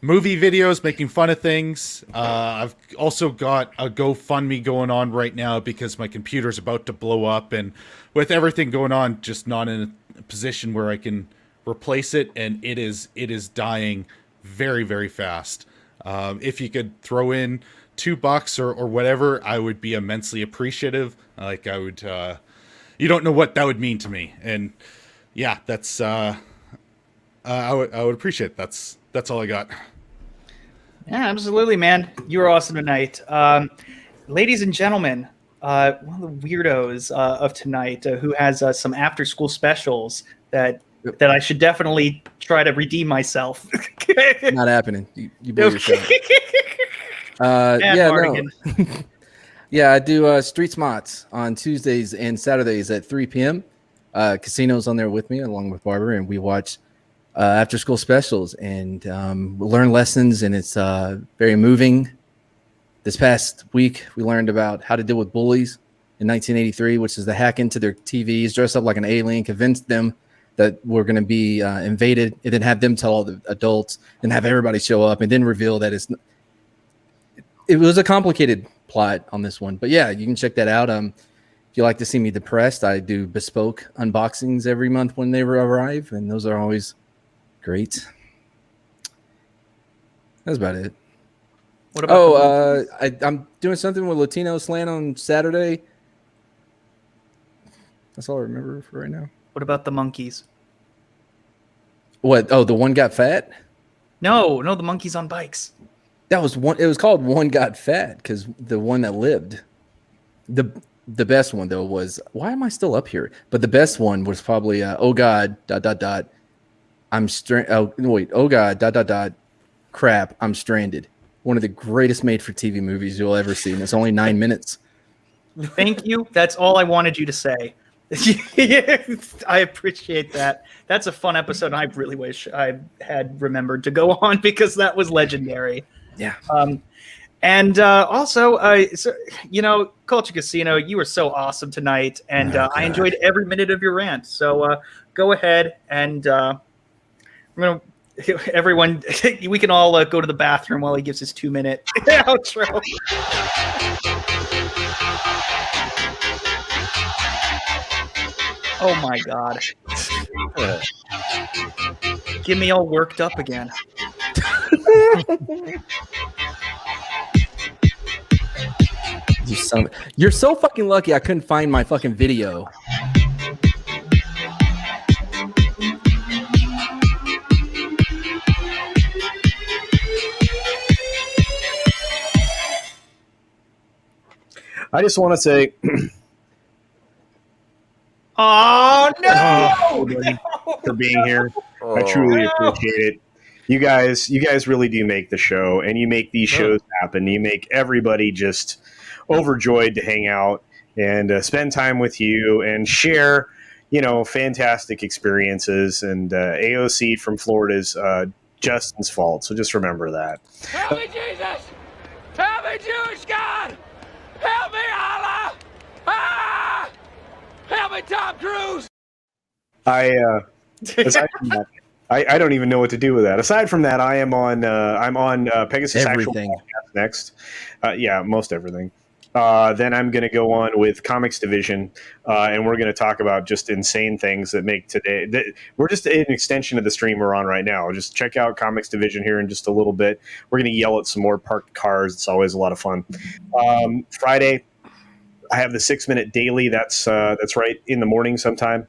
movie videos, making fun of things. I've also got a GoFundMe going on right now because my computer's about to blow up, and with everything going on, just not in a position where I can replace it, and it is dying very, very fast. If you could throw in $2 or whatever, I would be immensely appreciative. Like, I would, you don't know what that would mean to me. And yeah, that's, I would appreciate it. That's all I got. Yeah, absolutely, man. You were awesome tonight. Ladies and gentlemen, one of the weirdos of tonight who has some after school specials that I should definitely try to redeem myself. Not happening. You blew your shot. Yeah, no. Yeah, I do Street Smarts on Tuesdays and Saturdays at 3 p.m. Casino's on there with me, along with Barbara, and we watch after school specials and we learn lessons, and it's very moving. This past week, we learned about how to deal with bullies in 1983, which is to hack into their TVs, dress up like an alien, convince them that we're going to be invaded, and then have them tell all the adults, and have everybody show up, and then reveal that it was a complicated plot on this one. But yeah, you can check that out. If you like to see me depressed, I do bespoke unboxings every month when they arrive, and those are always great. That's about it. What about I'm doing something with Latino Slant on Saturday. That's all I remember for right now. What about the monkeys? What? Oh, the one got fat? No, the monkeys on bikes. That was one. It was called One Got Fat because the one that lived. The best one though was, why am I still up here? But the best one was probably oh God ... I'm oh God ... crap, I'm stranded. One of the greatest made for TV movies you'll ever see, and it's only 9 minutes. Thank you. That's all I wanted you to say. I appreciate that. That's a fun episode, and I really wish I had remembered to go on because that was legendary. Yeah. And also, Culture Casino, you were so awesome tonight, and I enjoyed every minute of your rant. So go ahead and everyone, we can all go to the bathroom while he gives his 2-minute outro. Oh my God. Get me all worked up again. You're so fucking lucky I couldn't find my fucking video. I just want to say Oh no! For being here. I truly appreciate it. You guys really do make the show, and you make these shows happen. You make everybody just overjoyed to hang out and spend time with you and share, fantastic experientions. And AOC from Florida is Justin's fault, so just remember that. Help me, Jesus! Help me, Jewish God! Help me, Allah! Ah! Help me, Tom Cruise! Aside from that, I don't even know what to do with that. Aside from that, I'm on Pegasus Actual Podcast next. Most everything. Then I'm going to go on with Comics Division, and we're going to talk about just insane things that make today. We're just an extension of the stream we're on right now. Just check out Comics Division here in just a little bit. We're going to yell at some more parked cars. It's always a lot of fun. Friday, I have the 6-minute daily. That's right in the morning sometime.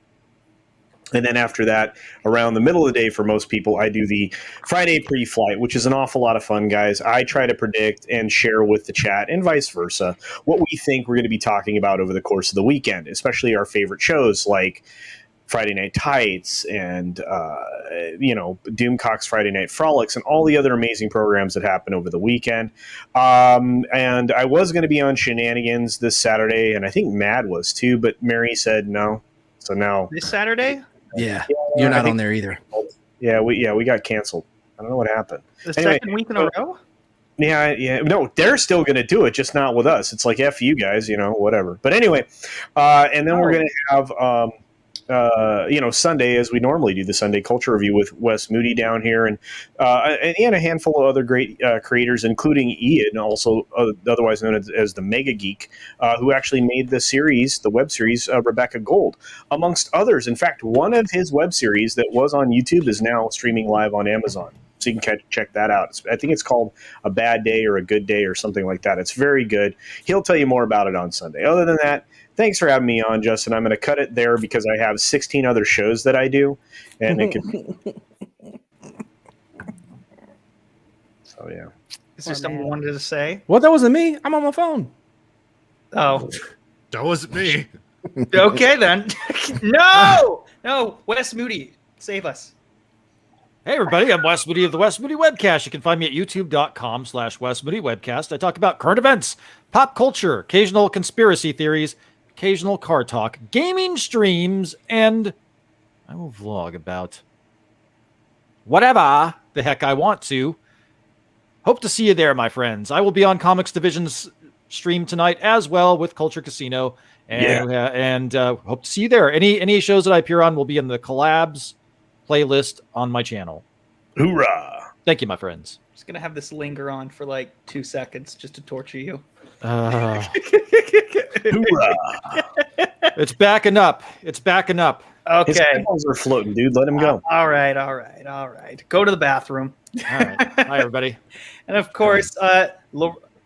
And then after that, around the middle of the day for most people, I do the Friday pre-flight, which is an awful lot of fun, guys. I try to predict and share with the chat and vice versa what we think we're going to be talking about over the course of the weekend, especially our favorite shows like Friday Night Tights and, Doomcock's Friday Night Frolics and all the other amazing programs that happen over the weekend. And I was going to be on Shenanigans this Saturday, and I think Mad was too, but Mary said no. So now... This Saturday? Yeah, you're not on there either. Yeah, we got canceled. I don't know what happened. The second week in a row? Yeah. No, they're still going to do it, just not with us. It's like, F you guys, whatever. But anyway, and then we're going to have, Sunday, as we normally do, the Sunday Culture Review with Wes Moody down here, and a handful of other great creators, including Ian, also otherwise known as the Mega Geek, who actually made the web series Rebecca Gold, amongst others. In fact, one of his web series that was on YouTube is now streaming live on Amazon. So you can check that out. I think it's called A Bad Day or A Good Day or something like that. It's very good. He'll tell you more about it on Sunday. Other than that, thanks for having me on, Justin. I'm going to cut it there because I have 16 other shows that I do. And it could... So, yeah. Is there something you wanted to say? Well, that wasn't me. I'm on my phone. Oh. That wasn't me. Okay, then. No! Wes Moody, save us. Hey, everybody, I'm Wes Moody of the Wes Moody Webcast. You can find me at youtube.com/Wes Moody Webcast. I talk about current events, pop culture, occasional conspiracy theories, occasional car talk, gaming streams, and I will vlog about whatever the heck I want to. Hope to see you there, my friends. I will be on Comics Division's stream tonight as well with Culture Casino, and hope to see you there. Any shows that I appear on will be in the collabs playlist on my channel. Hoorah! Thank you, my friends. Just gonna have this linger on for like 2 seconds just to torture you. Hoorah! It's backing up. Okay. His eyeballs are floating, dude. Let him go. All right. Go to the bathroom. All right. Hi, everybody. And of course,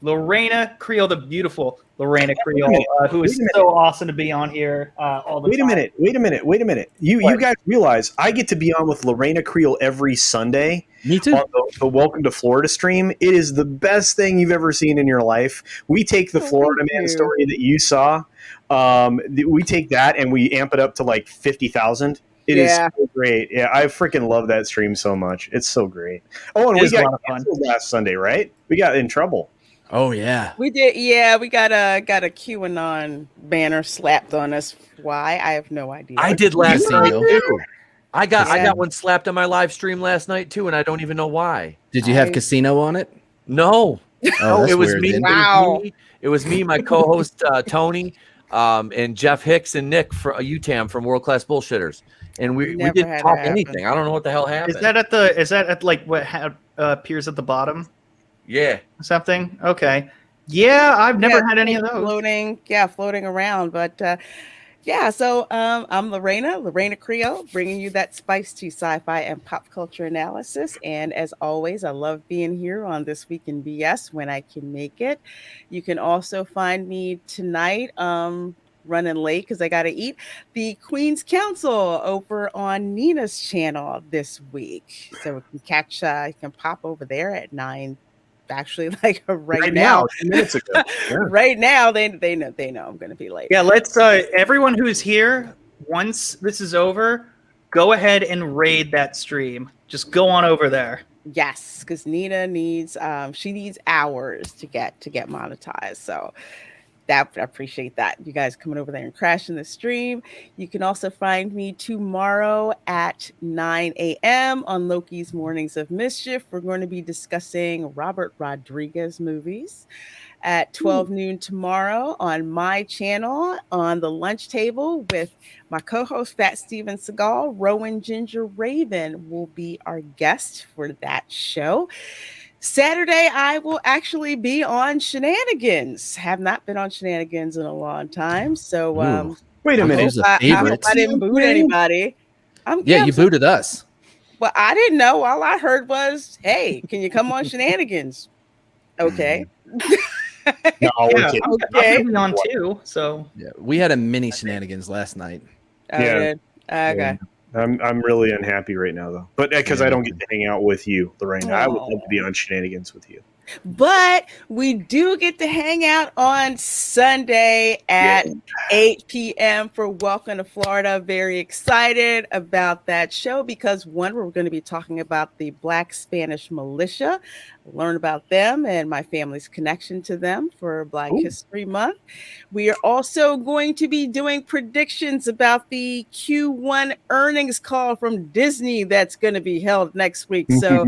Lorena Creole, the beautiful Lorena Creole, who is so awesome to be on here all the time. Wait a minute. You guys realize I get to be on with Lorena Creole every Sunday. Me too. On the Welcome to Florida stream. It is the best thing you've ever seen in your life. We take the Florida Man story that you saw. We take that and we amp it up to like 50,000. It is so great. Yeah, I freaking love that stream so much. It's so great. Oh, and we got canceled last Sunday, right? We got in trouble. Oh yeah, we did. Yeah, we got a QAnon banner slapped on us. Why? I have no idea. I did last night too. I got one slapped on my live stream last night too, and I don't even know why. Did you have casino on it? No. Oh, it was weird, me. Wow. It was me, my co-host Tony, and Jeff Hicks and Nick for UTAM from World Class Bullshitters, and we didn't talk anything. I don't know what the hell happened. Is that at like what appears at the bottom? Yeah. Something? Okay. Yeah, I've never had any of those. Floating around. But so I'm Lorena Creole, bringing you that spice to sci-fi and pop culture analysis. And as always, I love being here on This Week in BS when I can make it. You can also find me tonight running late because I got to eat the Queen's Council over on Nina's channel this week. So we can you can pop over there at 9. Actually, like right now 10 minutes ago. Right now they know I'm going to be late. Yeah, let's everyone who's here, once this is over, go ahead and raid that stream. Just go on over there. Yes, because Nina needs she needs hours to get monetized. So I appreciate that. You guys coming over there and crashing the stream. You can also find me tomorrow at 9 a.m. on Loki's Mornings of Mischief. We're going to be discussing Robert Rodriguez movies. At 12 noon tomorrow on my channel on the lunch table with my co-host Fat Steven Seagal. Rowan Ginger Raven will be our guest for that show. Saturday, I will actually be on Shenanigans. Have not been on Shenanigans in a long time. So wait a minute. I hope I didn't boot anybody. You booted us. Well, I didn't know. All I heard was, hey, can you come on Shenanigans? Okay. No, okay. On too. So yeah, we had a mini Shenanigans last night. Okay. I'm really unhappy right now though, but because I don't get to hang out with you, Lorraine. I would love to be on Shenanigans with you. But we do get to hang out on Sunday at 8 p.m. for Welcome to Florida. Very excited about that show because one, we're going to be talking about the Black Spanish Militia, learn about them and my family's connection to them for Black History Month. We are also going to be doing predictions about the Q1 earnings call from Disney that's going to be held next week. So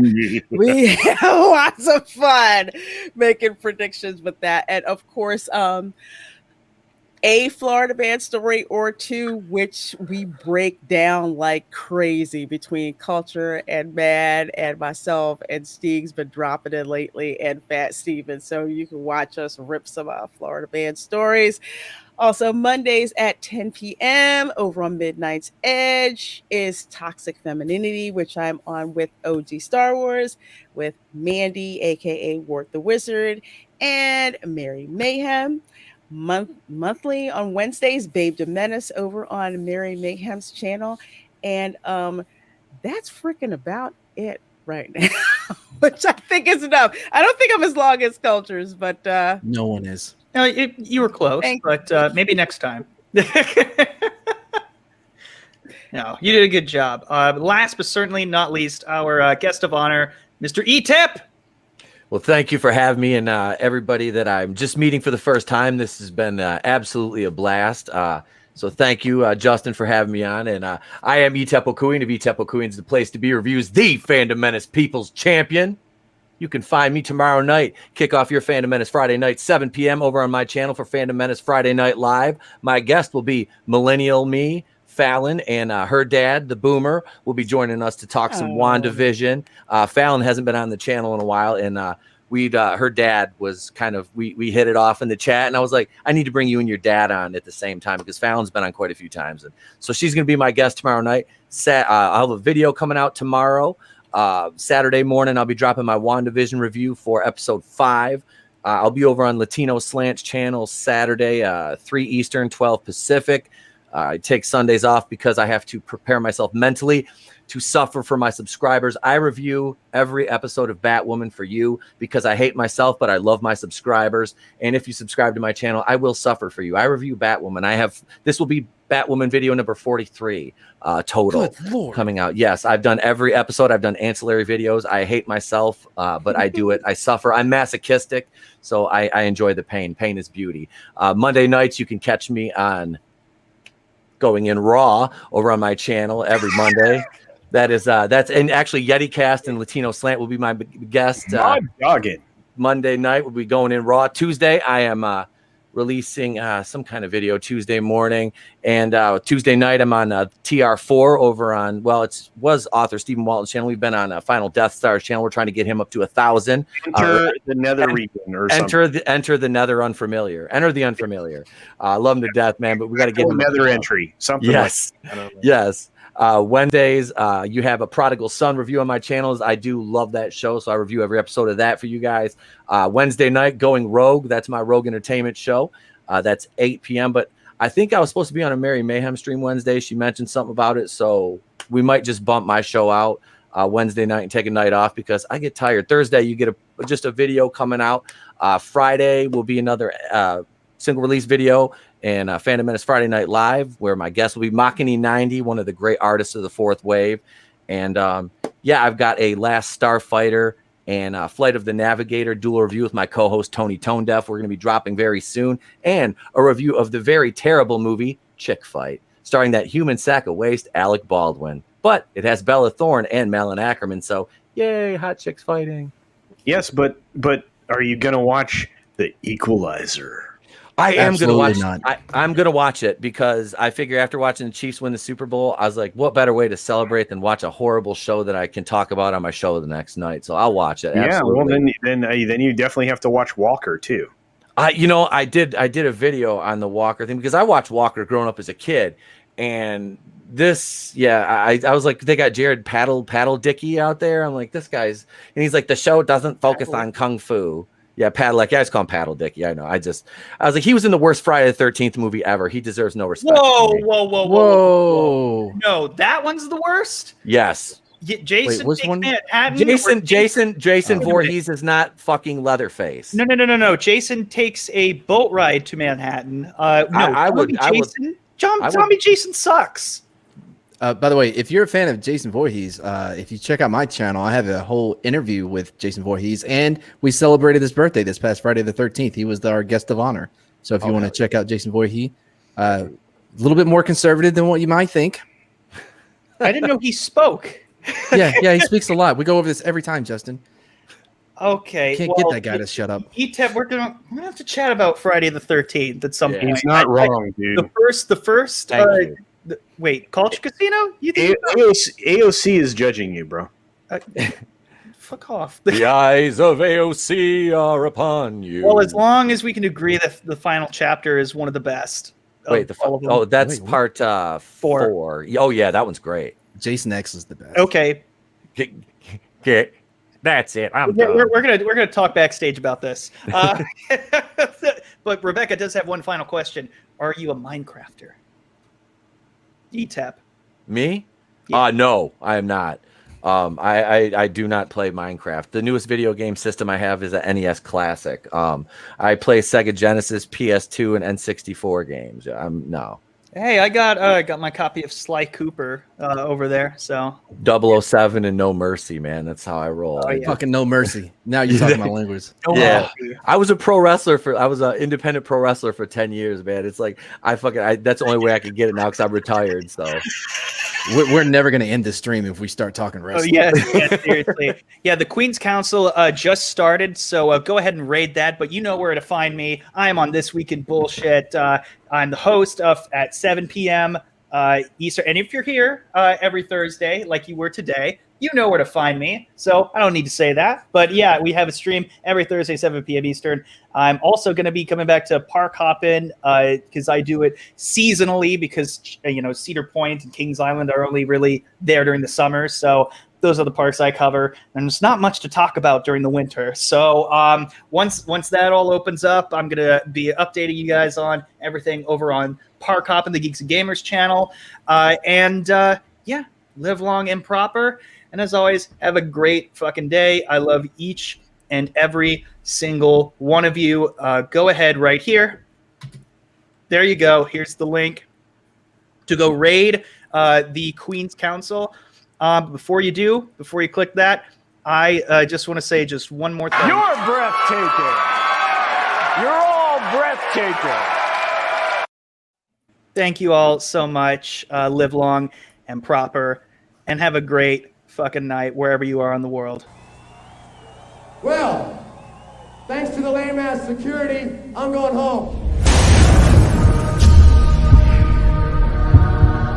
we have lots of fun making predictions with that. And of course, a Florida man story or two, which we break down like crazy between Culture and Mad and myself, and Steve's been dropping in lately, and Fat Steven. So you can watch us rip some Florida man stories. Also, Mondays at 10 p.m. over on Midnight's Edge is Toxic Femininity, which I'm on with OG Star Wars, with Mandy, aka Wart the Wizard, and Mary Mayhem. Monthly on Wednesdays, Babe the Menace over on Mary Mayhem's channel. And that's freaking about it right now, which I think is enough. I don't think I'm as long as Cultures, but no one is. No, you were close, but maybe next time. No, you did a good job. Last but certainly not least, our guest of honor, Mr. Etep. Well, thank you for having me, and everybody that I'm just meeting for the first time. This has been absolutely a blast. So thank you, Justin, for having me on. And I am Etep Wokuian of Etep Wokuian's The Place to Be Reviews, the Fandom Menace People's Champion. You can find me tomorrow night. Kick off your Fandom Menace Friday night, 7 p.m. over on my channel for Fandom Menace Friday Night Live. My guest will be Millennial Me, Fallon, and her dad, the Boomer, will be joining us to talk some WandaVision. Fallon hasn't been on the channel in a while, and her dad was kind of, we hit it off in the chat, and I was like, I need to bring you and your dad on at the same time because Fallon's been on quite a few times. And so she's going to be my guest tomorrow night. I'll have a video coming out tomorrow. Saturday morning, I'll be dropping my WandaVision review for episode 5. I'll be over on Latino Slants channel Saturday, 3 Eastern, 12 Pacific. I take Sundays off because I have to prepare myself mentally to suffer for my subscribers. I review every episode of Batwoman for you because I hate myself, but I love my subscribers. And if you subscribe to my channel, I will suffer for you. I review Batwoman. This will be Batwoman video number 43 total coming out. Yes, I've done every episode. I've done ancillary videos. I hate myself, but I do it. I suffer. I'm masochistic, so I enjoy the pain. Pain is beauty. Monday nights, you can catch me on Going in Raw over on my channel every Monday. That's and actually YetiCast and Latino Slant will be my guest. Monday night we'll be Going in Raw. Tuesday I am releasing some kind of video Tuesday morning, and Tuesday night I'm on TR4 over on was author Stephen Walton's channel. We've been on Final Death Star's channel. We're trying to get him up to 1,000. Enter the Nether region or something. Enter the Nether Unfamiliar. Enter the Unfamiliar. I love him to death, man. But we got to get him Nether entry. Something. Yes. Yes. Wednesdays, you have a Prodigal Son review on my channels. I do love that show, so I review every episode of that for you guys. Wednesday night, Going Rogue. That's my Rogue Entertainment show. That's 8 p.m. But I think I was supposed to be on a Mary Mayhem stream Wednesday. She mentioned something about it, so we might just bump my show out Wednesday night and take a night off because I get tired. Thursday, you get just a video coming out. Friday will be another single release video. and Phantom Menace Friday Night Live, where my guest will be Machini 90, one of the great artists of the fourth wave. And I've got a Last Starfighter and Flight of the Navigator dual review with my co-host Tony Tonedeaf. We're going to be dropping very soon, and a review of the very terrible movie Chick Fight, starring that human sack of waste Alec Baldwin. But it has Bella Thorne and Malin Ackerman, so yay, hot chicks fighting. Yes, but are you going to watch The Equalizer? I am going to watch. Not. I'm going to watch it because I figure after watching the Chiefs win the Super Bowl, I was like, what better way to celebrate than watch a horrible show that I can talk about on my show the next night? So I'll watch it. Absolutely. Yeah, well then you definitely have to watch Walker too. I did a video on the Walker thing because I watched Walker growing up as a kid, and this, I was like, they got Jared Paddle Dickey out there. I'm like, this guy's, and he's like, the show doesn't focus on kung fu. Yeah, Paddle, like, I just call him Paddle Dickey. I know. I was like, he was in the worst Friday the 13th movie ever. He deserves no respect. Whoa. No, that one's the worst? Yes. Jason Voorhees is not fucking Leatherface. No. Jason takes a boat ride to Manhattan. Zombie Jason sucks. By the way, if you're a fan of Jason Voorhees, if you check out my channel, I have a whole interview with Jason Voorhees, and we celebrated his birthday this past Friday the 13th. He was our guest of honor. So if you want to check out Jason Voorhees, a little bit more conservative than what you might think. I didn't know he spoke. yeah, he speaks a lot. We go over this every time, Justin. Okay. Can't get that guy to shut up. Etep, we're gonna have to chat about Friday the 13th at some point. He's not wrong, dude. The first. Wait, Culture Casino? You think AOC is judging you, bro. Fuck off. The eyes of AOC are upon you. Well, as long as we can agree that the final chapter is one of the best. That's part 4. Oh yeah, that one's great. Jason X is the best. Okay. That's it. We're gonna talk backstage about this. But Rebecca does have one final question. Are you a Minecrafter? Etep. Me? Yeah. No, I am not. I do not play Minecraft. The newest video game system I have is an NES Classic. I play Sega Genesis, PS2, and N64 games. No. Hey, I got my copy of Sly Cooper over there. So 007 and No Mercy, man. That's how I roll. Oh, yeah. Fucking No Mercy. Now you're talking my language. Yeah, I was an independent pro wrestler for 10 years, man. It's like that's the only way I can get it now because I'm retired. So we're never gonna end this stream if we start talking wrestling. Oh yes, seriously. Yeah, the Queen's Council just started, so go ahead and raid that. But you know where to find me. I am on This Week in Bullshit. I'm the host at 7 p.m. Eastern. And if you're here every Thursday, like you were today, you know where to find me. So I don't need to say that. But yeah, we have a stream every Thursday, 7 p.m. Eastern. I'm also going to be coming back to Park Hoppin because I do it seasonally because, Cedar Point and Kings Island are only really there during the summer. So those are the parks I cover. And there's not much to talk about during the winter. So once that all opens up, I'm going to be updating you guys on everything over on Park Hoppin, the Geeks and Gamers channel. Live long and proper. And as always, have a great fucking day. I love each and every single one of you. Go ahead right here. There you go. Here's the link to go raid the Queen's Council. Before you click that, I just want to say just one more thing. You're breathtaking. You're all breathtaking. Thank you all so much. Live long and proper, and have a great fucking night wherever you are in the world. Well, thanks to the lame ass security, I'm going home.